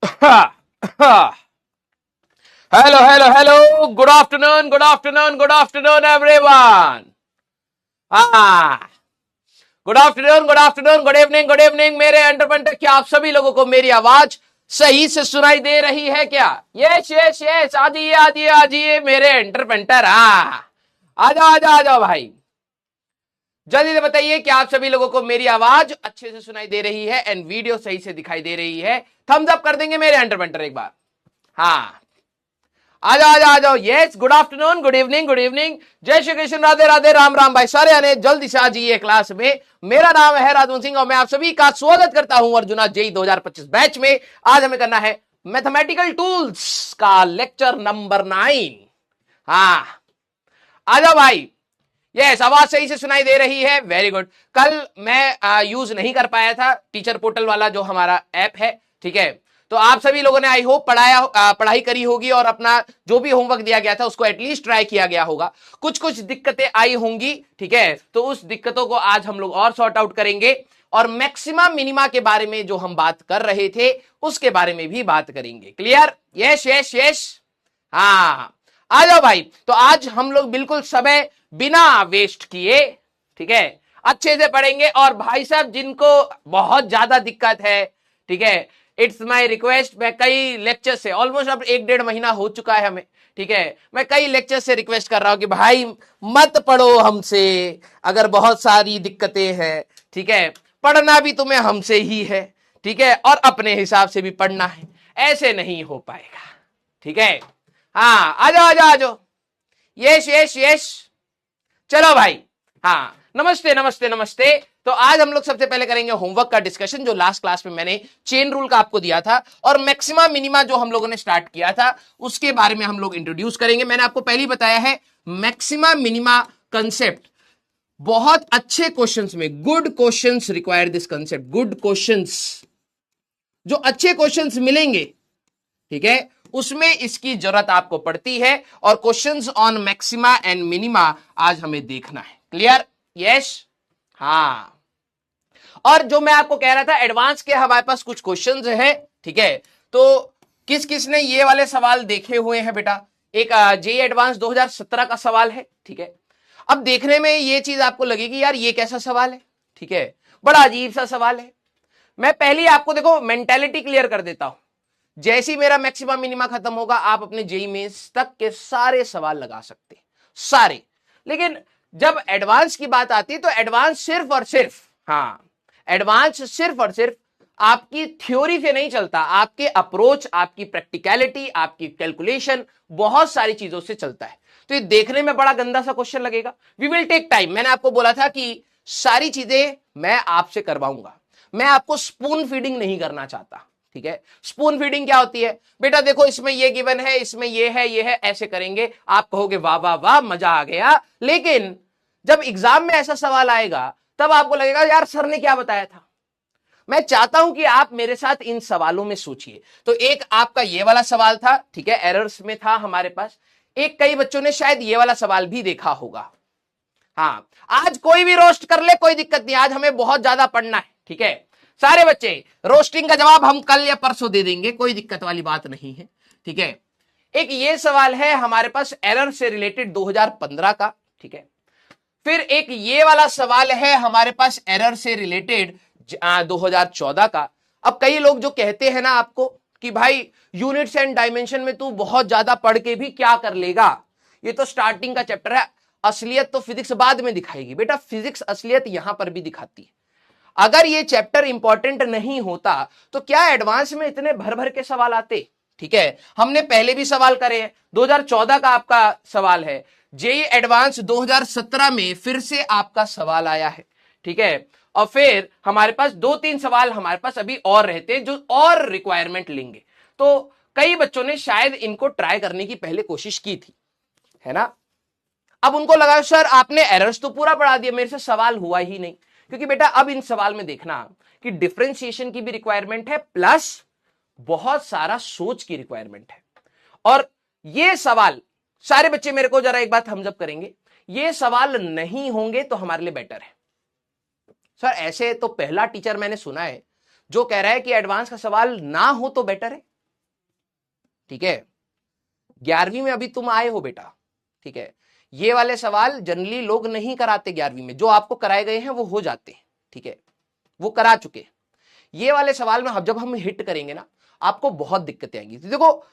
Hello hello hello, good afternoon, good afternoon, good afternoon everyone. हाँ, good afternoon, good afternoon, good evening, good evening मेरे entrepreneur. क्या आप सभी लोगों को मेरी आवाज सही से सुनाई दे रही है क्या? यस यस यस, आ जाइए आ जाइए आ जाइए मेरे एंटरप्रेन्योर। हाँ, आ जाओ आ जाओ आ जाओ भाई, जल्दी से बताइए कि आप सभी लोगों को मेरी आवाज अच्छे से सुनाई दे रही है एंड वीडियो सही से दिखाई दे रही है। थम्स अप कर देंगे मेरे एंटरप्रेन्योर एक बार। हाँ, आ जाओ आ जाओ आ जाओ। Yes, good afternoon, good evening, good evening, जय श्री कृष्ण, राधे राधे, राम राम भाई सारे आने जल्दी से आ जाइए क्लास में। मेरा नाम है राजवन सिंह और मैं आप सभी का स्वागत करता हूं अर्जुना जेई 2025 बैच में। आज हमें करना है मैथमेटिकल टूल्स का लेक्चर नंबर 9। हाँ, आ जाओ भाई। यस, आवाज सही से सुनाई दे रही है, वेरी गुड। कल मैं यूज नहीं कर पाया था टीचर पोर्टल वाला जो हमारा ऐप है, ठीक है। तो आप सभी लोगों ने आई होप पढ़ाई करी होगी और अपना जो भी होमवर्क दिया गया था उसको एटलीस्ट ट्राई किया गया होगा। कुछ कुछ दिक्कतें आई होंगी, ठीक है, तो उस दिक्कतों को आज हम लोग और सॉर्ट आउट करेंगे और मैक्सिमा मिनिमा के बारे में जो हम बात कर रहे थे उसके बारे में भी बात करेंगे। क्लियर? Yes yes yes. हाँ, आ जाओ भाई। तो आज हम लोग बिल्कुल समय बिना वेस्ट किए, ठीक है, अच्छे से पढ़ेंगे। और भाई साहब जिनको बहुत ज्यादा दिक्कत है, ठीक है, इट्स माय रिक्वेस्ट। मैं कई लेक्चर से ऑलमोस्ट अब 1-1.5 महीना हो चुका है हमें, ठीक है, मैं कई लेक्चर से रिक्वेस्ट कर रहा हूं कि भाई मत पढ़ो हमसे अगर बहुत सारी दिक्कतें हैं, ठीक है। पढ़ना भी तुम्हें हमसे ही है, ठीक है, और अपने हिसाब से भी पढ़ना है। ऐसे नहीं हो पाएगा, ठीक है। हाँ, आ जाओ आ जाओ आ जाओ। यस यस यस, चलो भाई। हाँ, नमस्ते नमस्ते नमस्ते। तो आज हम लोग सबसे पहले करेंगे होमवर्क का डिस्कशन, जो लास्ट क्लास में मैंने चेन रूल का आपको दिया था और मैक्सिमा मिनिमा जो हम लोगों ने स्टार्ट किया था उसके बारे में हम लोग इंट्रोड्यूस करेंगे। मैंने आपको पहले ही बताया है मैक्सिमा मिनिमा कंसेप्ट बहुत अच्छे क्वेश्चंस में, good questions require this concept, good questions जो अच्छे क्वेश्चंस मिलेंगे, ठीक है, उसमें इसकी जरूरत आपको पड़ती है। और questions on maxima and minima आज हमें देखना है। क्लियर? यस। हाँ, और जो मैं आपको कह रहा था एडवांस के हमारे पास कुछ क्वेश्चंस हैं, ठीक है। तो किस किस ने ये वाले सवाल देखे हुए हैं बेटा? एक जेई एडवांस 2017 का सवाल है, ठीक है। अब देखने में ये चीज आपको लगेगी यार ये कैसा सवाल है, ठीक है, बड़ा अजीब सा सवाल है। मैं पहले आपको देखो मेंटेलिटी क्लियर कर देता हूं। जैसे ही मेरा मैक्सिमा मिनिमा खत्म होगा आप अपने जेई मेंस तक के सारे सवाल लगा सकते हैं, सारे। लेकिन जब एडवांस की बात आती है तो एडवांस सिर्फ और सिर्फ, हाँ, एडवांस सिर्फ और सिर्फ आपकी थ्योरी से नहीं चलता, आपके अप्रोच, आपकी प्रैक्टिकलिटी, आपकी कैलकुलेशन, बहुत सारी चीजों से चलता है। तो ये देखने में बड़ा गंदा सा क्वेश्चन लगेगा। We will take time. मैंने आपको बोला था कि सारी चीजें मैं आपसे करवाऊंगा, मैं आपको स्पून फीडिंग नहीं करना चाहता, ठीक है। स्पून फीडिंग क्या होती है बेटा? देखो इसमें ये गिवन है, इसमें ये है, ऐसे करेंगे, आप कहोगे वाह वाह वाह मजा आ गया। लेकिन जब एग्जाम में ऐसा सवाल आएगा तब आपको लगेगा यार सर ने क्या बताया था। मैं चाहता हूं कि आप मेरे साथ इन सवालों में सोचिए। तो एक आपका ये वाला सवाल था, ठीक है, एरर्स में था हमारे पास। एक कई बच्चों ने शायद ये वाला सवाल भी देखा होगा। हाँ, आज कोई भी रोस्ट कर ले, कोई दिक्कत नहीं, आज हमें बहुत ज्यादा पढ़ना है, ठीक है। सारे बच्चे रोस्टिंग का जवाब हम कल या परसों दे देंगे, कोई दिक्कत वाली बात नहीं है, ठीक है। एक ये सवाल है हमारे पास एरर से रिलेटेड 2015 का, ठीक है। फिर एक ये वाला सवाल है हमारे पास एरर से रिलेटेड 2014 का। अब कई लोग जो कहते हैं ना आपको कि भाई यूनिट्स एंड डायमेंशन में तू बहुत ज्यादा पढ़ के भी क्या कर लेगा, ये तो स्टार्टिंग का चैप्टर है, असलियत तो फिजिक्स बाद में दिखाएगी। बेटा फिजिक्स असलियत यहां पर भी दिखाती है। अगर ये चैप्टर इंपॉर्टेंट नहीं होता तो क्या एडवांस में इतने भर भर के सवाल आते, ठीक है। हमने पहले भी सवाल करे हैं, 2014 का आपका सवाल है, जेई एडवांस 2017 में फिर से आपका सवाल आया है, ठीक है। और फिर हमारे पास 2-3 सवाल हमारे पास अभी और रहते हैं जो और रिक्वायरमेंट लेंगे। तो कई बच्चों ने शायद इनको ट्राई करने की पहले कोशिश की थी, है ना। अब उनको लगा सर आपने एरर्स तो पूरा पढ़ा दिया, मेरे से सवाल हुआ ही नहीं। क्योंकि बेटा अब इन सवाल में देखना कि डिफरेंशिएशन की भी रिक्वायरमेंट है प्लस बहुत सारा सोच की रिक्वायरमेंट है। और ये सवाल सारे बच्चे मेरे को जरा एक बात थम्स अप करेंगे, ये सवाल नहीं होंगे तो हमारे लिए बेटर है। सर ऐसे तो पहला टीचर मैंने सुना है जो कह रहा है कि एडवांस का सवाल ना हो तो बेटर है। ठीक है, 11वीं में अभी तुम आए हो बेटा, ठीक है, ये वाले सवाल जनरली लोग नहीं कराते 11वीं में, जो आपको कराए गए हैं वो हो जाते हैं, ठीक है, वो करा चुके। ये वाले सवाल में जब हम हिट करेंगे ना, आपको बहुत दिक्कतें आएंगी। तो देखो,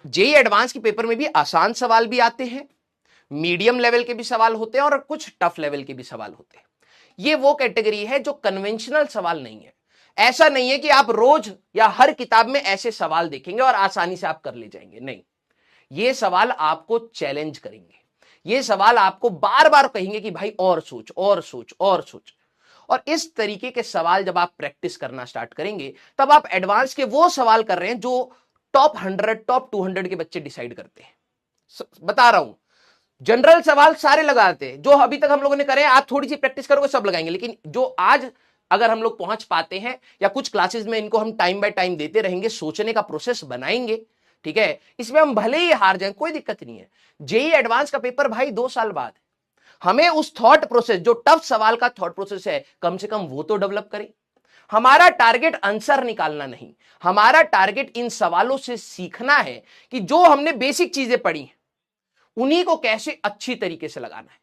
जेई एडवांस के पेपर में भी आसान सवाल भी आते हैं, मीडियम लेवल के भी सवाल होते हैं और कुछ टफ लेवल के भी सवाल होते हैं। ये वो कैटेगरी है जो कन्वेंशनल सवाल नहीं है। ऐसा नहीं है कि आप रोज या हर किताब में ऐसे सवाल देखेंगे और आसानी से आप कर ले जाएंगे, नहीं, ये सवाल आपको चैलेंज करेंगे, ये सवाल आपको बार बार कहेंगे कि भाई और सोच और सोच और सोच। और इस तरीके के सवाल जब आप प्रैक्टिस करना स्टार्ट करेंगे, तब आप एडवांस के वो सवाल कर रहे हैं जो टॉप 100 टॉप 200 के बच्चे डिसाइड करते हैं। बता रहा हूं, जनरल सवाल सारे लगाते हैं, जो अभी तक हम लोगों ने करे, आप थोड़ी सी प्रैक्टिस करोगे सब लगाएंगे, लेकिन जो आज अगर हम लोग पहुंच पाते हैं या कुछ क्लासेस में इनको हम टाइम बाय टाइम देते रहेंगे, सोचने का प्रोसेस बनाएंगे, ठीक है, इसमें हम भले ही हार जाएं कोई दिक्कत नहीं है। जेई एडवांस का पेपर भाई 2 साल बाद, हमें उस थॉट प्रोसेस, जो टफ सवाल का थॉट प्रोसेस है, कम से कम वो तो डेवलप करें। हमारा टारगेट आंसर निकालना नहीं, हमारा टारगेट इन सवालों से सीखना है कि जो हमने बेसिक चीजें पढ़ी उन्हीं को कैसे अच्छी तरीके से लगाना है।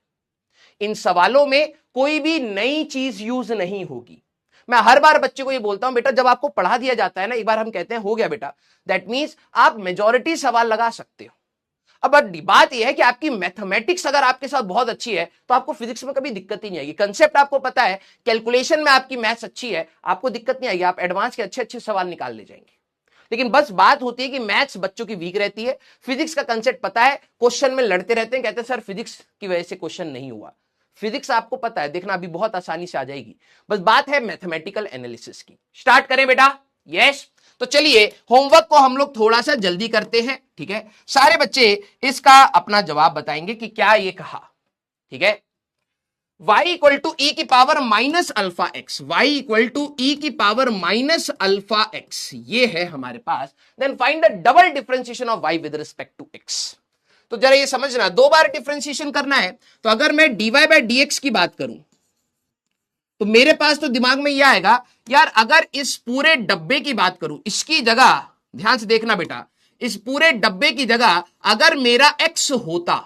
इन सवालों में कोई भी नई चीज यूज नहीं होगी। मैं हर बार बच्चे को ये बोलता हूं, बेटा जब आपको पढ़ा दिया जाता है ना, एक बार हम कहते हैं हो गया बेटा, दैट मींस आप मेजॉरिटी सवाल लगा सकते हो। अब बात यह है कि आपकी मैथमेटिक्स अगर आपके साथ बहुत अच्छी है तो आपको फिजिक्स में कभी दिक्कत ही नहीं आएगी, कंसेप्ट आपको पता है, कैलकुलेशन में आपकी मैथ्स अच्छी है, आपको दिक्कत नहीं आएगी, आप एडवांस के अच्छे अच्छे सवाल निकाल ले जाएंगे। लेकिन बस बात होती है कि मैथ्स बच्चों की वीक रहती है, फिजिक्स का कंसेप्ट पता है, क्वेश्चन में लड़ते रहते हैं, कहते हैं सर फिजिक्स की वजह से क्वेश्चन नहीं हुआ। फिजिक्स आपको पता है, देखना अभी बहुत आसानी से आ जाएगी, बस बात है मैथमेटिकल एनालिसिस की। स्टार्ट करें बेटा? यस। तो चलिए होमवर्क को हम लोग थोड़ा सा जल्दी करते हैं, ठीक है, सारे बच्चे इसका अपना जवाब बताएंगे कि क्या ये कहा, ठीक है। y इक्वल टू ई की power minus alpha x, y equal to e की पावर माइनस अल्फा एक्स, ये है हमारे पास। Then find the double differentiation of y with respect to x। तो जरा ये समझना, 2 बार डिफरेंशिएशन करना है, तो अगर मैं dy बाय dx की बात करूं तो मेरे पास तो दिमाग में यह आएगा, यार अगर इस पूरे डब्बे की बात करूं, इसकी जगह ध्यान से देखना बेटा, इस पूरे डब्बे की जगह अगर मेरा x होता,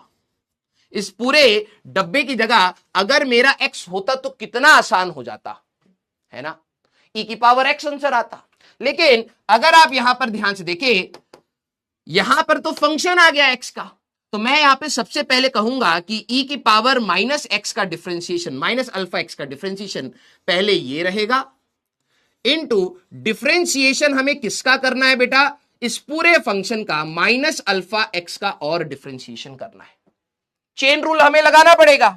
इस पूरे डब्बे की जगह अगर मेरा x होता तो कितना आसान हो जाता है ना, e की पावर x आंसर आता। लेकिन अगर आप यहां पर ध्यान से देखें, यहां पर तो फंक्शन आ गया x का, तो मैं यहां पे सबसे पहले कहूंगा कि e की पावर माइनस एक्स का डिफरेंशिएशन, माइनस अल्फा एक्स का डिफरेंशिएशन पहले ये रहेगा, इनटू डिफरेंशिएशन हमें किसका करना है बेटा, इस पूरे फंक्शन का माइनस अल्फा एक्स का और डिफरेंशिएशन करना है। चेन रूल हमें लगाना पड़ेगा,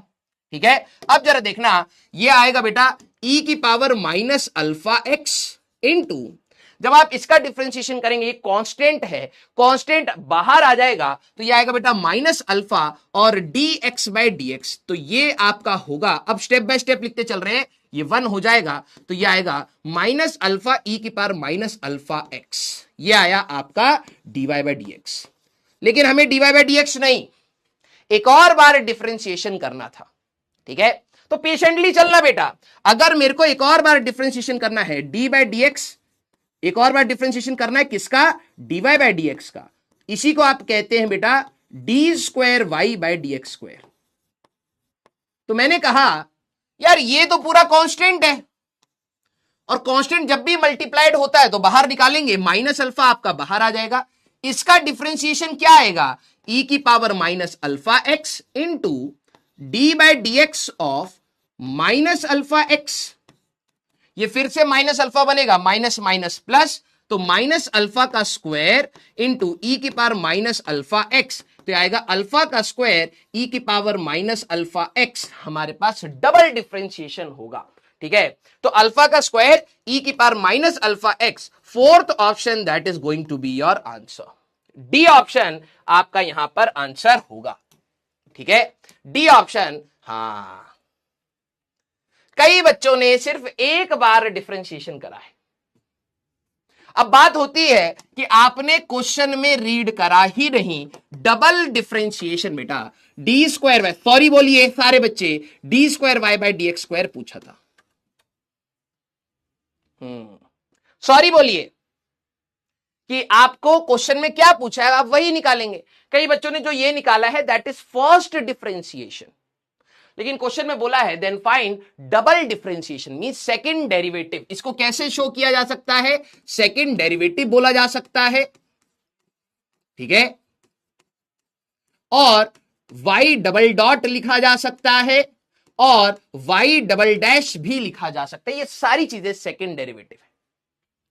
ठीक है। अब जरा देखना, ये आएगा बेटा e की power minus alpha x into, जब आप इसका डिफरेंशिएशन करेंगे, ये कांस्टेंट है, कांस्टेंट बाहर आ जाएगा तो ये आएगा बेटा माइनस अल्फा और dx बाय dx, तो ये आपका होगा, अब स्टेप बाय स्टेप लिखते चल रहे हैं, ये 1 हो जाएगा तो ये आएगा माइनस अल्फा ई की पावर माइनस अल्फा एक्स, ये आया आपका dy बाय dx। लेकिन हमें dy बाय dx नहीं, एक और बार डिफरेंशिएशन करना था, ठीक है। तो पेशेंटली चलना बेटा, अगर मेरे को एक और बार डिफरेंशिएशन करना है d बाय dx, एक और बार डिफरेंशिएशन करना है किसका, dy बाय dx का, इसी को आप कहते हैं बेटा d square y by dx square. तो मैंने कहा यार ये तो पूरा कांस्टेंट है, और कांस्टेंट जब भी मल्टीप्लाइड होता है तो बाहर निकालेंगे, माइनस अल्फा आपका बाहर आ जाएगा, इसका डिफरेंशिएशन क्या आएगा, e की power minus alpha x into d by dx of minus alpha x, ये फिर से माइनस अल्फा बनेगा, माइनस माइनस प्लस, तो माइनस अल्फा का स्क्वायर इंटू ई की पावर माइनस अल्फा एक्स, तो आएगा अल्फा का स्क्वायर ई की पावर माइनस अल्फा एक्स, हमारे पास डबल डिफरेंशिएशन होगा, ठीक है। तो अल्फा का स्क्वायर ई की power minus alpha x, fourth option that is going to be your answer, d option आपका यहां पर आंसर होगा, ठीक है, डी ऑप्शन। हाँ, कई बच्चों ने सिर्फ एक बार डिफरेंशिएशन करा है। अब बात होती है कि आपने क्वेश्चन में रीड करा ही नहीं, डबल डिफरेंशिएशन बेटा, डी स्क्वायर वाई, सॉरी बोलिए सारे बच्चे, d square y by d x square पूछा था, सॉरी बोलिए, कि आपको क्वेश्चन में क्या पूछा है आप वही निकालेंगे। कई बच्चों ने जो ये निकाला है दैट इज फर्स्ट डिफरेंशिएशन, लेकिन क्वेश्चन में बोला है then find double differentiation means second derivative. इसको कैसे शो किया जा सकता है? सेकंड डेरिवेटिव बोला जा सकता है, ठीक है, और y डबल डॉट लिखा जा सकता है और y डबल डैश भी लिखा जा सकता है। ये सारी चीजें सेकंड डेरिवेटिव है।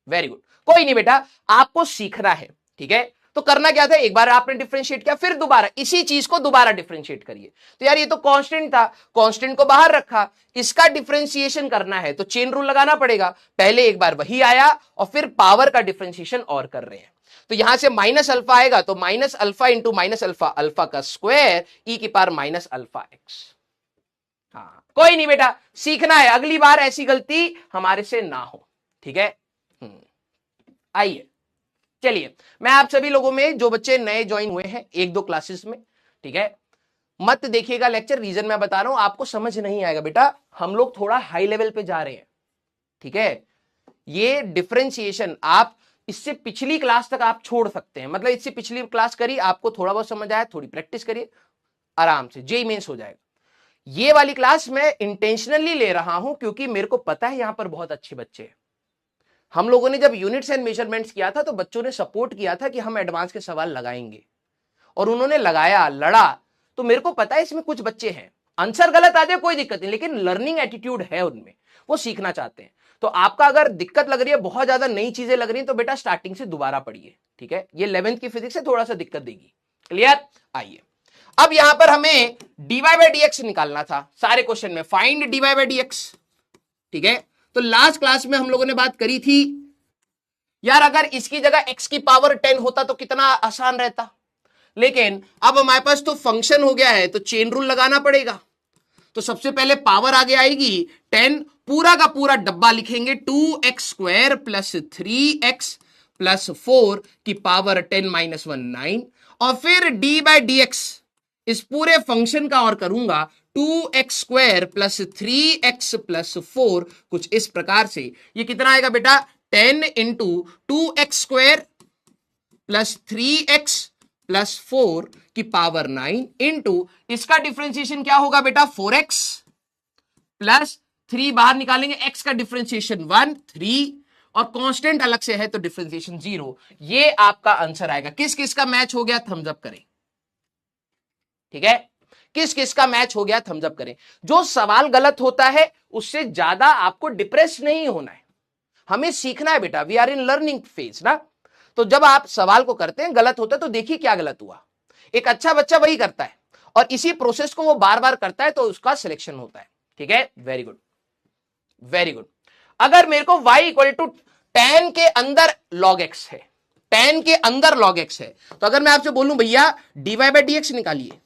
वेरी गुड, कोई नहीं बेटा, आपको सीखना है, ठीक है। तो करना क्या था, एक बार आपने डिफरेंशिएट किया, फिर दोबारा इसी चीज को दोबारा डिफरेंशिएट करिए। तो यार ये तो कांस्टेंट था, कांस्टेंट को बाहर रखा, इसका डिफरेंशिएशन करना है तो चेन रूल लगाना पड़ेगा। पहले एक बार वही आया और फिर पावर का डिफरेंशिएशन और कर रहे हैं। तो यहां से माइनस अल्फा आएगा तो minus alpha into minus alpha, alpha का स्क्वायर ई की पावर माइनस अल्फा एक्स। हाँ कोई नहीं बेटा, सीखना है, अगली बार ऐसी गलती हमारे से ना हो, ठीक है। आइए चलिए, मैं आप सभी लोगों में जो बच्चे नए ज्वाइन हुए हैं एक दो क्लासेस में, ठीक है, मत देखिएगा लेक्चर, रीजन मैं बता रहा हूं, आपको समझ नहीं आएगा बेटा, हम लोग थोड़ा हाई लेवल पे जा रहे हैं, ठीक है। ये डिफरेंशिएशन आप इससे पिछली क्लास तक आप छोड़ सकते हैं, मतलब इससे पिछली क्लास करी, आपको थोड़ा बहुत समझ आया, थोड़ी प्रैक्टिस करिए, आराम से जेईई मेंस हो जाएगा। ये वाली क्लास मैं इंटेंशनली ले रहा हूं क्योंकि मेरे को पता है यहां पर बहुत अच्छे बच्चे हैं। हम लोगों ने जब यूनिट्स एंड मेजरमेंट्स किया था तो बच्चों ने सपोर्ट किया था कि हम एडवांस के सवाल लगाएंगे, और उन्होंने लगाया, लड़ा, तो मेरे को पता है इसमें कुछ बच्चे हैं, आंसर गलत आ जाए कोई दिक्कत नहीं, लेकिन लर्निंग एटीट्यूड है उनमें, वो सीखना चाहते हैं। तो आपका अगर दिक्कत लग रही है, बहुत ज्यादा नई चीजें लग रही हैं, तो बेटा स्टार्टिंग से दोबारा पढ़िए, ठीक है। ये 11th की फिजिक्स से थोड़ा सा दिक्कत देगी, क्लियर। आइए अब यहां पर हमें dy बाई dx निकालना था सारे क्वेश्चन में, फाइंड dy बाई dx, ठीक है। तो लास्ट क्लास में हम लोगों ने बात करी थी यार अगर इसकी जगह x की पावर 10 होता तो कितना आसान रहता, लेकिन अब हमारे पास तो फंक्शन हो गया है तो चेन रूल लगाना पड़ेगा। तो सबसे पहले पावर आगे आएगी 10, पूरा का पूरा डब्बा लिखेंगे 2x square plus 3x plus 4 की पावर 10 माइनस 1 9, और फिर डी बाई डी एक्स इस पूरे फंक्शन का और करूंगा 2x square plus 3x plus 4, कुछ इस प्रकार से। ये कितना आएगा बेटा, 10 into 2x square plus 3x plus 4 की पावर 9 इंटू इसका डिफरेंशिएशन क्या होगा बेटा, 4x प्लस 3 बाहर निकालेंगे, x का डिफरेंशिएशन 1 3 और कांस्टेंट अलग से है तो डिफरेंशिएशन 0। ये आपका आंसर आएगा। किस किस का मैच हो गया थम्स अप करें, ठीक है, किस किस का मैच हो गया थम्स अप करें। जो सवाल गलत होता है उससे ज्यादा आपको डिप्रेस नहीं होना है, हमें सीखना है बेटा, we are in learning phase ना। तो जब आप सवाल को करते हैं गलत होता है तो देखिए क्या गलत हुआ, एक अच्छा बच्चा वही करता है और इसी प्रोसेस को वो बार बार करता है तो उसका सिलेक्शन होता है, ठीक है। Very good very good. अगर मेरे को y इक्वल टू 10 के अंदर log x है, 10 के अंदर log x है, तो अगर मैं आपसे बोलूं भैया dy बाई dx निकालिए,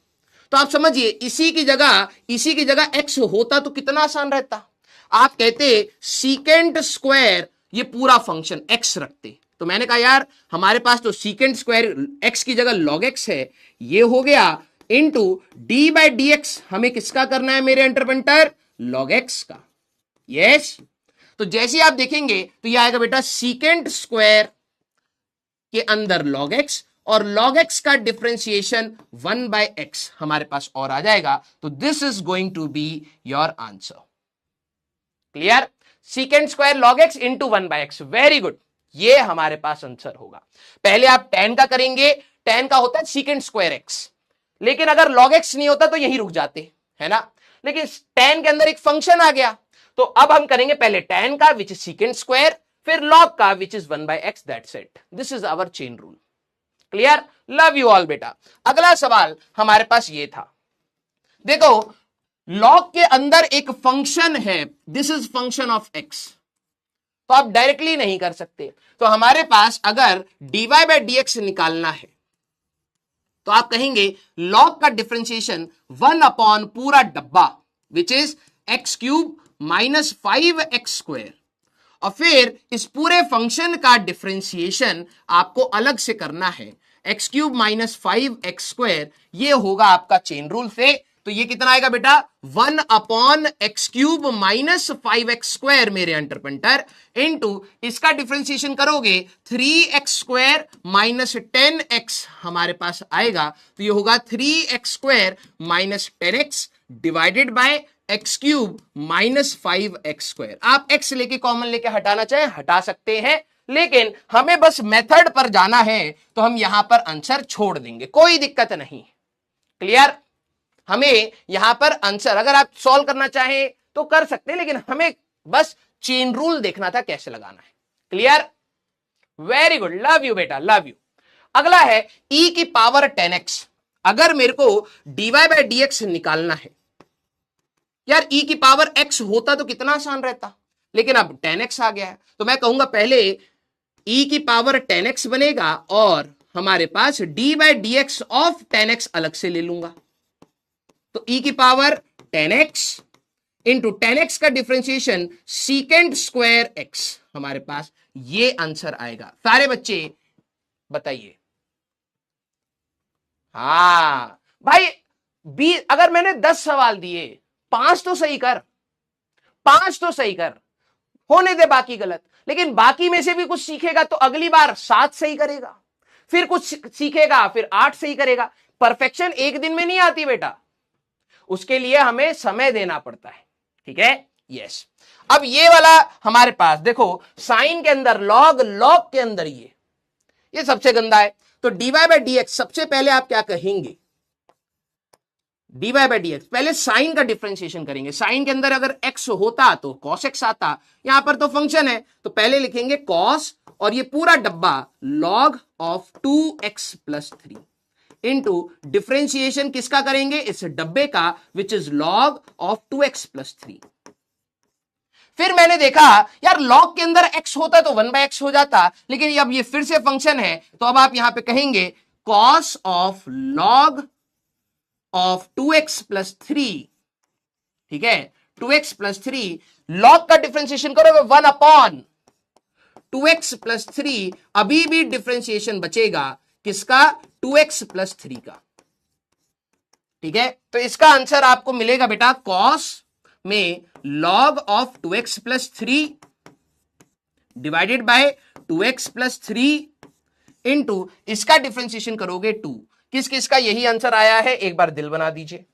तो आप समझिए इसी की जगह x होता तो कितना आसान रहता। आप कहते सीकेंट स्क्वायर ये पूरा फंक्शन x रखते, तो मैंने कहा यार हमारे पास तो सीकेंट स्क्वायर x की जगह log x है, ये हो गया into D by d x, हमें किसका करना है मेरे एंटरप्रेन्टर, log x का। यस तो जैसे आप देखेंगे तो ये आएगा बेटा सीकेंट स्क्वायर के अंदर log x और log x का डिफरेंशिएशन 1 बाय x हमारे पास और आ जाएगा। तो this is going to be your answer, clear. Secant square log x into 1 by x, very good, ये हमारे पास आंसर होगा। पहले आप 10 का करेंगे, 10 का होता है सीकेंट स्क्वायर x, लेकिन अगर log x नहीं होता तो यही रुक जाते है ना, लेकिन 10 के अंदर एक फंक्शन आ गया, तो अब हम करेंगे पहले 10 का विच इज सीकेंट स्क्वायर, फिर log का which is 1 by x, that's it, this is our chain rule, clear. Love you all बेटा। अगला सवाल हमारे पास ये था, देखो log के अंदर एक फंक्शन है, this is function of x, तो आप डायरेक्टली नहीं कर सकते, तो हमारे पास अगर dy बाई dx निकालना है तो आप कहेंगे log का डिफरेंशिएशन 1 अपॉन पूरा डब्बा which is x cube minus 5x square, और फिर इस पूरे फंक्शन का डिफरेंशिएशन आपको अलग से करना है, x cube minus 5x square, ये होगा आपका चेन रूल से तो ये कितना आएगा बेटा 1/x³ माइनस 5x² मेरे अंटरपेंटर इनटू इसका डिफरेंशिएशन करोगे 3x² माइनस 10x हमारे पास आएगा, तो ये होगा 3x² minus 10x divided by x³ minus 5x²। आप x लेके कॉमन लेके हटाना चाहे हटा सकते हैं, लेकिन हमें बस मेथड पर जाना है तो हम यहां पर आंसर छोड़ देंगे, कोई दिक्कत नहीं। क्लियर? हमें यहां पर आंसर अगर आप सॉल्व करना चाहें तो कर सकते हैं, लेकिन हमें बस चेन रूल देखना था कैसे लगाना है। Clear? Very good, love you बेटा, लव यू। अगला है e की पावर 10x। अगर मेरे को dy बाय dx निकालना है, यार e की पावर x होता तो कितना आसान रहता, लेकिन अब 10x आ गया है, तो मैं कहूंगा पहले e की पावर 10x बनेगा और हमारे पास dy by dx of 10x अलग से ले लूंगा, तो e की पावर 10x इंटू 10x का डिफरेंशिएशन सीकेंड स्क्वायर x हमारे पास ये आंसर आएगा। सारे बच्चे बताइए। हाँ भाई, अगर मैंने 10 सवाल दिए 5 तो सही कर, 5 तो सही कर, होने दे बाकी गलत, लेकिन बाकी में से भी कुछ सीखेगा तो अगली बार 7 सही करेगा, फिर कुछ सीखेगा फिर 8 सही करेगा। परफेक्शन एक दिन में नहीं आती बेटा, उसके लिए हमें समय देना पड़ता है। ठीक है? यस। अब ये वाला हमारे पास देखो, साइन के अंदर लॉग, लॉग के अंदर ये सबसे गंदा है, तो dy बाय dx सबसे पहले आप क्या कहेंगे, dy बाय dx पहले साइन का डिफरेंशिएशन करेंगे। साइन के अंदर अगर x होता तो cos x आता, यहां पर तो फंक्शन है तो पहले लिखेंगे cos और ये पूरा डब्बा log of 2x plus 3 into differentiation किसका करेंगे, इस डब्बे का, which is log of 2x plus 3। फिर मैंने देखा यार log के अंदर x होता तो 1/x हो जाता, लेकिन अब ये फिर से फंक्शन है, तो अब आप यहां पे कहेंगे cos of log of 2x plus 3। ठीक है? 2x प्लस 3 log का डिफरेंशिएशन करोगे 1/2x प्लस 3, अभी भी डिफरेंशिएशन बचेगा किसका, 2x प्लस 3 का। ठीक है? तो इसका आंसर आपको मिलेगा बेटा cos में log of 2x plus 3 divided by 2x plus 3 into इसका डिफरेंशिएशन करोगे 2। किस किस का यही आंसर आया है, एक बार दिल बना दीजिए।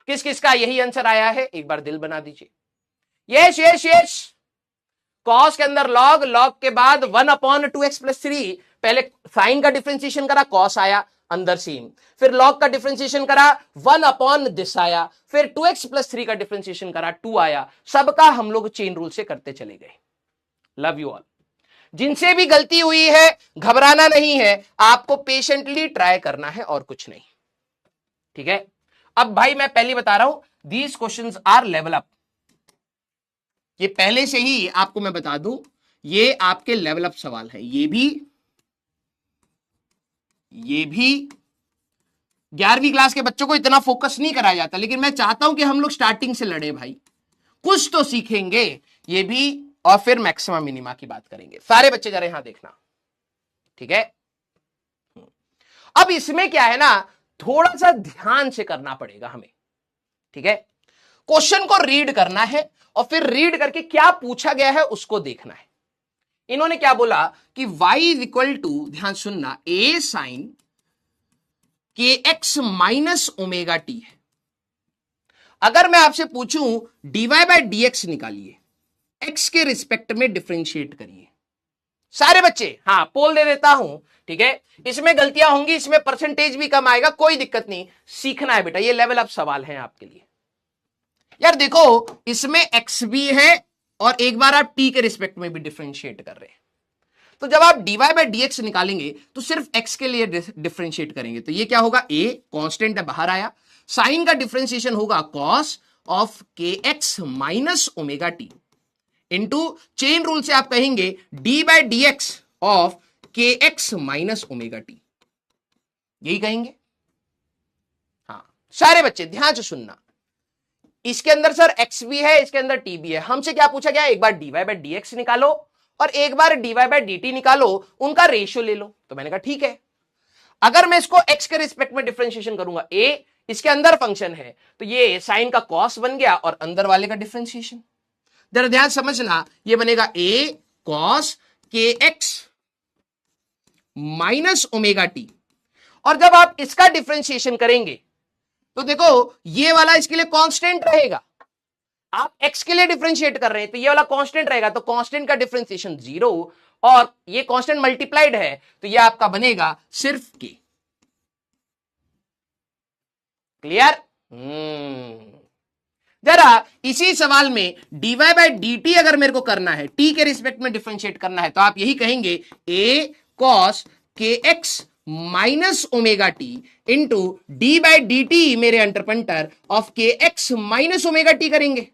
किस किस का यही आंसर आया है, एक बार दिल बना दीजिए। Yes yes yes. cos के अंदर log, log के बाद 1/2x प्लस 3, पहले साइन का डिफरेंशिएशन करा cos आया अंदर सेम, फिर log का डिफरेंशिएशन करा 1/this आया, फिर 2x प्लस 3 का डिफरेंशिएशन करा 2 आया। सबका हम लोग चेन रूल से करते चले गए। Love you all. जिनसे भी गलती हुई है घबराना नहीं है, आपको पेशेंटली ट्राई करना है और कुछ नहीं। ठीक है? अब भाई मैं पहले बता रहा हूं, these questions are level up. ये पहले से ही आपको मैं बता दूं, ये आपके लेवल अप सवाल है। ये भी 11वीं क्लास के बच्चों को इतना फोकस नहीं कराया जाता, लेकिन मैं चाहता हूं कि हम लोग स्टार्टिंग से लड़े भाई, कुछ तो सीखेंगे ये भी, और फिर मैक्सिमा मिनिमा की बात करेंगे। सारे बच्चे जरा यहां देखना। ठीक है? अब इसमें क्या है ना, थोड़ा सा ध्यान से करना पड़ेगा हमें। ठीक है? क्वेश्चन को रीड करना है और फिर रीड करके क्या पूछा गया है उसको देखना है। इन्होंने क्या बोला कि y इक्वल टू, ध्यान सुनना, a sine kx minus omega t है। अगर मैं आपसे पूछूं dy बाय dx निकालिए, x के रिस्पेक्ट में डिफरेंशिएट करिए। सारे बच्चे, हाँ पोल दे देता हूं। ठीक है? इसमें गलतियां होंगी, इसमें परसेंटेज भी कम आएगा, कोई दिक्कत नहीं, सीखना है बेटा, ये लेवल अप सवाल है आपके लिए। यार देखो, इसमें x भी है और एक बार आप t के रिस्पेक्ट में भी डिफरेंशिएट कर रहे हैं, तो जब आप dy बाय dx निकालेंगे तो सिर्फ x के लिए डिफरेंशिएट करेंगे, तो ये क्या होगा, a कांस्टेंट है बाहर आया, साइन का डिफरेंशिएशन होगा cos of kx minus omega t into chain rule से आप कहेंगे d by dx of kx minus omega t, यही कहेंगे। हाँ सारे बच्चे ध्यान से सुनना, इसके अंदर सर x भी है, इसके अंदर t भी है। हमसे क्या पूछा गया, एक बार dy बाय dx निकालो और एक बार dy बाय dt निकालो, उनका रेशियो ले लो। तो मैंने कहा ठीक है। अगर मैं इसको x के रिस्पेक्ट में डिफरेंशिएशन करूंगा, a इसके अंदर फंक्शन है तो ये साइन का कॉस बन गया और अंदर वाले का डिफरेंशिएशन। जरा ध्यान समझना, ये बनेगा a cos kx minus omega T. और जब आप इसका डिफरेंशिएशन करेंगे तो देखो ये वाला इसके लिए कांस्टेंट रहेगा, आप x के लिए डिफरेंशिएट कर रहे हैं तो ये वाला कांस्टेंट रहेगा, तो कांस्टेंट का डिफरेंशिएशन 0 और ये कांस्टेंट मल्टीप्लाइड है तो ये आपका बनेगा सिर्फ k। क्लियर? जरा इसी सवाल में dy बाय dt अगर मेरे को करना है, t के रिस्पेक्ट में डिफरेंशिएट करना है, तो आप यही कहेंगे a cos kx minus omega t into D by d T मेरे अंडरपंटर ऑफ के एक्स माइनस ओमेगा टी करेंगे।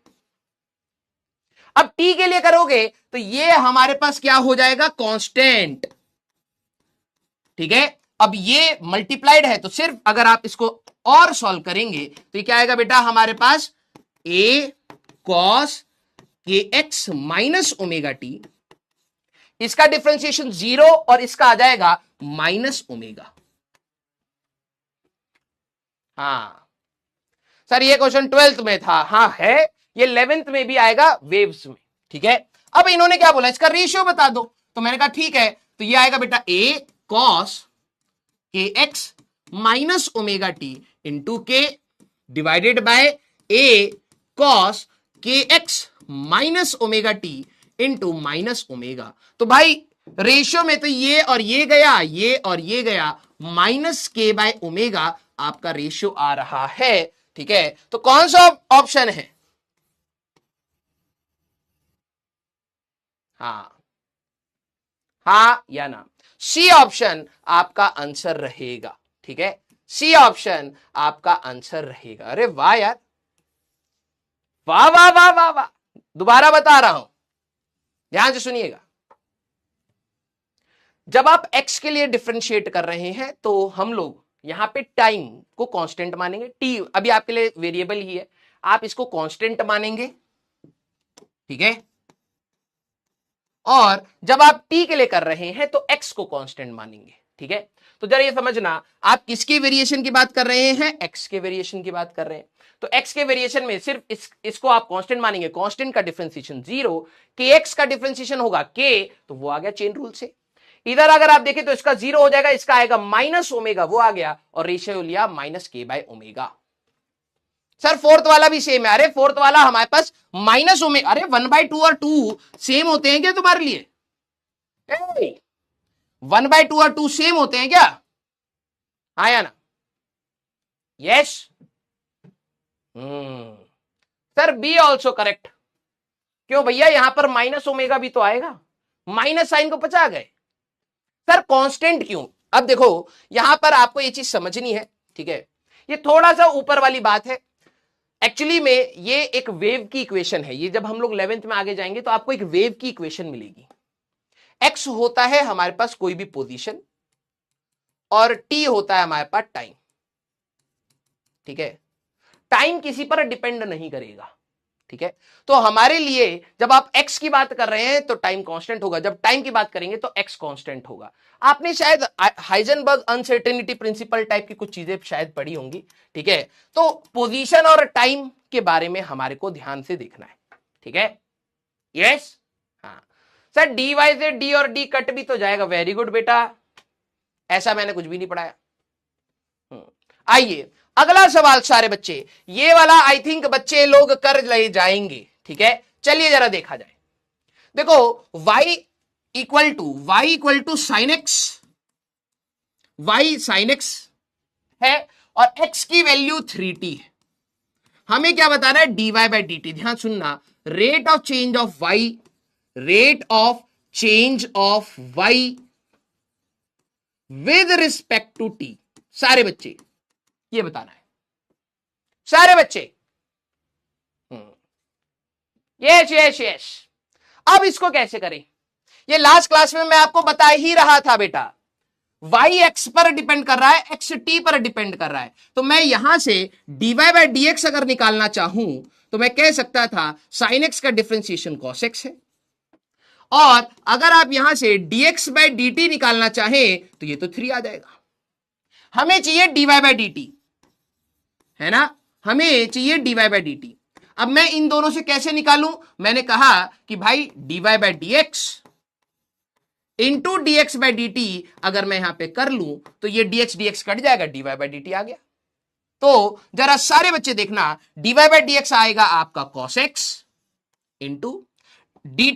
अब t के लिए करोगे तो ये हमारे पास क्या हो जाएगा, कांस्टेंट। ठीक है, अब ये मल्टीप्लाइड है तो सिर्फ अगर आप इसको और सॉल्व करेंगे तो ये क्या आएगा बेटा हमारे पास a cos kx minus omega T, इसका डिफरेंशिएशन 0 और इसका आ जाएगा माइनस ओमेगा। हाँ सर ये क्वेश्चन 12th में था, हाँ है, ये 11th में भी आएगा वेव्स में। ठीक है, अब इन्होंने क्या बोला, इसका रेशियो बता दो, तो मैंने कहा ठीक है, तो ये आएगा बेटा a cos kx minus omega t into k divided by a cos kx minus omega t into minus omega. तो भाई रेशियो में तो ये और ये गया, ये और ये गया, माइनस के बाय ओमेगा आपका रेशियो आ रहा है। ठीक है, तो कौन सा ऑप्शन है, हाँ या ना, सी ऑप्शन आपका आंसर रहेगा। ठीक है, सी ऑप्शन आपका आंसर रहेगा। अरे वाह यार, वाह वाह वाह वाह वाह, दोबारा बता रहा हूं, ध्यान से सुनिएगा। जब आप x के लिए डिफरेंशिएट कर रहे हैं तो हम लोग यहां पे टाइम को कांस्टेंट मानेंगे, t अभी आपके लिए वेरिएबल ही है, आप इसको कांस्टेंट मानेंगे। ठीक है, और जब आप t के लिए कर रहे हैं तो x को कांस्टेंट मानेंगे। ठीक है, तो जरा ये समझना, आप किसके वेरिएशन की बात कर रहे हैं, x के वेरिएशन की बात कर रहे हैं। तो x के वेरिएशन में सिर्फ इसको आप कांस्टेंट मानेंगे, कांस्टेंट का डिफरेंशिएशन 0, kx का डिफरेंशिएशन होगा k, तो वो आ गया चेन रूल से। इधर अगर आप देखें तो इसका 0 हो जाएगा, इसका आएगा माइनस ओमेगा, वो आ गया, और रेशियो लिया माइनस के बाय ओमेगा। सर फोर्थ वाला भी सेम है, अरे फोर्थ वाला हमारे पास माइनस ओमेगा, अरे 1/2 और 2 सेम होते हैं क्या तुम्हारे लिए, 1/2 और 2 सेम होते हैं क्या, हाँ या ना, yes. Sir b also correct, क्यों भैया यहां पर माइनस ओमेगा भी तो आएगा, माइनस साइन को बचा गए। सर कांस्टेंट क्यों, अब देखो यहां पर आपको ये चीज समझनी है। ठीक है, ये थोड़ा सा ऊपर वाली बात है, एक्चुअली में ये एक वेव की इक्वेशन है, ये जब हम लोग 11th में आगे जाएंगे तो आपको एक वेव की इक्वेशन मिलेगी। x होता है हमारे पास कोई भी पोजीशन और t होता है हमारे पास टाइम। ठीक है, टाइम किसी पर डिपेंड नहीं करेगा। ठीक है, तो हमारे लिए जब आप x की बात कर रहे हैं तो टाइम कांस्टेंट होगा, जब टाइम की बात करेंगे तो x कांस्टेंट होगा। आपने शायद हाइजेनबर्ग अनसर्टेनिटी प्रिंसिपल टाइप की कुछ चीजें शायद पढ़ी होंगी। ठीक है, तो पोजीशन और टाइम के बारे में हमारे को ध्यान से देखना है। ठीक है, यस, हाँ सर dy से d और d कट भी तो जाएगा, वेरी गुड बेटा, ऐसा मैंने कुछ भी नहीं पढ़ाया। आइए अगला सवाल सारे बच्चे, ये वाला आई थिंक बच्चे लोग कर ले जाएंगे। ठीक है, चलिए जरा देखा जाए। देखो y equal to sine x, y sine x है और x की वैल्यू 3t है। हमें क्या बताना है, dy बाई डी टी। ध्यान सुनना, rate of change of y, rate of change of y with respect to t, सारे बच्चे ये बताना है, सारे बच्चे। Yes yes yes. अब इसको कैसे करें, ये लास्ट क्लास में मैं आपको बता ही रहा था बेटा, y x पर डिपेंड कर रहा है, x t पर डिपेंड कर रहा है, तो मैं यहां से dy बाई dx अगर निकालना चाहूं तो मैं कह सकता था sin x का डिफरेंशिएशन cos x है, और अगर आप यहां से dx बाई dt निकालना चाहें तो ये तो 3 आ जाएगा। हमें चाहिए डीवाई बाई डी टी, है ना, हमें चाहिए डीवाई बाई डी टी। अब मैं इन दोनों से कैसे निकालूं? मैंने कहा कि भाई dy by d x into d x by d t अगर मैं यहां पे कर लूं तो ये डीएक्स कट जाएगा, डीवाई बाई डी टी आ गया। तो जरा सारे बच्चे देखना, डीवाई बाई डी एक्स आएगा आपका cos x into d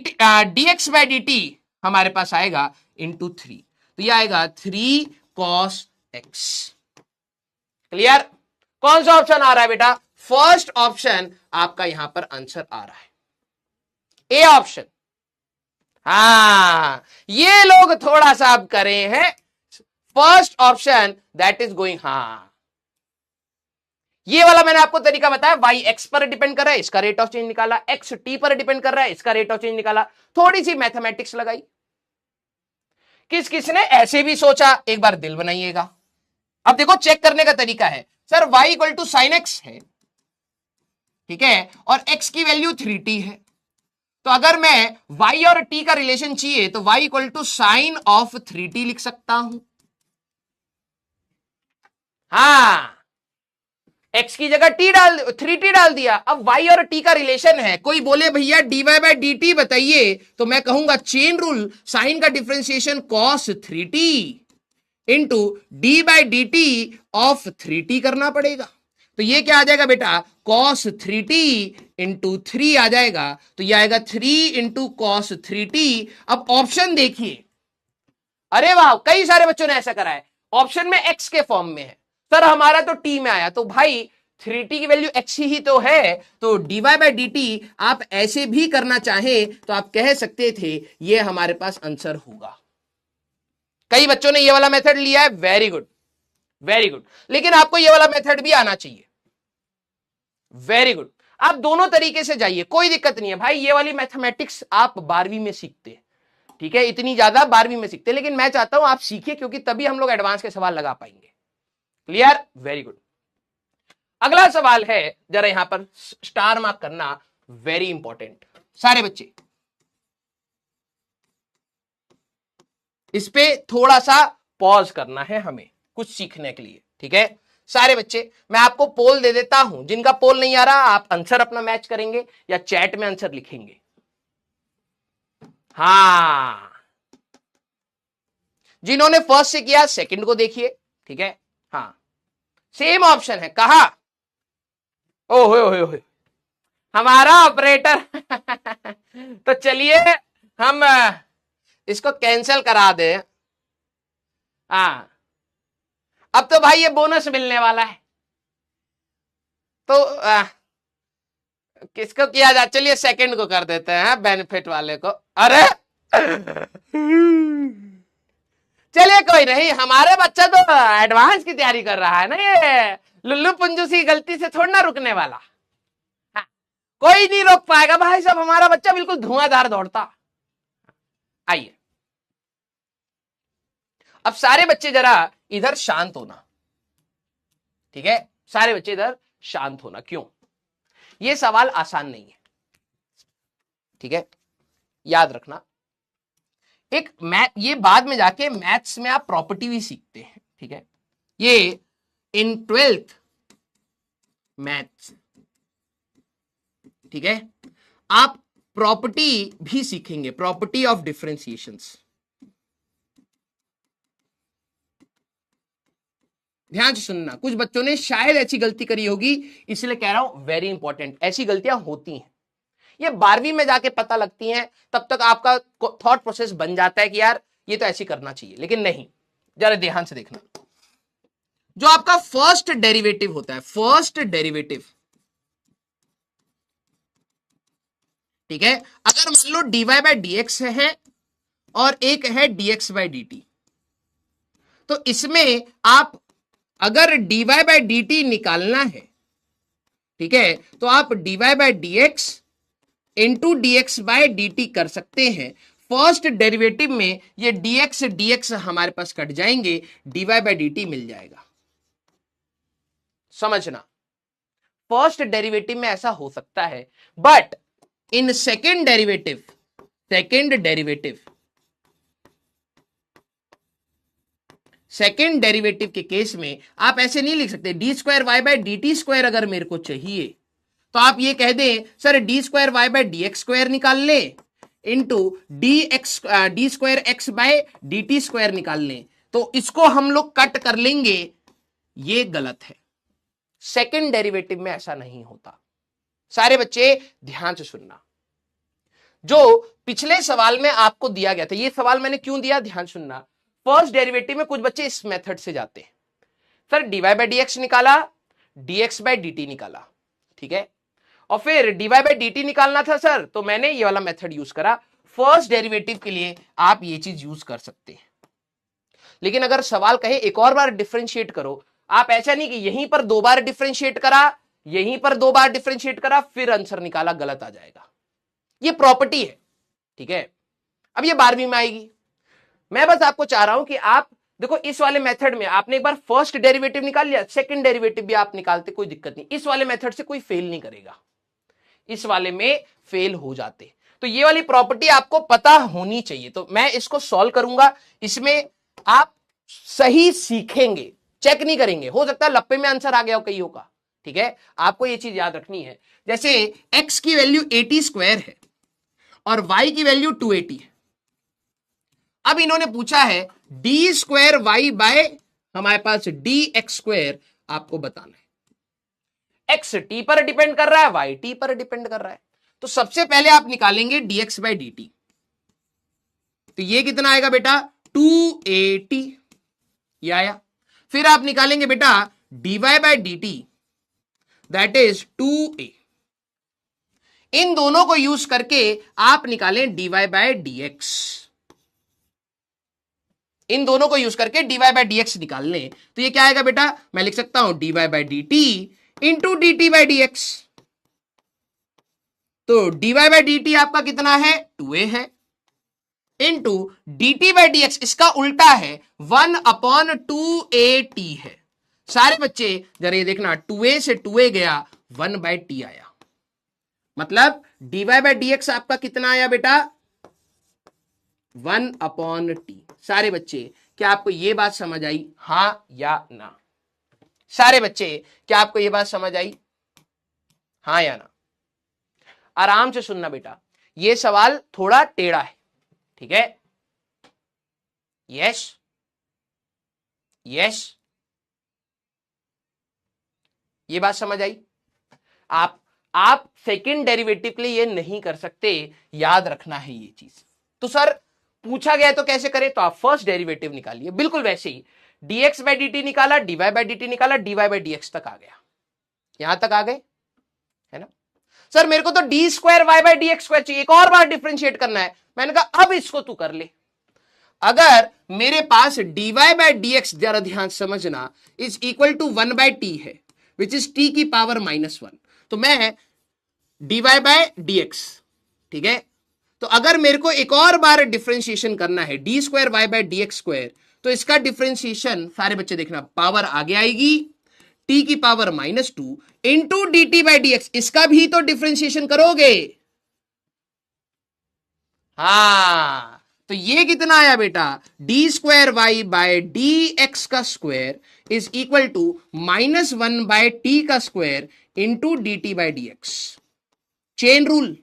x by d T हमारे पास आएगा इंटू 3, तो ये आएगा 3 कॉस एक्स। क्लियर? कौन सा ऑप्शन आ रहा है बेटा? फर्स्ट ऑप्शन आपका यहां पर आंसर आ रहा है, ए ऑप्शन। हाँ, ये लोग थोड़ा सा अब करे हैं first option, that is going. हाँ, ये वाला मैंने आपको तरीका बताया, वाई एक्स पर डिपेंड कर रहा है, इसका रेट ऑफ चेंज निकाला, एक्स टी पर डिपेंड कर रहा है, इसका रेट ऑफ चेंज निकाला, थोड़ी सी मैथमेटिक्स लगाई। किस किसने ऐसे भी सोचा, एक बार दिल बनाइएगा। अब देखो चेक करने का तरीका है, sir y equal to sine x है, ठीक है, और x की वैल्यू 3t है, तो अगर मैं y और t का रिलेशन चाहिए तो y equal to sine of 3t लिख सकता हूं। हाँ, x की जगह t डाल 3t डाल दिया। अब y और t का रिलेशन है, कोई बोले भैया dy बाई डी टी बताइए, तो मैं कहूंगा चेन रूल, साइन का differentiation cos 3t into D by d T of 3t करना पड़ेगा। तो ये क्या आ जाएगा बेटा? cos 3t इंटू 3 आ जाएगा, तो ये आएगा 3 इंटू cos 3t। अब ऑप्शन देखिए, अरे वाह, कई सारे बच्चों ने ऐसा करा है, ऑप्शन में x के फॉर्म में है, सर हमारा तो t में आया, तो भाई 3t की वैल्यू x ही तो है, तो dy बाई डी टी आप ऐसे भी करना चाहे तो आप कह सकते थे, ये हमारे पास आंसर होगा। कई बच्चों ने ये वाला मेथड लिया है, वेरी गुड वेरी गुड, लेकिन आपको ये वाला मेथड भी आना चाहिए, वेरी गुड। आप दोनों तरीके से जाइए, कोई दिक्कत नहीं है भाई, ये वाली मैथमेटिक्स आप 12वीं में सीखते हैं, ठीक है, इतनी ज्यादा 12वीं में सीखते हैं, लेकिन मैं चाहता हूं आप सीखिए, क्योंकि तभी हम लोग एडवांस के सवाल लगा पाएंगे। क्लियर? Very good. अगला सवाल है, जरा यहां पर स्टार मार्क करना, वेरी इंपॉर्टेंट। सारे बच्चे इस पे थोड़ा सा पॉज करना है हमें कुछ सीखने के लिए, ठीक है सारे बच्चे। मैं आपको पोल दे देता हूं, जिनका पोल नहीं आ रहा आप आंसर अपना मैच करेंगे या चैट में आंसर लिखेंगे। हाँ, जिन्होंने फर्स्ट से किया सेकंड को देखिए, ठीक है, हाँ सेम ऑप्शन है, कहा ओहो हमारा ऑपरेटर तो चलिए हम इसको कैंसिल करा दे। हाँ, अब तो भाई ये बोनस मिलने वाला है, तो किसको किया जाए? चलिए सेकंड को कर देते हैं, बेनिफिट वाले को। अरे चलिए कोई नहीं, हमारे बच्चा तो एडवांस की तैयारी कर रहा है ना, ये लुल्लू पुंजू सी गलती से थोड़ा ना रुकने वाला। हाँ, कोई नहीं रोक पाएगा भाई साहब, हमारा बच्चा बिल्कुल धुआंधार दौड़ता। आइए, अब सारे बच्चे जरा इधर शांत होना, ठीक है, सारे बच्चे इधर शांत होना। क्यों? ये सवाल आसान नहीं है, ठीक है, याद रखना। एक मैथ, ये बाद में जाके मैथ्स में आप प्रॉपर्टी भी सीखते हैं, ठीक है, ये इन 12th मैथ्स, ठीक है, आप प्रॉपर्टी भी सीखेंगे, प्रॉपर्टी ऑफ डिफरेंशिएशंस। ध्यान से सुनना, कुछ बच्चों ने शायद ऐसी गलती करी होगी, इसलिए कह रहा हूं वेरी इंपॉर्टेंट, ऐसी गलतियां होती हैं, ये 12वीं में जाके पता लगती हैं, तब तक आपका थॉट प्रोसेस बन जाता है कि यार ये तो ऐसी करना चाहिए, लेकिन नहीं। जरा ध्यान से देखना, जो आपका फर्स्ट डेरिवेटिव होता है, फर्स्ट डेरिवेटिव, ठीक है, अगर मान लो dy बाई डी एक्स है और एक है dx बाई डी टी, तो इसमें आप अगर dy बाई डी टी निकालना है, ठीक है, तो आप dy by d x into dx by d t कर सकते हैं। फर्स्ट डेरिवेटिव में ये dx हमारे पास कट जाएंगे, dy बाई डी टी मिल जाएगा। समझना, फर्स्ट डेरिवेटिव में ऐसा हो सकता है, but in second derivative, second derivative के केस में आप ऐसे नहीं लिख सकते d square y by d t square अगर मेरे को चाहिए तो आप ये कह दें sir D square y by d x square निकाल लें into d square x by d t square निकाल लें, तो इसको हम लोग कट कर लेंगे। ये गलत है, सेकेंड डेरिवेटिव में ऐसा नहीं होता। सारे बच्चे ध्यान से सुनना, जो पिछले सवाल में आपको दिया गया था, ये सवाल मैंने क्यों दिया ध्यान सुनना। फर्स्ट डेरिवेटिव में कुछ बच्चे इस मेथड से जाते हैं, sir dy by d x निकाला, डीएक्स बाय डी टी निकाला, ठीक है, और फिर डीवाई बाय डी टी निकालना था सर, तो मैंने ये वाला मेथड यूज करा। फर्स्ट डेरिवेटिव के लिए आप ये चीज यूज कर सकते हैं, लेकिन अगर सवाल कहे एक और बार डिफरेंशिएट करो, आप ऐसा नहीं कि यहीं पर 2 बार डिफरेंशिएट करा, यहीं पर 2 बार डिफरेंशिएट करा फिर आंसर निकाला, गलत आ जाएगा। ये प्रॉपर्टी है, ठीक है। अब ये 12वीं में आएगी। मैं बस आपको चाह रहा हूं कि आप देखो इस वाले मेथड में आपने एक बार फर्स्ट डेरिवेटिव निकाल लिया, सेकंड डेरिवेटिव भी आप निकालते, कोई दिक्कत नहीं। इस वाले मेथड से कोई फेल नहीं करेगा, इस वाले में फेल हो जाते। तो ये वाली प्रॉपर्टी आपको पता होनी चाहिए। तो मैं इसको सॉल्व करूंगा, इसमें आप सही सीखेंगे, चेक नहीं करेंगे। हो सकता है लप्पे में आंसर आ गया हो कईयों का, ठीक है। आपको ये चीज याद रखनी है। जैसे x की वैल्यू 80 स्क्वायर है और y की वैल्यू 280 है। अब इन्होंने पूछा है डी स्क्वायर वाई बाय हमारे पास डी एक्स स्क्वायर आपको बताना है। x टी पर डिपेंड कर रहा है, y टी पर डिपेंड कर रहा है। तो सबसे पहले आप निकालेंगे dx बाय dt। तो ये कितना आएगा बेटा 280, ये आया। फिर आप निकालेंगे बेटा dy by dt, that is 2a। इन दोनों को यूज करके आप निकालें dy बाय dx। इन दोनों को यूज करके dy बाय dx निकाल लें, तो ये क्या आएगा बेटा, मैं लिख सकता हूं dy by dt into dt by dx। तो dy बाय dt आपका कितना है 2a है, इंटू dt बाय dx इसका उल्टा है 1/2at है। सारे बच्चे जरा ये देखना, 2a से 2a गया, 1/t आया। मतलब dy बाय dx आपका कितना आया बेटा 1/t। सारे बच्चे क्या आपको ये बात समझ आई, हां या ना? सारे बच्चे क्या आपको ये बात समझ आई, हां या ना? आराम से सुनना बेटा, ये सवाल थोड़ा टेढ़ा है, ठीक है। यस यस, ये बात समझ आई? आप सेकंड डेरिवेटिव के लिए ये नहीं कर सकते, याद रखना है ये चीज। तो सर पूछा गया तो कैसे करें, तो आप फर्स्ट डेरिवेटिव निकालिए, बिल्कुल वैसे ही dx बाय dt निकाला, dy बाय dt निकाला, dy बाय dx तक आ गया। यहां तक आ गए, है ना? सर मेरे को तो d square y by d x square चाहिए, एक और बार डिफरेंशिएट करना है। मैंने कहा अब इसको तू कर ले। अगर मेरे पास dy बाय dx, जरा ध्यान समझना, इज इक्वल टू 1/t है, विच इज t की पावर -1, तो मैं dy बाय dx, ठीक है। तो अगर मेरे को एक और बार डिफरेंशिएशन करना है d square y by d x square, तो इसका डिफरेंशिएशन सारे बच्चे देखना, पावर आगे आएगी t की power -2 into d t by d x, इसका भी तो डिफरेंशिएशन करोगे। हाँ, तो ये कितना आया बेटा, d square y by d x का square is equal to -1/t का square into d t by d x. Chain rule,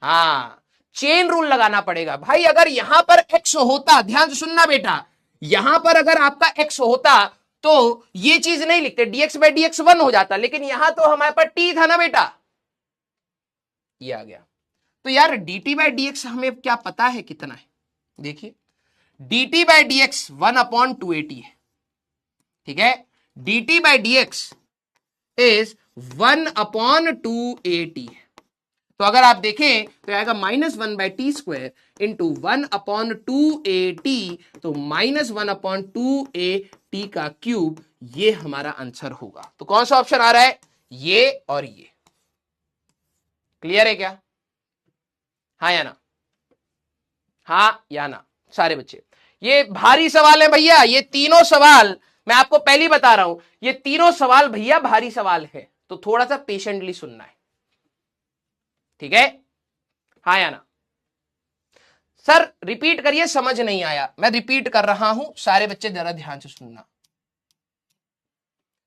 हाँ चेन रूल लगाना पड़ेगा भाई। अगर यहां पर x होता, ध्यान से सुनना बेटा, यहां पर अगर आपका x होता तो ये चीज नहीं लिखते, dx बाई dx 1 हो जाता, लेकिन यहां तो हमारे पास t था ना बेटा, ये आ गया। तो यार dt बाई dx हमें क्या पता है कितना है, देखिए dt बाई dx 1/280 है, ठीक है। dt बाई dx इज 1/280 है। तो अगर आप देखें तो आएगा -1/t स्क्वायर इंटू 1/2at, तो -1/2at का क्यूब, ये हमारा आंसर होगा। तो कौन सा ऑप्शन आ रहा है, ये और ये। क्लियर है क्या, हाँ या ना? हाँ या ना सारे बच्चे? ये भारी सवाल है भैया, ये तीनों सवाल मैं आपको पहले ही बता रहा हूं, ये तीनों सवाल भैया भारी सवाल है, तो थोड़ा सा पेशेंटली सुनना है, ठीक है, हाँ या ना? सर रिपीट करिए, समझ नहीं आया। मैं रिपीट कर रहा हूं, सारे बच्चे जरा ध्यान से सुनना,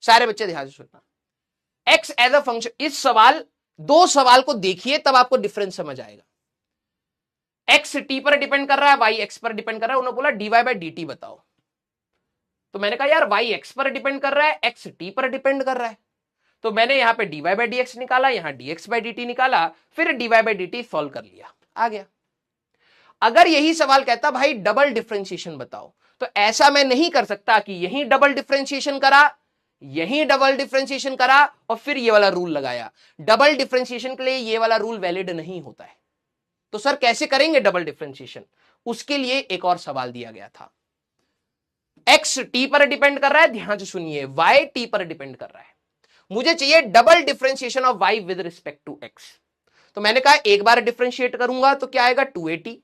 सारे बच्चे ध्यान से सुनना। एक्स एज अ फंक्शन, इस सवाल, दो सवाल को देखिए तब आपको डिफरेंस समझ आएगा। एक्स टी पर डिपेंड कर रहा है, वाई एक्स पर डिपेंड कर रहा है। उन्होंने बोला डीवाई बाई डी टी बताओ, तो मैंने कहा यार वाई एक्स पर डिपेंड कर रहा है, एक्स टी पर डिपेंड कर रहा है, तो मैंने यहां पे डीवाई बाई डी एक्स निकाला, यहां डीएक्स बाई डी टी निकाला, फिर dy by d t solve कर लिया, आ गया। अगर यही सवाल कहता भाई डबल डिफरेंशिएशन बताओ, तो ऐसा मैं नहीं कर सकता कि यही डबल डिफरेंशिएशन करा, यही डबल डिफरेंशिएशन करा और फिर ये वाला रूल लगाया। डबल डिफरेंशिएशन के लिए ये वाला रूल वैलिड नहीं होता है। तो सर कैसे करेंगे डबल डिफरेंशिएशन? उसके लिए एक और सवाल दिया गया था। एक्स टी पर डिपेंड कर रहा है, ध्यान से सुनिए, वाई टी पर डिपेंड कर रहा है, मुझे चाहिए double differentiation of y with respect to x. तो मैंने कहा एक बार डिफरेंशिएट करूंगा तो क्या आएगा 2at,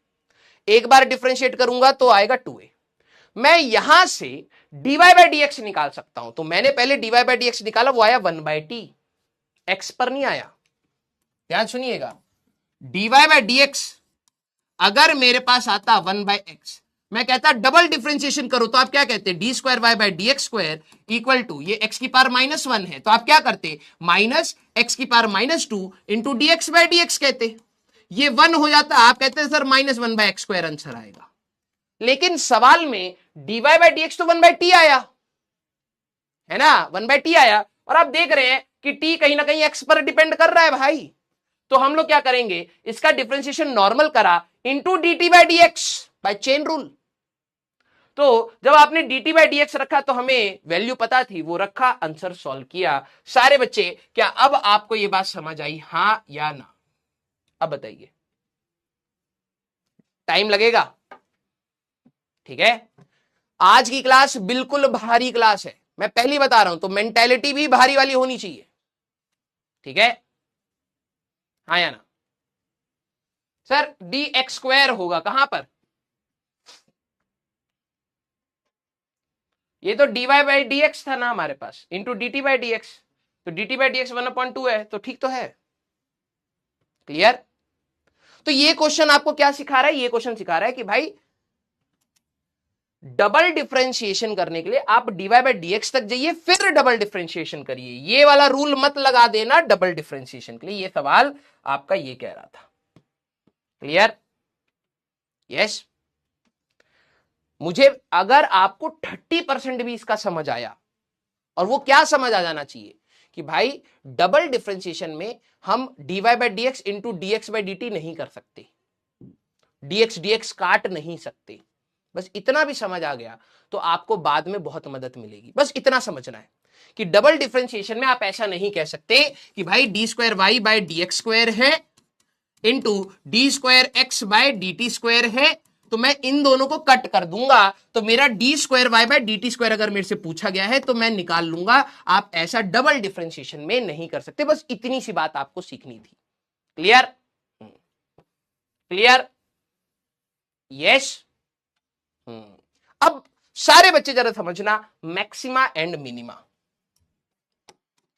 एक बार डिफरेंशिएट करूंगा तो आएगा 2a। मैं यहां से dy बाई डी एक्स निकाल सकता हूं, तो मैंने पहले dy बाई डी एक्स निकाला, वो आया 1/t, x पर नहीं आया। ध्यान सुनिएगा, dy बाई डी एक्स अगर मेरे पास आता 1/x, मैं कहता डबल डिफरेंशिएशन करो, तो आप क्या कहते d square y by d x square equal to, ये x की पावर -1 है, तो आप क्या करते माइनस एक्स की power -2 into d x by d x कहते, ये 1 हो जाता, आप कहते हैं सर -1/x स्क्वायर आंसर आएगा। लेकिन सवाल में dy बाई डी एक्स तो 1/t आया है ना, 1/t आया, और आप देख रहे हैं कि t कहीं ना कहीं x पर डिपेंड कर रहा है भाई। तो हम लोग क्या करेंगे, इसका डिफरेंशिएशन नॉर्मल करा into dt by d x by chain rule. तो जब आपने dt बाई डी एक्स रखा तो हमें वैल्यू पता थी, वो रखा, आंसर सॉल्व किया। सारे बच्चे क्या अब आपको ये बात समझ आई, हां या ना? अब बताइए, टाइम लगेगा, ठीक है। आज की क्लास बिल्कुल भारी क्लास है, मैं पहली बता रहा हूं, तो मेंटालिटी भी भारी वाली होनी चाहिए, ठीक है, हाँ या ना? सर डी एक्स स्क्वायर होगा कहां पर, ये तो dy बाई डी एक्स था ना हमारे पास, into dt by d x, तो dt बाई डी एक्स 1/2 है, तो ठीक तो है, क्लियर। तो ये क्वेश्चन आपको क्या सिखा रहा है, ये क्वेश्चन सिखा रहा है कि भाई डबल डिफरेंशिएशन करने के लिए आप dy बाई डी एक्स तक जाइए, फिर डबल डिफरेंशिएशन करिए, ये वाला रूल मत लगा देना डबल डिफरेंशिएशन के लिए। ये सवाल आपका ये कह रहा था, क्लियर, यस। मुझे अगर आपको 30% भी इसका समझ आया, और वो क्या समझ आ जाना चाहिए कि भाई डबल डिफरेंशिएशन में हम dy by d x into d x by d T नहीं कर सकते, dx काट नहीं सकते, बस इतना भी समझ आ गया तो आपको बाद में बहुत मदद मिलेगी। बस इतना समझना है कि डबल डिफरेंशिएशन में आप ऐसा नहीं कह सकते कि भाई d square y by d x square है into d square x by d t square है, तो मैं इन दोनों को कट कर दूंगा, तो मेरा d square y by d t square अगर मेरे से पूछा गया है तो मैं निकाल लूंगा। आप ऐसा डबल डिफरेंशिएशन में नहीं कर सकते, बस इतनी सी बात आपको सीखनी थी, क्लियर, क्लियर, यस। अब सारे बच्चे जरा समझना, मैक्सिमा एंड मिनिमा,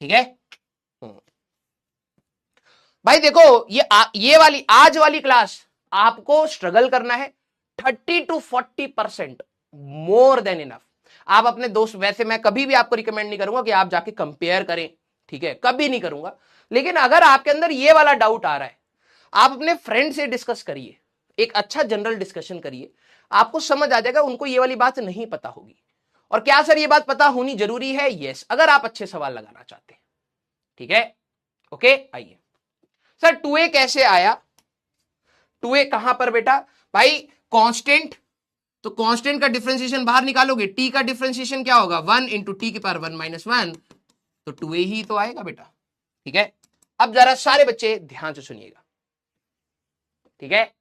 ठीक है। भाई देखो ये वाली आज वाली क्लास आपको स्ट्रगल करना है, 30 to 40% मोर देन इनफ। आप अपने दोस्त, वैसे मैं कभी भी आपको रिकमेंड नहीं करूंगा कि आप जाके कंपेयर करें, ठीक है, कभी नहीं करूंगा, लेकिन अगर आपके अंदर ये वाला डाउट आ रहा है, आप अपने फ्रेंड से डिस्कस करिए, एक अच्छा जनरल डिस्कशन करिए, आपको समझ आ जाएगा। उनको ये वाली बात नहीं पता होगी, और क्या सर ये बात पता होनी जरूरी है? यस, अगर आप अच्छे सवाल लगाना चाहते हैं, ठीक है, ओके। आइए सर 2a कैसे आया, 2a कहां पर बेटा, भाई कांस्टेंट, तो कांस्टेंट का डिफरेंशिएशन बाहर निकालोगे, t का डिफरेंशिएशन क्या होगा 1 इंटू टी की पावर 1 - 1, तो 2a ही तो आएगा बेटा, ठीक है। अब जरा सारे बच्चे ध्यान से सुनिएगा, ठीक है।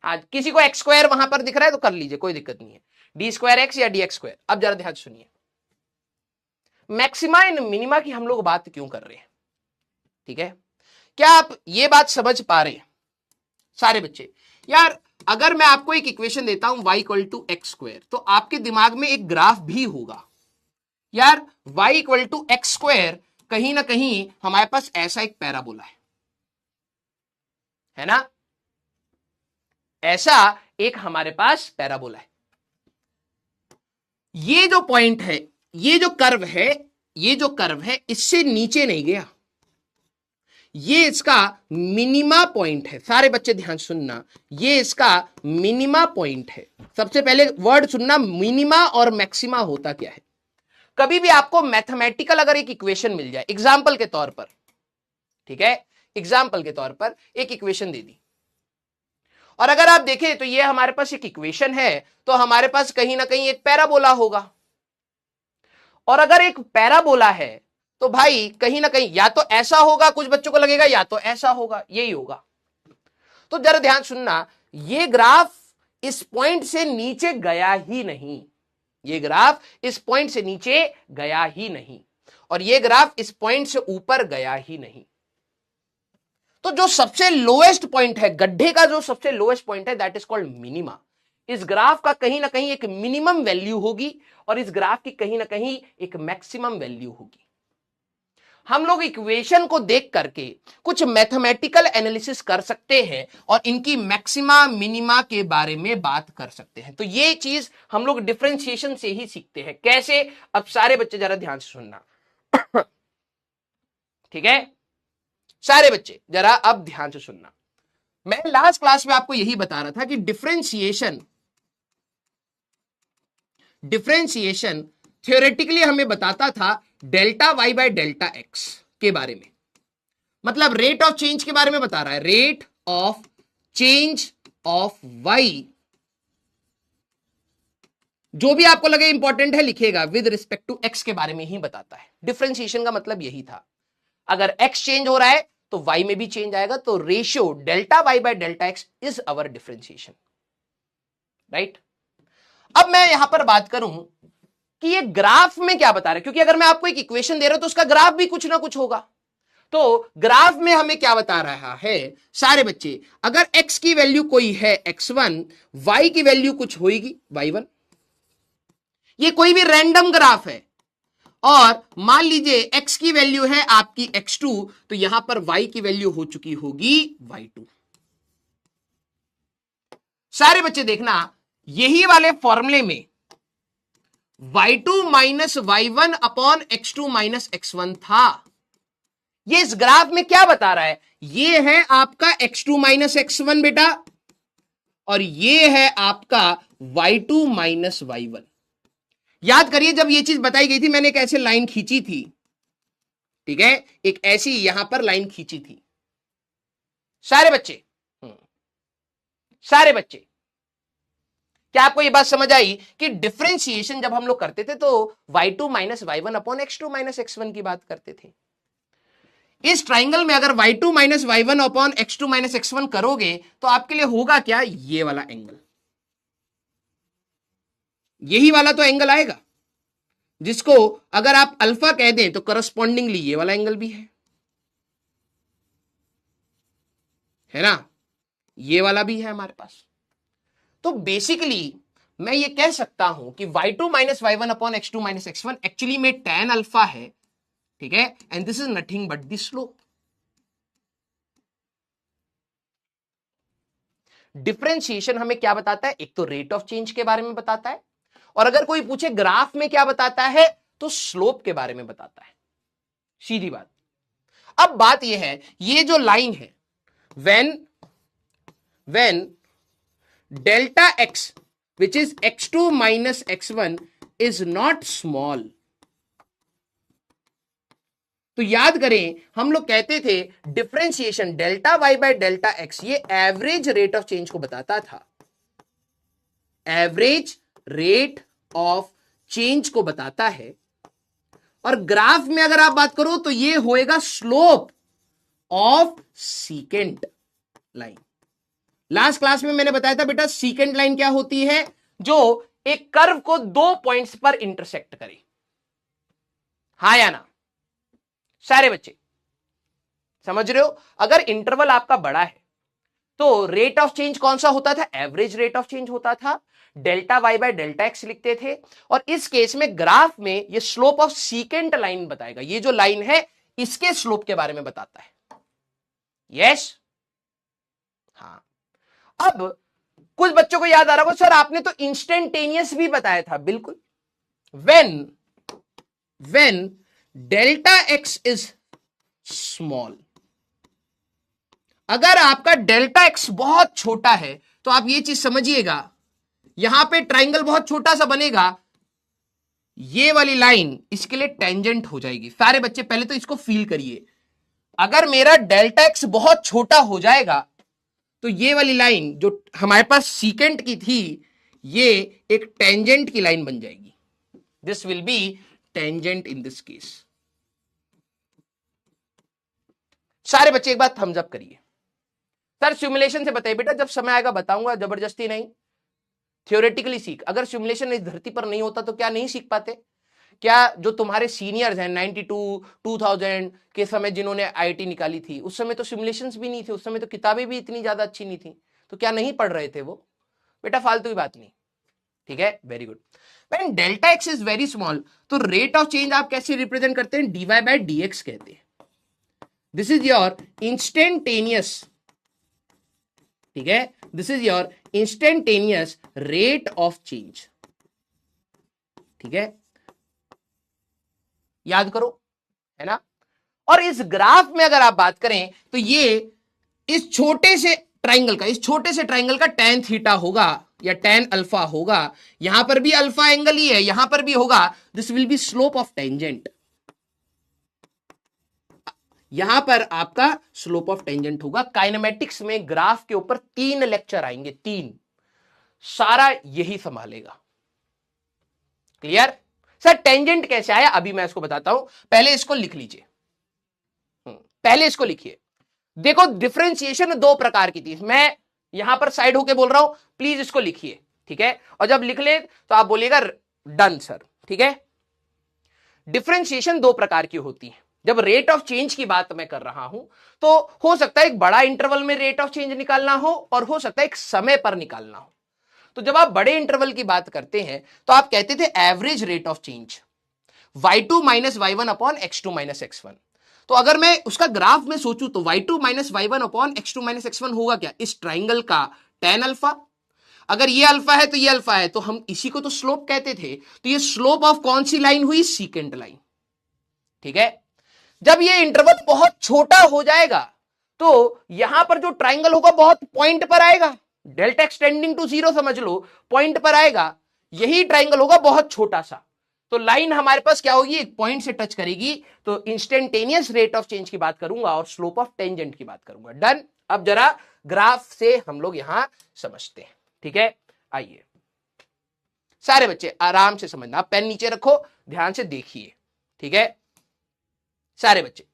आज किसी को एक्स स्क्वायर वहां पर दिख रहा है तो कर लीजिए, कोई दिक्कत नहीं है, डी स्क्वायर एक्स या डी एक्स स्क्वायर। अब जरा ध्यान सुनिए, मैक्सिमा एंड मिनिमा की हम लोग बात क्यों कर रहे हैं, ठीक है। क्या आप ये बात समझ पा रहे हैं सारे बच्चे? यार अगर मैं आपको एक इक्वेशन देता हूं y equal to x square, तो आपके दिमाग में एक ग्राफ भी होगा, यार y equal to x square, कहीं ना कहीं हमारे पास ऐसा एक पैराबोला है ना, ऐसा एक हमारे पास पैराबोला है। ये जो पॉइंट है, ये जो कर्व है, ये जो कर्व है इससे नीचे नहीं गया, ये इसका मिनिमा पॉइंट है। सारे बच्चे ध्यान सुनना, ये इसका मिनिमा पॉइंट है। सबसे पहले वर्ड सुनना, मिनिमा और मैक्सिमा होता क्या है। कभी भी आपको मैथमेटिकल अगर एक इक्वेशन मिल जाए, एग्जाम्पल के तौर पर, ठीक है, एग्जाम्पल के तौर पर एक इक्वेशन दे दी, और अगर आप देखें तो ये हमारे पास एक इक्वेशन है, तो हमारे पास कहीं ना कहीं एक पैराबोला होगा। और अगर एक पैराबोला है तो भाई कहीं ना कहीं या तो ऐसा होगा, कुछ बच्चों को लगेगा, या तो ऐसा होगा, यही होगा। तो जरा ध्यान सुनना, ये ग्राफ इस पॉइंट से नीचे गया ही नहीं, ये ग्राफ इस पॉइंट से नीचे गया ही नहीं, और ये ग्राफ इस पॉइंट से ऊपर गया ही नहीं। तो जो सबसे लोएस्ट पॉइंट है, गड्ढे का जो सबसे लोएस्ट पॉइंट है, दैट इज कॉल्ड मिनिमा। इस ग्राफ का कहीं ना कहीं एक मिनिमम वैल्यू होगी और इस ग्राफ की कहीं ना कहीं एक मैक्सिमम वैल्यू होगी। हम लोग इक्वेशन को देख करके कुछ मैथमेटिकल एनालिसिस कर सकते हैं और इनकी मैक्सिमा मिनिमा के बारे में बात कर सकते हैं। तो ये चीज हम लोग डिफरेंशिएशन से ही सीखते हैं। कैसे? अब सारे बच्चे जरा ध्यान से सुनना ठीक है, सारे बच्चे जरा अब ध्यान से सुनना। मैं लास्ट क्लास में आपको यही बता रहा था कि डिफरेंशिएशन थ्योरेटिकली हमें बताता था delta y by delta x के बारे में, मतलब रेट ऑफ चेंज के बारे में बता रहा है। Rate of change of y, जो भी आपको लगे इंपॉर्टेंट है लिखेगा, विद रिस्पेक्ट टू एक्स के बारे में ही बताता है। डिफरेंशिएशन का मतलब यही था, अगर एक्स चेंज हो रहा है तो वाई में भी चेंज आएगा, तो ratio delta y by delta x is our differentiation, right. अब मैं यहां पर बात करूं कि ये ग्राफ में क्या बता रहा है, क्योंकि अगर मैं आपको एक इक्वेशन दे रहा हूं तो उसका ग्राफ भी कुछ ना कुछ होगा। तो ग्राफ में हमें क्या बता रहा है सारे बच्चे, अगर x की वैल्यू कोई है x1, y की वैल्यू कुछ होगी y1। ये कोई भी रैंडम ग्राफ है और मान लीजिए x की वैल्यू है आपकी x2, तो यहां पर y की वैल्यू हो चुकी होगी y2। सारे बच्चे देखना, यही वाले फॉर्मूले में y2 minus y1 upon x2 minus x1 था। ये इस ग्राफ में क्या बता रहा है, ये है आपका x2 माइनस x1 बेटा, और ये है आपका y2 माइनस y1। याद करिए जब ये चीज बताई गई थी मैंने एक ऐसे लाइन खींची थी, ठीक है, एक ऐसी यहां पर लाइन खींची थी। सारे बच्चे सारे बच्चे क्या आपको ये बात समझ आई कि डिफरेंशिएशन जब हम लोग करते थे तो y2 minus y1 upon x2 minus x1 की बात करते थे। इस ट्राइंगल में अगर y2 minus y1 upon x2 minus x1 करोगे तो आपके लिए होगा क्या, ये वाला एंगल, यही वाला तो एंगल आएगा, जिसको अगर आप अल्फा कह दें तो करस्पॉन्डिंगली ये वाला एंगल भी है ना, ये वाला भी है हमारे पास। तो बेसिकली मैं ये कह सकता हूं कि y2 minus y1 upon x2 minus x1 actually में tan अल्फा है, ठीक है, and this is nothing but the slope. Differentiation हमें क्या बताता है, एक तो रेट ऑफ चेंज के बारे में बताता है, और अगर कोई पूछे ग्राफ में क्या बताता है तो स्लोप के बारे में बताता है, सीधी बात। अब बात यह है, ये जो लाइन है, when delta x which is x2 minus x1 is not small, तो याद करें हम लोग कहते थे differentiation delta y by delta x ये एवरेज रेट ऑफ चेंज को बताता था, एवरेज रेट ऑफ चेंज को बताता है। और ग्राफ में अगर आप बात करो तो ये होएगा slope of secant line. Last class में मैंने बताया था बेटा सीकेंट लाइन क्या होती है, जो एक कर्व को दो पॉइंट्स पर इंटरसेक्ट करे, हा या ना सारे बच्चे समझ रहे हो। अगर इंटरवल आपका बड़ा है तो रेट ऑफ चेंज कौन सा होता था, एवरेज रेट ऑफ चेंज होता था, delta y by delta x लिखते थे। और इस केस में ग्राफ में ये स्लोप ऑफ सीकेंट लाइन बताएगा, ये जो लाइन है इसके स्लोप के बारे में बताता है। यस हाँ। अब कुछ बच्चों को याद आ रहा होगा सर आपने तो इंस्टेंटेनियस भी बताया था, बिल्कुल। when delta x is small, अगर आपका डेल्टा एक्स बहुत छोटा है तो आप ये चीज समझिएगा, यहां पे ट्राइंगल बहुत छोटा सा बनेगा, ये वाली लाइन इसके लिए टेंजेंट हो जाएगी। सारे बच्चे पहले तो इसको फील करिए, अगर मेरा डेल्टा एक्स बहुत छोटा हो जाएगा तो ये वाली लाइन जो हमारे पास सीकेंट की थी ये एक टेंजेंट की लाइन बन जाएगी। This will be tangent in this case. सारे बच्चे एक बात थम्स अप करिए। सर सिमुलेशन से बताइए बेटा, जब समय आएगा बताऊंगा, जबरदस्ती नहीं, थियोरेटिकली सीख। अगर सिमुलेशन इस धरती पर नहीं होता तो क्या नहीं सीख पाते? क्या जो तुम्हारे सीनियर्स हैं 92, 2000 के समय जिन्होंने आईआईटी निकाली थी, उस समय तो सिमुलेशंस भी नहीं थे, उस समय तो किताबें भी इतनी ज्यादा अच्छी नहीं थी, तो क्या नहीं पढ़ रहे थे वो? बेटा फालतू की बात नहीं, ठीक है, very good. When delta x is very small तो रेट ऑफ चेंज आप कैसे रिप्रेजेंट करते हैं? डीवाई बाय डीएक्स कहते हैं। दिस इज योर इंस्टेंटेनियस, ठीक है, this is your instantaneous rate of change, ठीक है, याद करो, है ना। और इस ग्राफ में अगर आप बात करें तो ये इस छोटे से ट्राइंगल का tan थीटा होगा या tan अल्फा होगा, यहां पर भी अल्फा एंगल ही है, यहां पर भी होगा, this will be slope of tangent, यहां पर आपका स्लोप ऑफ टेंजेंट होगा। काइनेमेटिक्स में ग्राफ के ऊपर 3 लेक्चर आएंगे, 3, सारा यही संभालेगा। क्लियर? सर टेंजेंट कैसे आया अभी मैं इसको बताता हूं, पहले इसको लिख लीजिए, पहले इसको लिखिए। देखो डिफरेंशिएशन 2 प्रकार की थी, मैं यहां पर साइड होके बोल रहा हूं, प्लीज इसको लिखिए, ठीक है, और जब लिख ले तो आप बोलिएगा डन सर, ठीक है। डिफरेंशिएशन 2 प्रकार की होती है। जब रेट ऑफ चेंज की बात मैं कर रहा हूं तो हो सकता है एक बड़ा इंटरवल में रेट ऑफ चेंज निकालना हो और हो सकता है एक समय पर निकालना हो। तो जब आप बड़े इंटरवल की बात करते हैं तो आप कहते थे average rate of change y2 minus y1 upon x2 minus x1। तो अगर मैं उसका ग्राफ में सोचूं तो y2 minus y1 upon x2 minus x1 होगा क्या? इस ट्राइंगल का tan अल्फा। अगर ये अल्फा है तो ये अल्फा है, तो हम इसी को तो स्लोप कहते थे। तो ये स्लोप ऑफ कौन सी लाइन हुई? सीकेंट लाइन, ठीक है। जब ये इंटरवल बहुत छोटा हो जाएगा तो यहां पर जो ट्राइंगल होगा बहुत पॉइंट पर आएगा, डेल्टा एक्स टेंडिंग टू 0 समझ लो, पॉइंट पर आएगा, यही ट्राइंगल होगा बहुत छोटा सा, तो लाइन हमारे पास क्या होगी? एक पॉइंट से टच करेगी। तो इंस्टेंटेनियस रेट ऑफ चेंज की बात करूंगा और स्लोप ऑफ टेंजेंट की बात करूंगा। डन। अब जरा ग्राफ से हम लोग यहां समझते हैं, ठीक है। आइए सारे बच्चे आराम से समझना, आप पेन नीचे रखो, ध्यान से देखिए, ठीक है सारे बच्चे।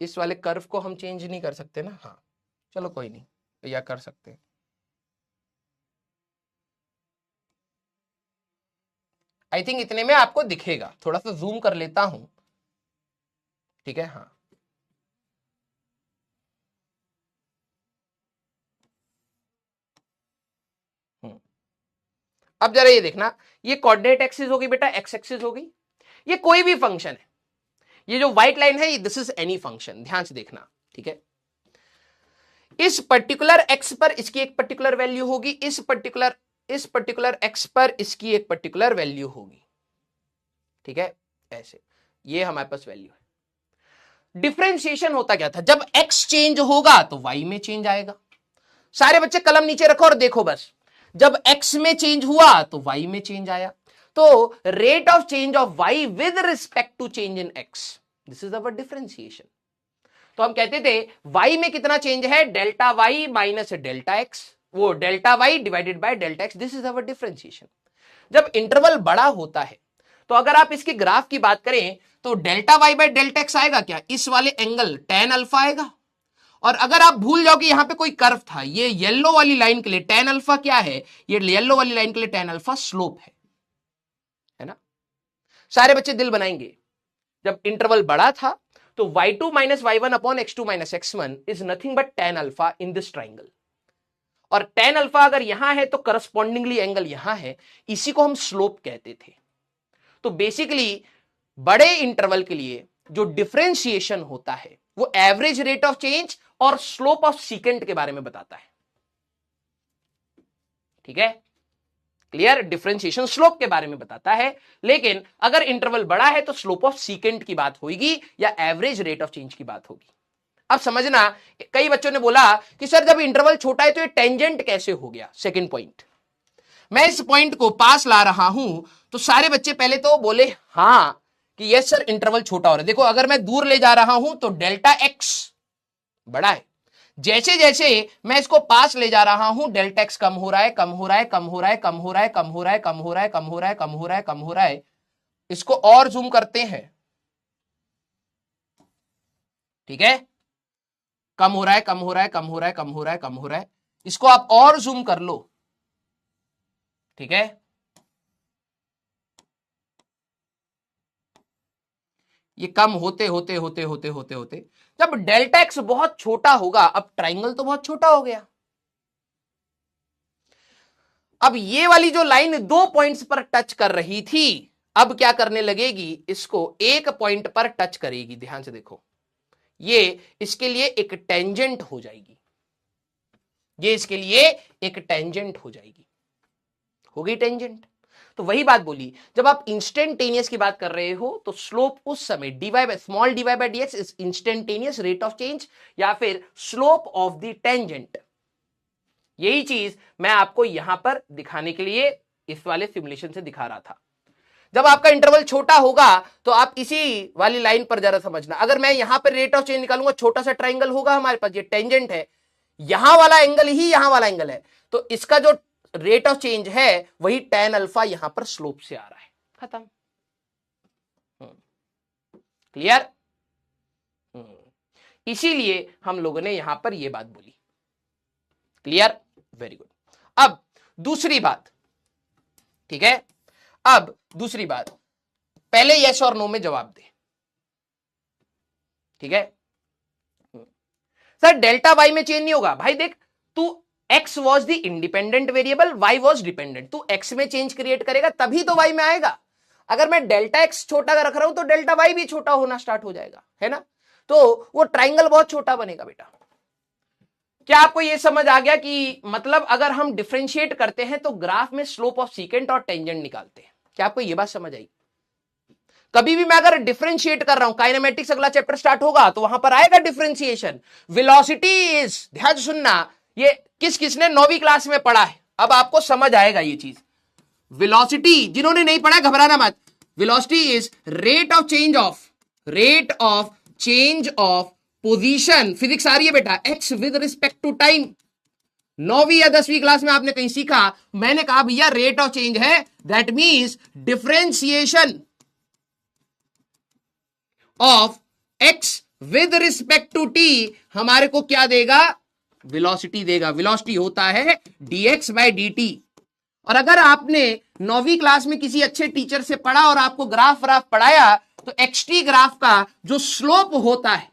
इस वाले कर्व को हम चेंज नहीं कर सकते ना? हाँ चलो कोई नहीं, या कर सकते हैं। आई थिंक इतने में आपको दिखेगा, थोड़ा सा जूम कर लेता हूं, ठीक है। हाँ अब जरा ये देखना, ये कोऑर्डिनेट एक्सिस होगी बेटा, एक्स एक्सिस होगी, ये कोई भी फंक्शन है, ये जो व्हाइट लाइन है दिस इज एनी फंक्शन, ध्यान से देखना, ठीक है। इस पर्टिकुलर एक्स पर इसकी एक पर्टिकुलर वैल्यू होगी, इस पर्टिकुलर एक्स पर इसकी एक पर्टिकुलर वैल्यू होगी, ठीक है, ऐसे ये हमारे पास वैल्यू है। डिफरेंशिएशन होता क्या था? जब एक्स चेंज होगा तो वाई में चेंज आएगा। सारे बच्चे कलम नीचे रखो और देखो बस, जब x में चेंज हुआ तो y में चेंज आया। तो rate of change of y with respect to change in x, this is our differentiation. तो हम कहते थे y में कितना चेंज है? Delta y minus delta x, वो delta y divided by delta x, this is our differentiation. जब interval बड़ा होता है तो अगर आप इसके ग्राफ की बात करें तो delta y bye delta x आएगा क्या? इस वाले एंगल tan अल्फा आएगा। और अगर आप भूल जाओ कि यहां पे कोई कर्व था, ये येलो वाली लाइन के लिए tan अल्फा क्या है? ये येलो वाली लाइन के लिए tan अल्फा स्लोप है ना। सारे बच्चे दिल बनाएंगे, जब इंटरवल बड़ा था तो y2 minus y1 upon x2 minus x1 is nothing but tan alpha in this triangle. और tan अल्फा अगर यहां है तो करस्पॉन्डिंगली एंगल यहां है, इसी को हम स्लोप कहते थे। तो बेसिकली बड़े इंटरवल के लिए जो डिफरेंशिएशन होता है वो एवरेज रेट ऑफ चेंज और स्लोप ऑफ सीकेंट के बारे में बताता है। ठीक है, क्लियर? डिफरेंशिएशन स्लोप के बारे में बताता है, लेकिन अगर इंटरवल बड़ा है तो स्लोप ऑफ सीकेंट की बात होगी या एवरेज रेट ऑफ चेंज की बात होगी। अब समझना, कई बच्चों ने बोला कि सर जब इंटरवल छोटा है तो ये टेंजेंट कैसे हो गया। सेकंड पॉइंट, मैं इस पॉइंट को पास ला रहा हूं तो सारे बच्चे पहले तो बोले हां कि यस सर इंटरवल छोटा हो रहा है। देखो अगर मैं दूर ले जा रहा हूं तो डेल्टा एक्स बड़ा है, जैसे जैसे मैं इसको पास ले जा रहा हूं डेल्टा एक्स कम हो रहा है, कम हो रहा है, कम हो रहा है, कम हो रहा है, कम हो रहा है, कम हो रहा है, कम हो रहा है, कम हो रहा है, कम हो रहा है। इसको और जूम करते हैं, ठीक है, कम हो रहा है, कम हो रहा है, कम हो रहा है, कम हो रहा है, कम हो रहा है। इसको आप और जूम कर लो, ठीक है, ये कम होते होते होते होते होते होते जब डेल्टा एक्स बहुत छोटा होगा, अब ट्राइंगल तो बहुत छोटा हो गया। अब ये वाली जो लाइन 2 पॉइंट्स पर टच कर रही थी, अब क्या करने लगेगी, इसको 1 पॉइंट पर टच करेगी। ध्यान से देखो, ये इसके लिए एक टेंजेंट हो जाएगी, ये इसके लिए एक टेंजेंट हो जाएगी, हो गई टेंजेंट। तो वही बात बोली, जब आप इंस्टेंटेनियस की बात कर रहे हो तो स्लोप उस समय d y by small d y by d x is instantaneous rate of change या फिर स्लोप ऑफ द टेंजेंट। यही चीज मैं आपको यहां पर दिखाने के लिए इस वाले सिमुलेशन से दिखा रहा था। जब आपका इंटरवल छोटा होगा तो आप इसी वाली लाइन पर जरा समझना, अगर मैं यहां पर रेट ऑफ चेंज निकालूंगा, छोटा सा ट्राइंगल होगा हमारे पास, ये टेंजेंट है, यहां वाला एंगल ही यहां वाला एंगल है, तो इसका जो रेट ऑफ चेंज है वही tan अल्फा यहां पर स्लोप से आ रहा है। खत्म, क्लियर? इसीलिए हम लोगों ने यहां पर यह बात बोली। क्लियर? Very good. अब दूसरी बात, ठीक है, अब दूसरी बात, पहले यस और नो में जवाब दे, ठीक है। सर डेल्टा वाई में चेंज नहीं होगा। भाई देख, तू x was the independent variable, y was dependent, तू x में चेंज क्रिएट करेगा तभी तो y में आएगा। अगर मैं डेल्टा x छोटा रख रहा हूं तो डेल्टा y भी छोटा होना स्टार्ट हो जाएगा, है ना, तो वो ट्राइंगल बहुत छोटा बनेगा बेटा। क्या आपको यह समझ आ गया कि मतलब अगर हम डिफरेंशिएट करते हैं तो ग्राफ में स्लोप ऑफ सीकेंट और टेंजेंट निकालते हैं? क्या आपको यह बात समझ आई? कभी भी मैं अगर डिफरेंशिएट कर रहा हूं, काइनेमेटिक्स अगला चैप्टर स्टार्ट होगा तो वहां पर आएगा डिफरेंशिएशन। वेलोसिटी इज, ध्यान सुनना, ये किस किसने 9वीं क्लास में पढ़ा है, अब आपको समझ आएगा ये चीज। वेलोसिटी जिन्होंने नहीं पढ़ा घबराना मत, velocity is rate of change of position, physics आ रही है बेटा, x with respect to time. 9वीं या 10वीं क्लास में आपने कहीं सीखा, मैंने कहा भैया रेट ऑफ चेंज है, that means differentiation of x with respect to t हमारे को क्या देगा, वेलोसिटी देगा। वेलोसिटी होता है dx बाय dt। और अगर आपने 9वीं क्लास में किसी अच्छे टीचर से पढ़ा और आपको ग्राफ पढ़ाया तो xt ग्राफ का जो स्लोप होता है,